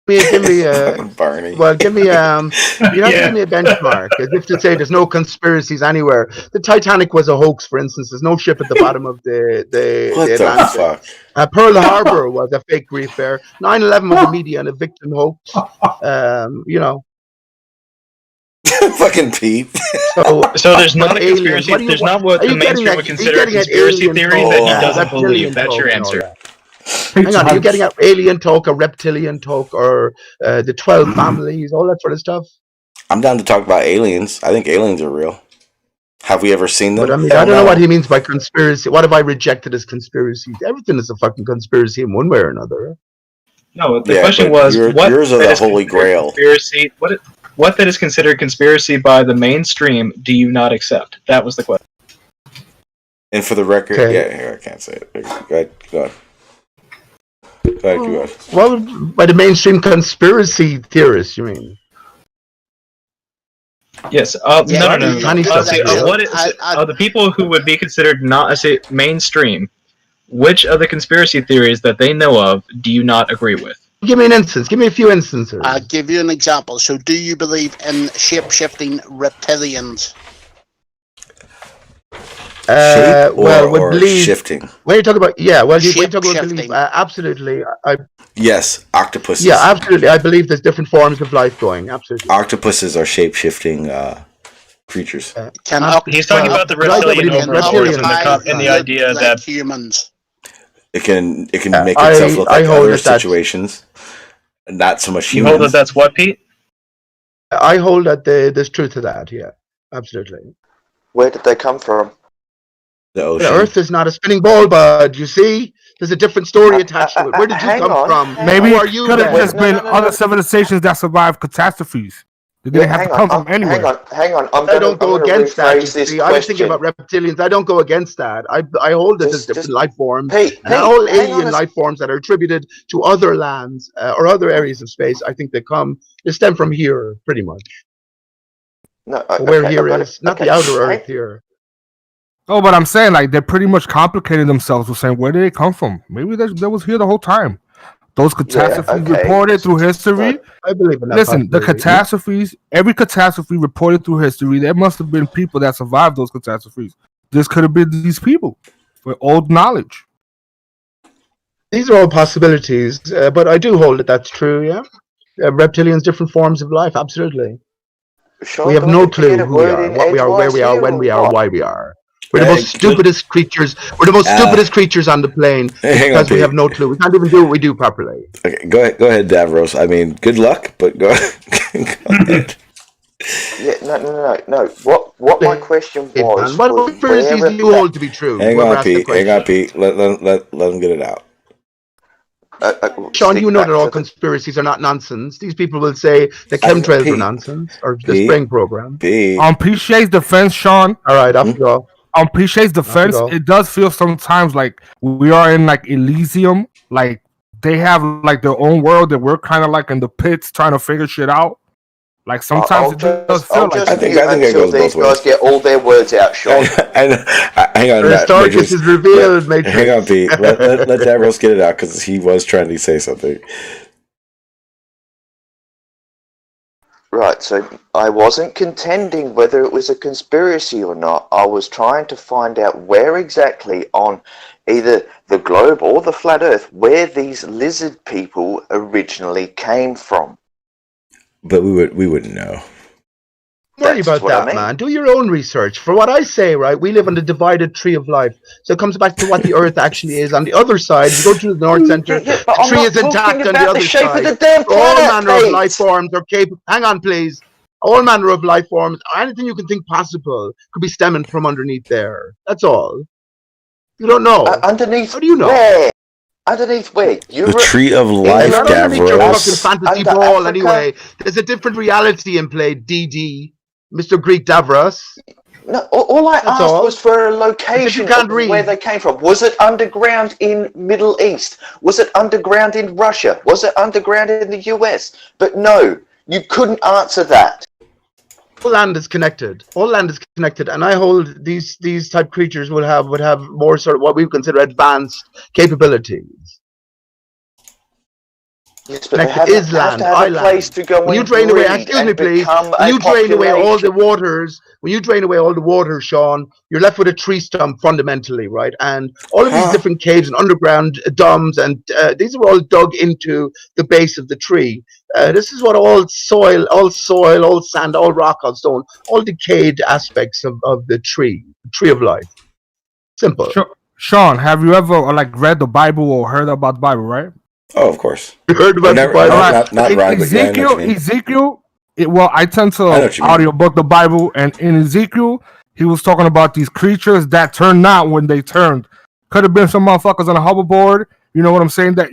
Give me a Barney. well. Give me you have to give me a benchmark, as if to say there's no conspiracies anywhere. The Titanic was a hoax, for instance. There's no ship at the bottom of the What the Atlantic. fuck? Pearl Harbor was a fake reef there. 9/11 was a media and a victim hoax. You know. Fucking Pete. So there's not a aliens, conspiracy. what do you There's want- not what are the you getting mainstream at- would are you consider a getting at conspiracy alien theory talk that he and doesn't believe. reptilian That's talk your and all answer. that? Hang on, are you getting at alien talk or reptilian talk or the 12 families, all that sort of stuff? I'm down to talk about aliens. I think aliens are real. Have we ever seen them? But I mean, Hell I don't know no. what he means by conspiracy. What have I rejected as conspiracy? Everything is a fucking conspiracy in one way or another. No, the Yeah, question but was what yours are that the is holy considered grail. conspiracy. What that is considered conspiracy by the mainstream do you not accept? That was the question. And for the record, Okay. yeah, here I can't say it. Go ahead. Go ahead. Go ahead. Well, by the mainstream conspiracy theorists, you mean? Yes. Yeah, No. Tiny stuff See, is real. of the people who would be considered not as a mainstream, which of the conspiracy theories that they know of do you not agree with? Give me an instance. Give me a few instances. I'll give you an example. So, do you believe in shape-shifting reptilians? Shape well, we or believe shifting? when you talk about when you talk about Shape-shifting. belief, absolutely. Yes, octopuses. Yeah, absolutely. I believe there's different forms of life going. Absolutely. Octopuses are shape-shifting creatures. He's talking about the reptilian overlords and the idea that humans. It can make itself look like other situations, and not so much you humans. hold that that's what, Pete? I hold that there's truth to that. Yeah, absolutely. Where did they come from? The The ocean. Earth is not a spinning ball, bud. You see, there's a different story attached to it. Where did you come from? Maybe Who are it you could have then? just been other civilizations that survived catastrophes. They didn't have to come from anywhere. Hang on. I don't go against that. You see, I was thinking about reptilians. I don't go against that. I hold that there's different life forms, and all alien life forms that are attributed to other lands or other areas of space. I think they stem from here, pretty much. No, where here is not the outer Earth here. Oh, but I'm saying like they're pretty much complicating themselves with saying where did they come from? Maybe they was here the whole time. Those catastrophes reported through history. I believe in that. Listen, the catastrophes, every catastrophe reported through history, there must have been people that survived those catastrophes. This could have been these people with old knowledge. These are all possibilities, but I do hold that that's true. Yeah, reptilians, different forms of life. Absolutely. Sean, we have no clue who we are, what we are, where we are, when we are, why we are. We're the most stupidest creatures. We're the most stupidest creatures on the plane because we have no clue. We can't even do what we do properly. Okay, go ahead, Davros. I mean, good luck, but go ahead. Yeah, no. What my question was? What conspiracies do you hold to be true? Hang on, Pete. Let them get it out. Sean, you know that all conspiracies are not nonsense. These people will say the chemtrails were nonsense or the spring program. On Pichet's defense, Sean. All right, off you go. On Pichet's defense, it does feel sometimes like we are in like Elysium. Like they have like their own world that we're kind of like in the pits trying to figure shit out. Like sometimes it does feel like I think it goes both ways. Guys get all their words out, Sean. Hang on, Aristarchus is revealed. Matrix. Hang on, Pete. Let Davros get it out because he was trying to say something. Right, so I wasn't contending whether it was a conspiracy or not. I was trying to find out where exactly on either the globe or the flat earth where these lizard people originally came from. But we wouldn't know. Don't worry about that, man. Do your own research. For what I say, right, we live on the divided tree of life. So it comes back to what the Earth actually is. On the other side, you go to the North Center, the tree is intact on the other side. All manner of life forms are capable. Hang on, please. All manner of life forms, anything you can think possible, could be stemming from underneath there. That's all. You don't know. Underneath? How do you know? Where? Underneath where? The tree of life, Davros. Fantasy ball, anyway. There's a different reality in play, DD. Mr. Greek Davros. No, all I asked was for a location of where they came from. Was it underground in Middle East? Was it underground in Russia? Was it underground in the US? But no, you couldn't answer that. All land is connected. All land is connected, and I hold these type creatures would have more sort of what we would consider advanced capabilities. Yes, but they have land, to have a place to go when you drain away, excuse me, please. When you drain away all the waters, Sean, you're left with a tree stump fundamentally, right? And all of these different caves and underground domes, and these are all dug into the base of the tree. This is what all soil, all sand, all rock, all stone, all decayed aspects of the tree of life. Simple. Sean, have you ever like read the Bible or heard about the Bible, right? Oh, of course. You heard about the Bible? Not right, Ezekiel. Well, I tend to audiobook the Bible, and in Ezekiel, he was talking about these creatures that turned out when they turned. Could have been some motherfuckers on a hoverboard. You know what I'm saying? That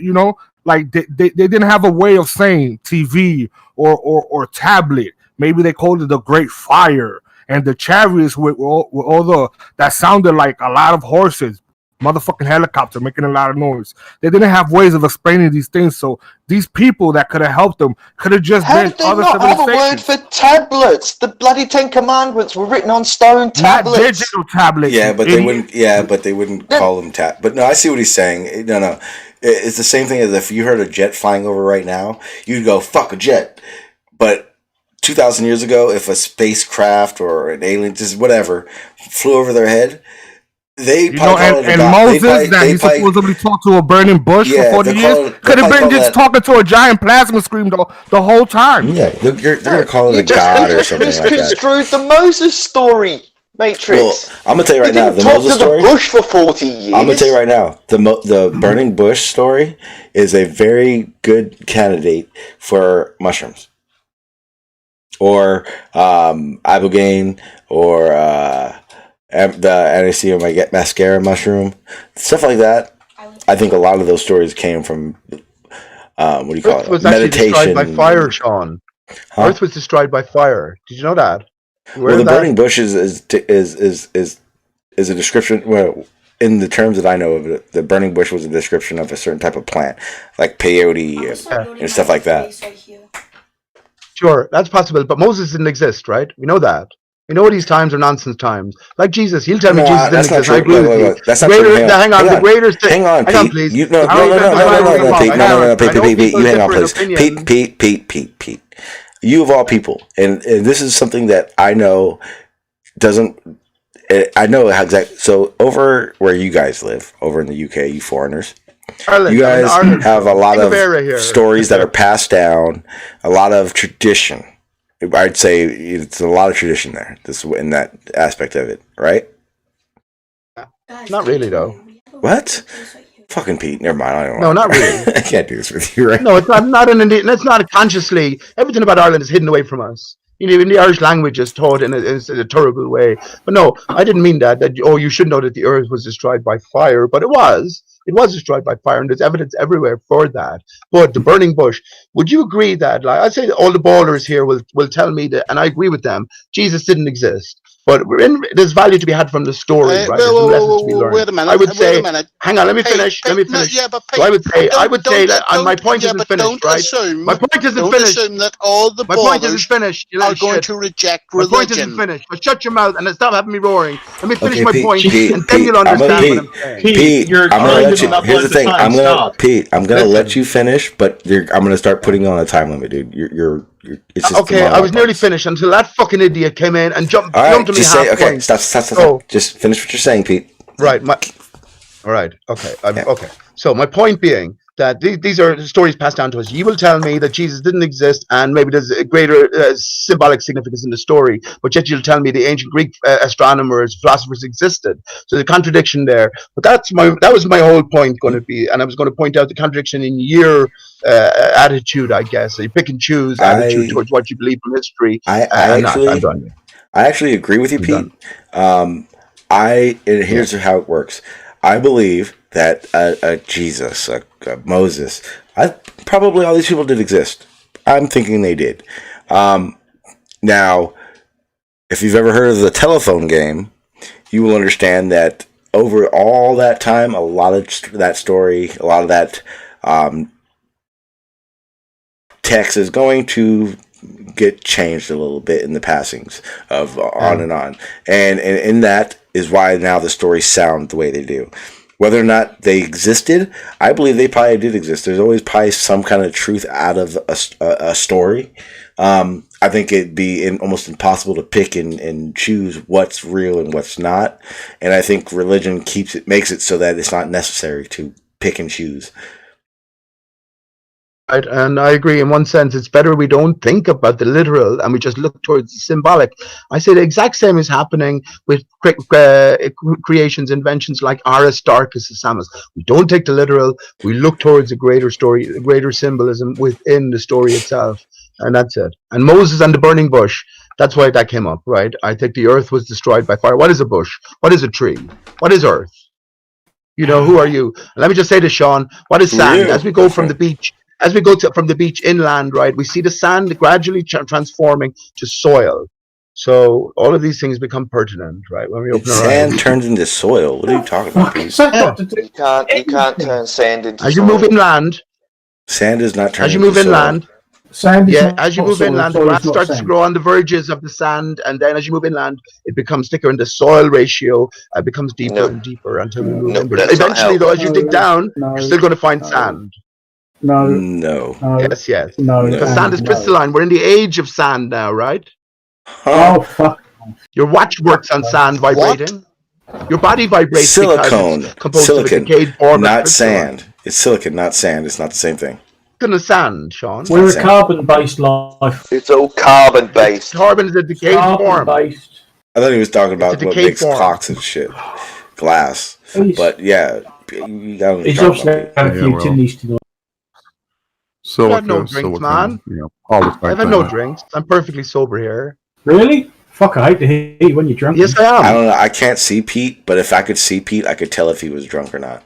like they didn't have a way of saying TV or tablet. Maybe they called it the Great Fire, and the chariots with all the that sounded like a lot of horses, motherfucking helicopter making a lot of noise. They didn't have ways of explaining these things, so these people that could have helped them could have just How been did they other not have a word civilizations. for tablets? The bloody Ten Commandments were written on stone Not tablets. digital tablets. Yeah, you but they idiot. wouldn't. Yeah, but they wouldn't call them tap. But no, I see what he's saying. No. It's the same thing as if you heard a jet flying over right now, you'd go fuck a jet. But 2,000 years ago, if a spacecraft or an alien, just whatever, flew over their head, they probably call it a and god. Moses that he supposedly talked to a burning bush for 40 years could have been just talking to a giant plasma screen the whole time. Yeah, they're gonna call it a god or something like that. Misconstrued the Moses story, Matrix. Well, I'm gonna tell you right now, the talk Moses to the story. bush for 40 years. I'm gonna tell you right now, the burning bush story is a very good candidate for mushrooms, or ibogaine, or the anisea mascara mushroom, stuff like that. I think a lot of those stories came from what do you call Earth it? was actually Meditation. destroyed by fire, Sean. Huh? Earth was destroyed by fire. Did you know that? Well, the burning bush is a description. Well, in the terms that I know of it, the burning bush was a description of a certain type of plant, like peyote and stuff like that. Sure, that's possible, but Moses didn't exist, right? We know that. We know these times are nonsense times. Like Jesus, he'll tell me Jesus didn't exist. I agree with you. That's not true. Hang on, the greatest thing. Hang on, Pete. Please. No, Pete. You hang on, please. Pete. You of all people, and this is something that I know doesn't. I know how exactly. So over where you guys live, over in the UK, you foreigners, you guys have a lot of stories that are passed down, a lot of tradition. I'd say it's a lot of tradition there. This in that aspect of it, right? Not really, though. What? Fucking Pete. Never mind. I don't No, not really. I can't do this with you, right? No, it's not an Indian. It's not consciously. Everything about Ireland is hidden away from us. You know, even the Irish language is taught in a terrible way. But no, I didn't mean that. You should know that the earth was destroyed by fire, but it was. It was destroyed by fire, and there's evidence everywhere for that. But the burning bush, would you agree that, like, I'd say that all the ballers here will tell me that, and I agree with them, Jesus didn't exist. But there's value to be had from the story, right? There's some lessons to be learned. Wait a minute. I would say, Wait a minute. hang on, let me finish. No, yeah, but So I would say that my point isn't finished, right? Assume, my point isn't don't finished. Assume that all the my point isn't finished. You are going to reject religion. My point isn't finished. But shut your mouth and stop having me roaring. Let me finish my Pete, point, Pete, and then you'll understand what I'm saying. Pete, I'm gonna let you. Here's the thing. I'm gonna let you finish, but I'm gonna start putting you on a time limit, dude. You're it's just okay, I was nearly finished until that fucking idiot came in and jumped to me just halfway. Okay, stop. Just finish what you're saying, Pete. Right. All right. Okay. Okay. So my point being that these are stories passed down to us. You will tell me that Jesus didn't exist, and maybe there's a greater symbolic significance in the story, but yet you'll tell me the ancient Greek astronomers, philosophers existed. So the contradiction there. But that was my whole point going to be, and I was going to point out the contradiction in your attitude, I guess. So you pick and choose attitude towards what you believe from history. I actually agree with you, Pete. Here's how it works. I believe that Jesus, Moses, probably all these people did exist. I'm thinking they did. Now, if you've ever heard of the telephone game, you will understand that over all that time, a lot of that story, a lot of that text is going to get changed a little bit in the passings of on and on. And in that is why now the stories sound the way they do. Whether or not they existed, I believe they probably did exist. There's always probably some kind of truth out of a story. I think it'd be almost impossible to pick and choose what's real and what's not. And I think religion makes it so that it's not necessary to pick and choose. Right, and I agree in one sense. It's better we don't think about the literal and we just look towards the symbolic. I say the exact same is happening with creations, inventions like Aristarchus and Samus. We don't take the literal. We look towards a greater story, a greater symbolism within the story itself, and that's it. And Moses and the burning bush. That's why that came up, right? I think the earth was destroyed by fire. What is a bush? What is a tree? What is earth? You know, who are you? Let me just say to Sean, what is Who are sand? you? As we go from the beach, from the beach inland, right, we see the sand gradually transforming to soil. So all of these things become pertinent, right, when we open our Sand eyes. turns into soil. What are you talking about, Pete? You can't turn sand into As you soil. move inland, Sand is not turning as you into move soil. inland, Sand is yeah, not as you move soil, inland, the soil is grass not starts to sand. grow on the verges of the sand, and then as you move inland, it becomes thicker, and the soil ratio becomes deeper No. and deeper until we move No, in. But that's not eventually, how- though, as you dig down, No, you're still going to find no. sand. No, No. no, Yes, yes. no, Because No. sand is no. crystalline. We're in the age of sand now, right? Huh? Oh, fuck. Your watch works on sand vibrating. Your body vibrates Silicone. because it's composed Silicon. of a decayed form of Not crystalline. sand. It's silicon, not sand. It's not the same thing. Silicon is sand, Sean. We're a sand. carbon-based life. It's all carbon based. Carbon is a decayed form. Carbon-based. I thought he was talking about It's a what decayed makes form. clocks and shit. Glass. But yeah, you got what He's you're obviously talking about. had a few tinnies tonight. I've had no drinks, silicon, man. you know, all the same I've had no thing. drinks. I'm perfectly sober here. Really? Fuck, I hate to hear you when you're drunk. Yes, I am. I don't know. I can't see Pete, but if I could see Pete, I could tell if he was drunk or not.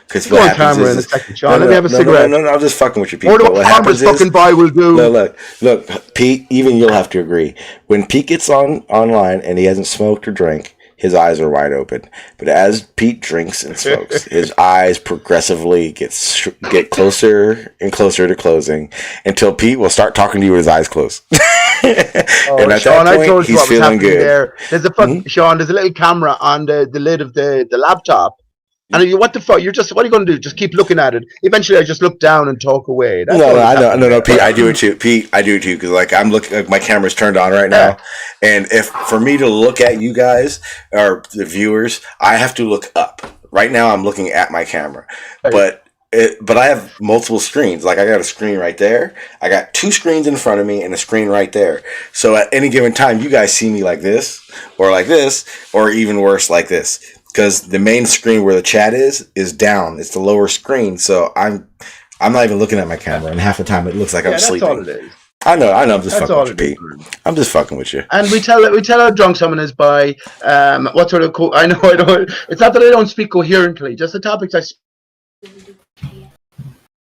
Because Go what on happens camera in a is, second, Sean. Let me have a cigarette. No, I'm just fucking with you, Pete. Or But what what happens farmers fucking is, buy will do. look, Pete. Even you'll have to agree. When Pete gets online and he hasn't smoked or drank, his eyes are wide open. But as Pete drinks and smokes, his eyes progressively get closer and closer to closing until Pete will start talking to you with his eyes closed. And at Sean, that I point, told you he's what was feeling happening good. there. There's a Sean. There's a little camera on the lid of the laptop. And you, what the fuck? What are you going to do? Just keep looking at it. Eventually, I just look down and talk away. That's No, all that's I know, happening there. Pete. I do it too, Pete. I do it too because, like, I'm looking. Like, my camera's turned on right now, and if for me to look at you guys or the viewers, I have to look up. Right now, I'm looking at my camera, but I have multiple screens. Like, I got a screen right there. I got two screens in front of me and a screen right there. So at any given time, you guys see me like this, or even worse, like this. Because the main screen where the chat is down. It's the lower screen, so I'm not even looking at my camera, and half the time it looks like I'm sleeping. That's all it is. I know. I'm just That's fucking all with you, it Pete. is. I'm just fucking with you. And we tell how drunk someone is by what sort of. I know. It's not that I don't speak coherently. Just the topics I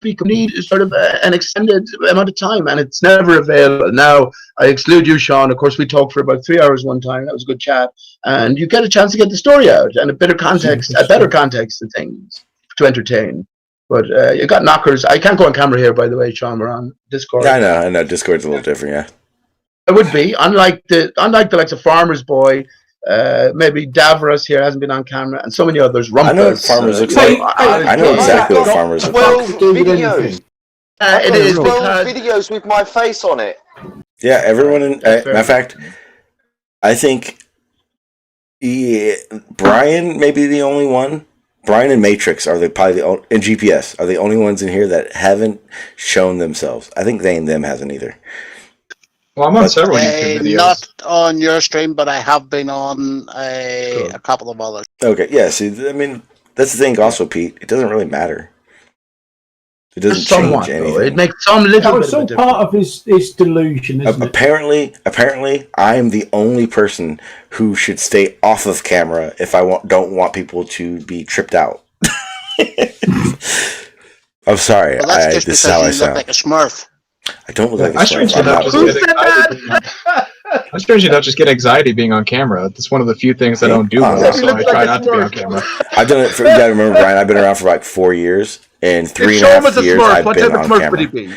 speak need sort of an extended amount of time, and it's never available. Now, I exclude you, Sean. Of course, we talked for about 3 hours one time. That was a good chat, and you get a chance to get the story out and a better context to things to entertain. But you got knockers. I can't go on camera here, by the way, Sean. We're on Discord. Yeah, I know. Discord's a little different, yeah. It would be unlike the likes of Farmer's Boy. Maybe Davros here hasn't been on camera, and so many others. Rumpus, I know what Farmers looks like. I know exactly what Farmers look 12 like. videos. It is 12 videos with my face on it. Yeah, everyone. Matter of fact, I think Brian may be the only one. Brian and Matrix are and GPS are the only ones in here that haven't shown themselves. I think they and them hasn't either. Well, I'm on several YouTube videos. Not on your stream, but I have been on a couple of others. Okay, yeah. See, I mean, that's the thing. Also, Pete, it doesn't really matter. It doesn't Somewhat, change though. anything. It makes some little bit It's of a all difference. part of his delusion, isn't it? Apparently, I am the only person who should stay off of camera if I don't want people to be tripped out. I'm sorry. Well, that's just this is because how I you look sound. like a Smurf. I don't look like a I Smurf. strangely enough just get anxiety being on camera. It's one of the few things I don't do well, so I try not to be on camera. I've done it for, you gotta remember, Brian, I've been around for like 4 years, and If 3.5 Sean was a years Smurf, I've what been type of on Smurf would he camera. be?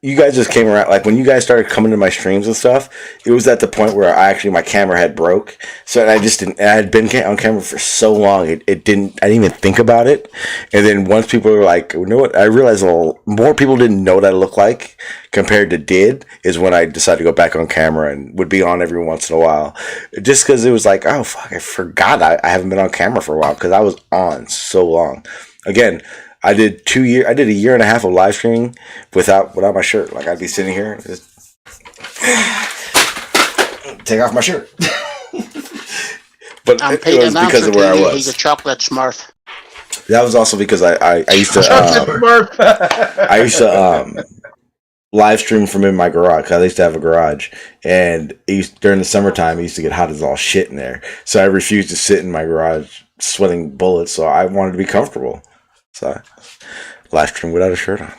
You guys just came around, like when you guys started coming to my streams and stuff, it was at the point where my camera had broke, so I had been on camera for so long, I didn't even think about it, and then once people were like, you know what, I realized more people didn't know what I look like compared to did, is when I decided to go back on camera and would be on every once in a while, just because it was like, oh fuck, I forgot I haven't been on camera for a while, because I was on so long. Again, I did a year and a half of live streaming without my shirt. Like, I'd be sitting here and just take off my shirt. But it was because of where I was. He's a chocolate Smurf. That was also because I used to I used to live stream from in my garage, because I used to have a garage, and during the summertime it used to get hot as all shit in there, so I refused to sit in my garage sweating bullets, so I wanted to be comfortable. So I live stream without a shirt on.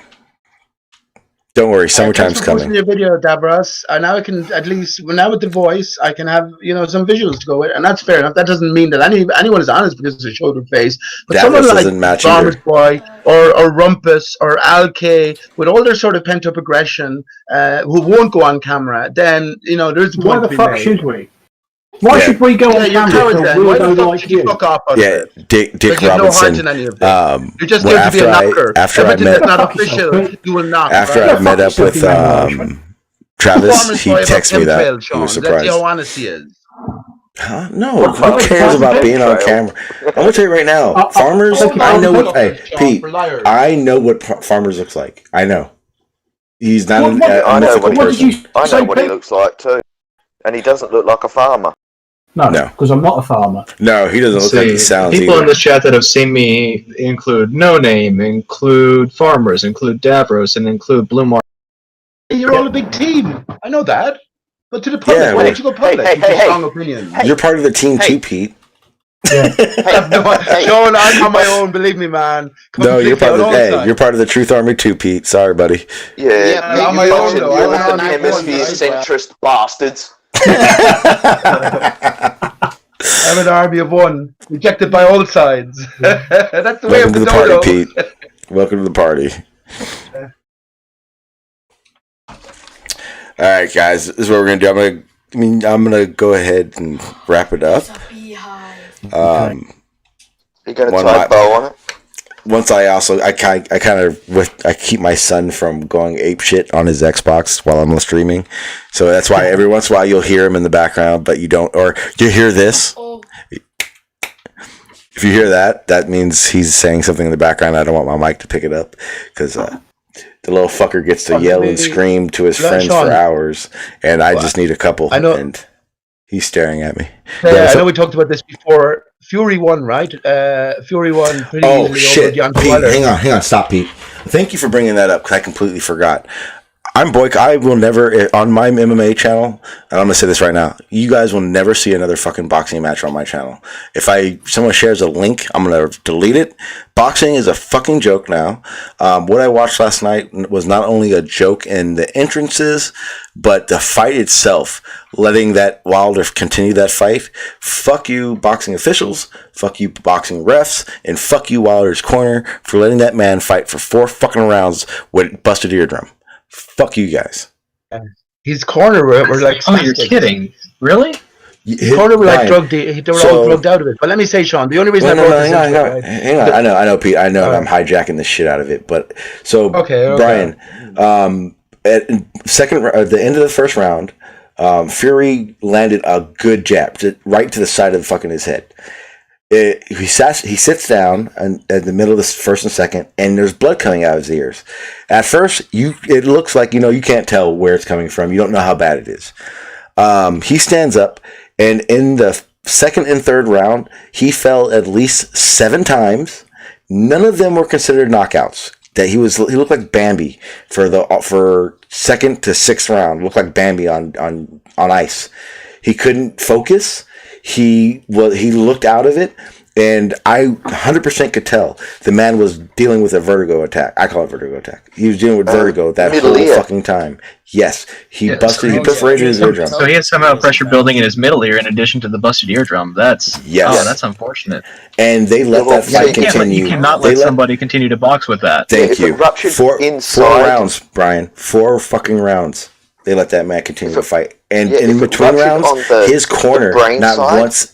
Don't worry, summertime's Thanks for posting coming. your video, Dabras. Now I can at least, now with the voice, I can have some visuals to go with, and that's fair enough. That doesn't mean that anyone is honest because it's a shoulder face. But someone Davros like doesn't match Farmer's either. Boy or Rumpus or Al K, with all their sort of pent up aggression, who won't go on camera, then there's a Why point the to be fuck made. should we? Why Yeah. should we go Yeah, on you're camera cowards for a then. Why the weirdo fuck like should you fuck off out of Yeah, it? Dick Because you've no heart Robinson. in any of this. You're just well, here to be a knocker. after I Everything met that's not official, you will knock. after right? I met up with Travis, Farmer's he Boy about texted me that chemtrail, he Sean. was Let's see surprised. how honest he is. Huh? No, who cares about being on camera? I'm gonna tell you right now, farmers. I know what. Hey, Pete, I know what farmers looks like. I know. He's not I a know mythical person. I know what he looks like too, and he doesn't look like a farmer. No, No. because I'm not a farmer. No, he doesn't look like he sounds People either. in this chat that have seen me include No Name, include Farmers, include Davros, and include Blue Mark. You're all a big team. I know that. But to the public, Yeah, why well- don't you go public? With your strong opinions. You're part of the team too, Pete. Sean, I'm on my own. Believe me, man. No, you're part of Completely the. on all Hey, you're part of the Truth Army too, Pete. Sorry, buddy. Yeah, I'm on my you own, fucking though. I'm Northern on my own, Hemisphere right? centrist bastards. I'm an army of one, rejected by all sides. That's the way Welcome of to the the party, dodo. Pete. Welcome to the party. All right, guys. This is what we're gonna do. I'm gonna go ahead and wrap it up. You gonna One tie mi- a bow on it? Once I keep my son from going ape shit on his Xbox while I'm streaming, so that's why every once in a while you'll hear him in the background, but you don't, or you hear this. If you hear that, that means he's saying something in the background. I don't want my mic to pick it up because the little fucker gets to yell and scream to his friends for hours, and I just need a couple. I know. And he's staring at me. Yeah, I know we talked about this before. Fury won, right? Fury won pretty Oh easily shit, over Deontay Pete! Wilder. Hang on, stop, Pete. Thank you for bringing that up because I completely forgot. I'm Boyk. I will never on my MMA channel, and I'm gonna say this right now. You guys will never see another fucking boxing match on my channel. If someone shares a link, I'm gonna delete it. Boxing is a fucking joke now. What I watched last night was not only a joke in the entrances, but the fight itself. Letting that Wilder continue that fight. Fuck you, boxing officials. Fuck you, boxing refs, and fuck you, Wilder's corner, for letting that man fight for 4 fucking rounds with busted eardrum. Fuck you guys. His corner were like. Oh, you're kidding? Really? His corner were like drugged. They were all drugged out of it. But let me say, Sean, the only reason Well, I brought this into it, right? hang on. I know, Pete. I know I'm hijacking the shit out of it, but so Okay. Brian, at the end of the first round, Fury landed a good jab right to the side of the fucking his head. He sits down at the middle of the first and second, and there's blood coming out of his ears. At first, it looks like you can't tell where it's coming from. You don't know how bad it is. He stands up, and in the second and third round, he fell at least 7 times. None of them were considered knockouts. He looked like Bambi for second to sixth round. Looked like Bambi on ice. He couldn't focus. He looked out of it, and I 100% could tell the man was dealing with a vertigo attack. I call it vertigo attack. He was dealing with vertigo that whole fucking time. Yes, he perforated his eardrum. So he has somehow pressure building in his middle ear in addition to the busted eardrum. That's that's unfortunate. And they let that fight continue. You cannot let somebody continue to box with that. Thank you. 4 rounds, Brian. 4 fucking rounds. They let that man continue to fight. And in between rounds, his corner not once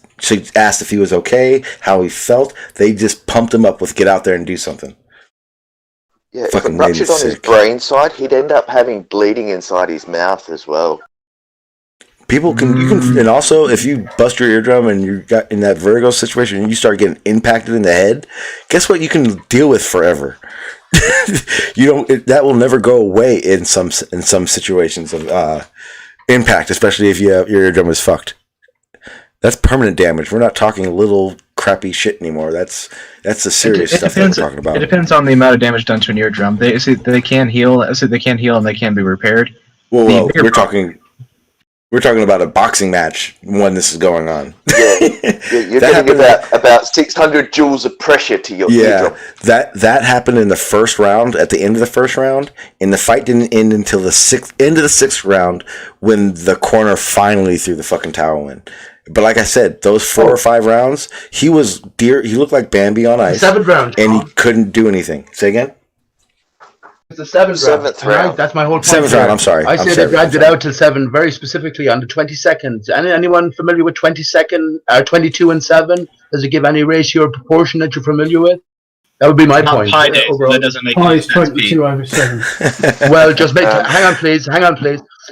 asked if he was okay, how he felt. They just pumped him up with get out there and do something. Yeah, if it ruptured on his brain side, he'd end up having bleeding inside his mouth as well. People can, and also if you bust your eardrum and you got in that vertigo situation and you start getting impacted in the head, guess what? You can deal with forever. That will never go away in some situations of impact, especially if your eardrum is fucked. That's permanent damage. We're not talking little crappy shit anymore. That's the serious stuff that we're talking about. It depends on the amount of damage done to an eardrum. They can heal. They can heal and they can be repaired. Whoa, we're talking We're talking about a boxing match when this is going on. Yeah, you're getting about 600 joules of pressure to your eardrum. That happened in the first round. At the end of the first round, and the fight didn't end until the end of the sixth round when the corner finally threw the fucking towel in. But like I said, those 4 or 5 rounds, he looked like Bambi on ice. 7th round, and he couldn't do anything. Say again. It's the 7th round. Right? That's my whole point. 7th round. I'm sorry. I said they dragged it out till 7, very specifically on the 20 seconds. Anyone familiar with 22 and 7? Does it give any ratio or proportion that you're familiar with? That would be my point. Pi days, that doesn't make Pi is 22 over 7. Well, just hang on, please.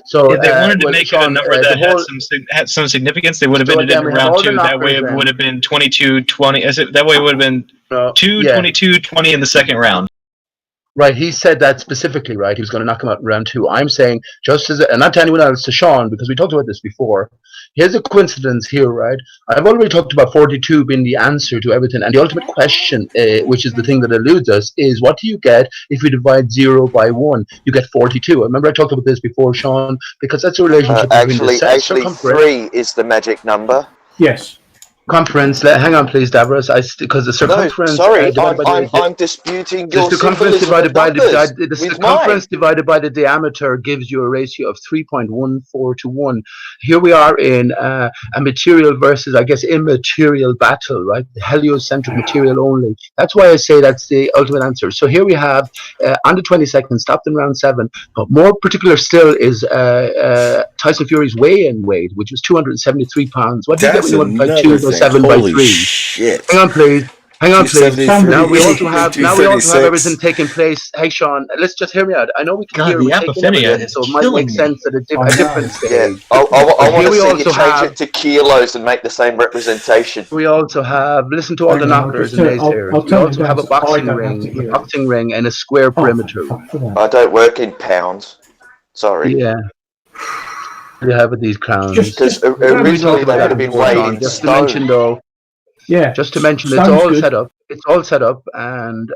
So if they wanted to make it a number that had some significance, they would have ended it in round 2. That way it would have been 22-20. That way it would have been 22-20 in the second round. Right, he said that specifically, right? He was going to knock him out in round 2. I'm saying, and not to anyone else, to Sean, because we talked about this before. Here's a coincidence here, right? I've already talked about 42 being the answer to everything. And the ultimate question, which is the thing that eludes us, is what do you get if you divide 0 by 1? You get 42. I remember I talked about this before, Sean, because that's a relationship between the set circumference. 3 is the magic number. Yes. Circumference. Hang on, please, Davros. Because the circumference. No, sorry, I'm disputing your circumference divided by the circumference mine. divided by the diameter gives you a ratio of 3.14 to 1. Here we are in a material versus, I guess, immaterial battle, right? The heliocentric material only. That's why I say that's the ultimate answer. So here we have on the 20 seconds, stopped in round 7. But more particular still is Tyson Fury's weigh-in weight, which was 273 pounds. What do you get when you multiply 2 7 by 3? Shit. Hang on, please. Now we also have 236. everything taking place. Hey, Sean, let's just hear me out. I know we can hear the taking apophenia everything, is so it might make sense at a different stage. Yeah, I want to see you change it to kilos and make the same representation. We also have, listen to all the knockers and naysayers. We also have a boxing ring and a square perimeter. I don't work in pounds. Sorry. Yeah. You have with these crowns. Because originally they would have been weighed in just to mention, though. Yeah. Just to mention, it's all set up. It's all set up, and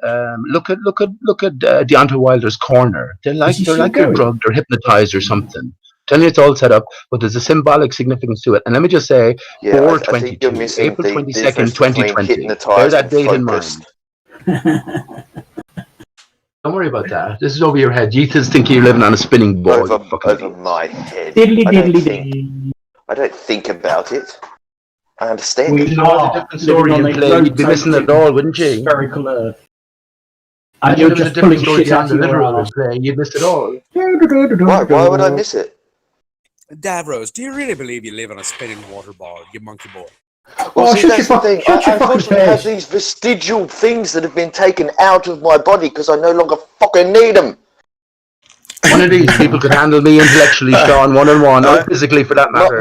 look at Deontay Wilder's corner. They're like a drugged or hypnotized or something. Tell you it's all set up, but there's a symbolic significance to it. And let me just say, 4/22, April 22nd, 2020. Bear that date in mind. Don't worry about that. This is over your head. You just think you're living on a spinning ball. Over my head. I don't think about it. I understand it. It's a different story you play. You'd be missing it all, wouldn't you? Spherical Earth. And you're just pulling shit out of the literal play. You'd miss it all. Why would I miss it? Davros, do you really believe you live on a spinning water ball, you monkey boy? Well, see, that's the thing. I unfortunately have these vestigial things that have been taken out of my body because I no longer fucking need them. One of these people could handle me intellectually, Sean, one-on-one, or physically for that matter.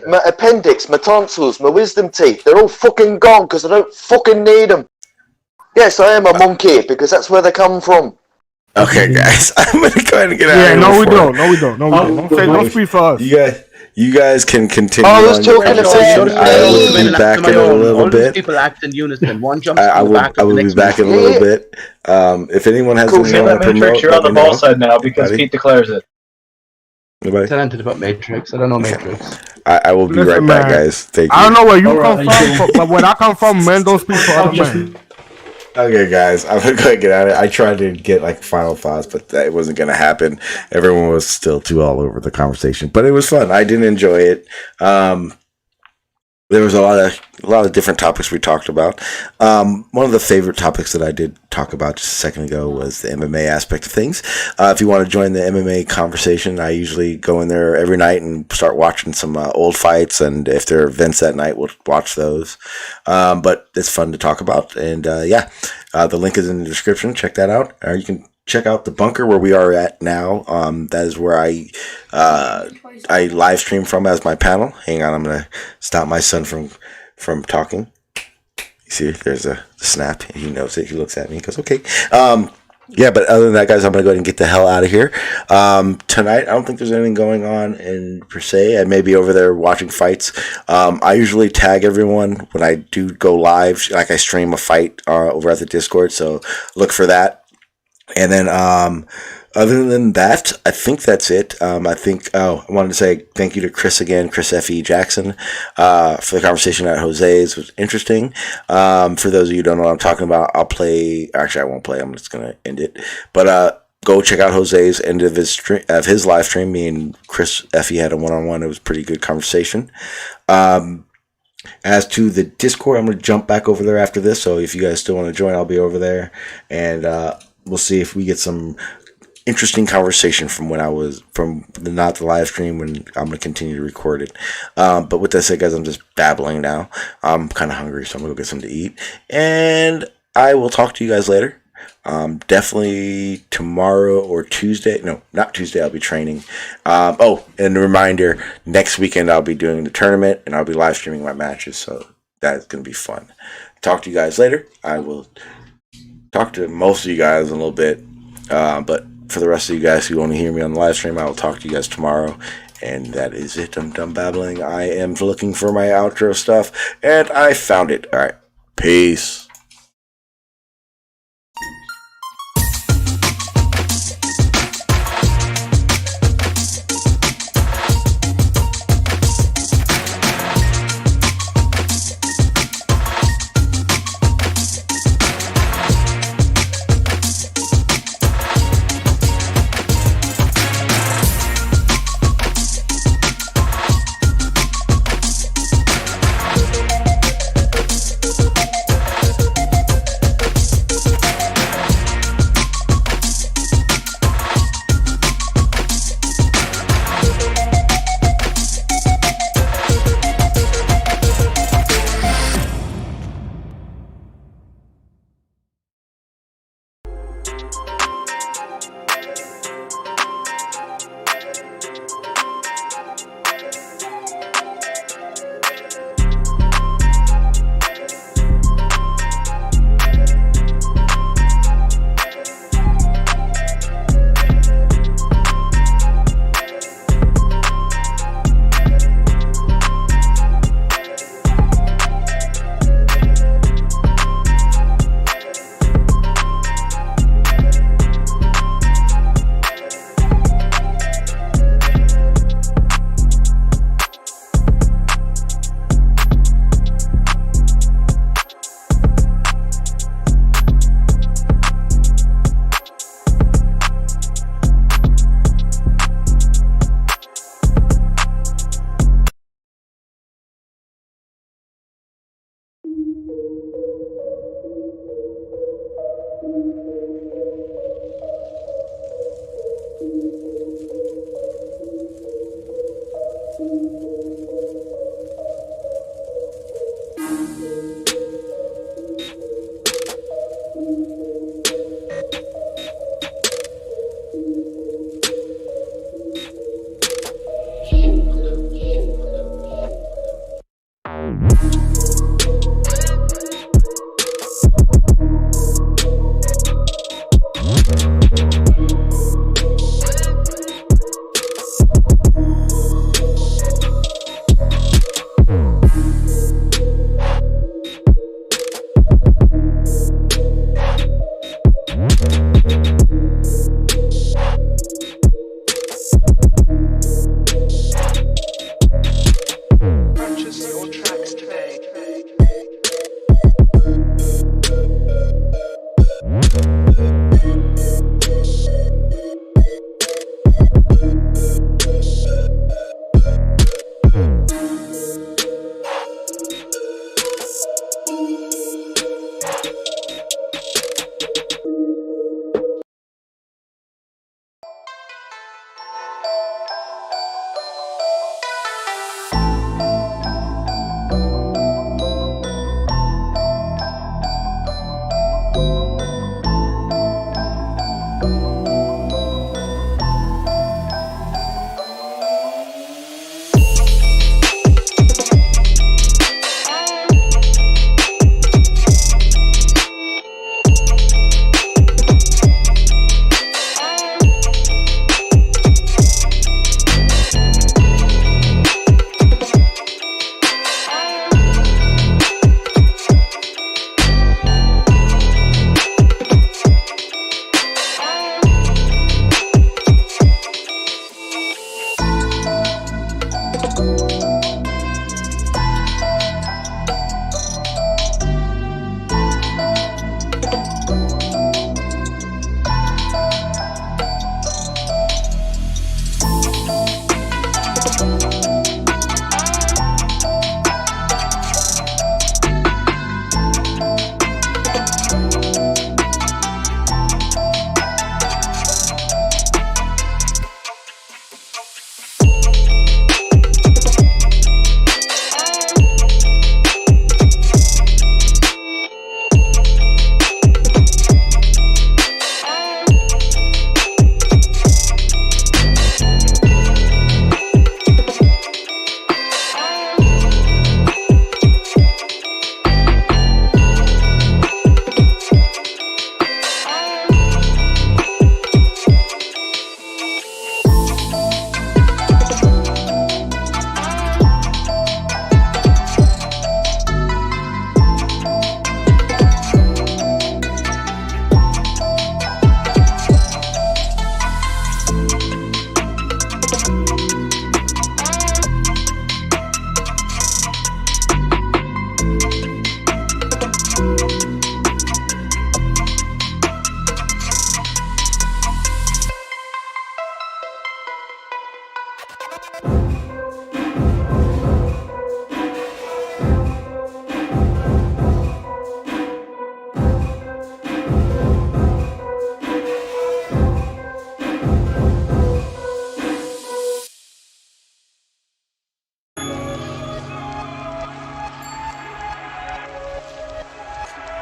My appendix, my tonsils, my wisdom teeth, they're all fucking gone because I don't fucking need them. Yes, I am a monkey because that's where they come from. Okay, guys, I'm gonna go ahead and get out. Yeah, no, we don't. Don't speak for us. You guys can continue. I was talking about. I will be back in a little bit. People act in unison. One jumps I will be back in a little bit. If anyone has anything they want to promote, you're on the ball side now because Pete declares it. Nobody? Tell anything about Matrix. I don't know Matrix. I will be right back, guys. Thank you. I don't know where you come from, but when I come from, men don't speak for other men. Okay, guys, I'm gonna go ahead and get out of it. I tried to get like final thoughts, but that wasn't gonna happen. Everyone was still too all over the conversation, but it was fun. I did enjoy it. There was a lot of different topics we talked about. One of the favorite topics that I did talk about just a second ago was the MMA aspect of things. If you want to join the MMA conversation, I usually go in there every night and start watching some old fights, and if there are events that night, we'll watch those. But it's fun to talk about, and the link is in the description. Check that out. Or you can check out the bunker where we are at now. That is where I live stream from as my panel. Hang on, I'm gonna stop my son from talking. You see, there's a snap. He knows it. He looks at me. He goes, okay. But other than that, guys, I'm gonna go ahead and get the hell out of here. Tonight, I don't think there's anything going on in per se. I may be over there watching fights. I usually tag everyone when I do go live. Like I stream a fight over at the Discord, so look for that. And then Other than that, I think that's it. I wanted to say thank you to Chris again, Chris F.E. Jackson, for the conversation at Jose's. It was interesting. For those of you who don't know what I'm talking about, I won't play. I'm just going to end it. But go check out Jose's end of his live stream. Me and Chris F.E. had a one-on-one. It was a pretty good conversation. As to the Discord, I'm going to jump back over there after this. So if you guys still want to join, I'll be over there. And we'll see if we get some interesting conversation from not the live stream, when I'm going to continue to record it. But with that said, guys, I'm just babbling now. I'm kind of hungry, so I'm going to go get something to eat. And I will talk to you guys later. Definitely tomorrow or Tuesday. No, not Tuesday. I'll be training. And a reminder, next weekend I'll be doing the tournament and I'll be live streaming my matches. So that's going to be fun. Talk to you guys later. I will talk to most of you guys in a little bit. But for the rest of you guys who only hear me on the live stream, I will talk to you guys tomorrow. And that is it. I'm done babbling. I am looking for my outro stuff and I found it. All right. Peace.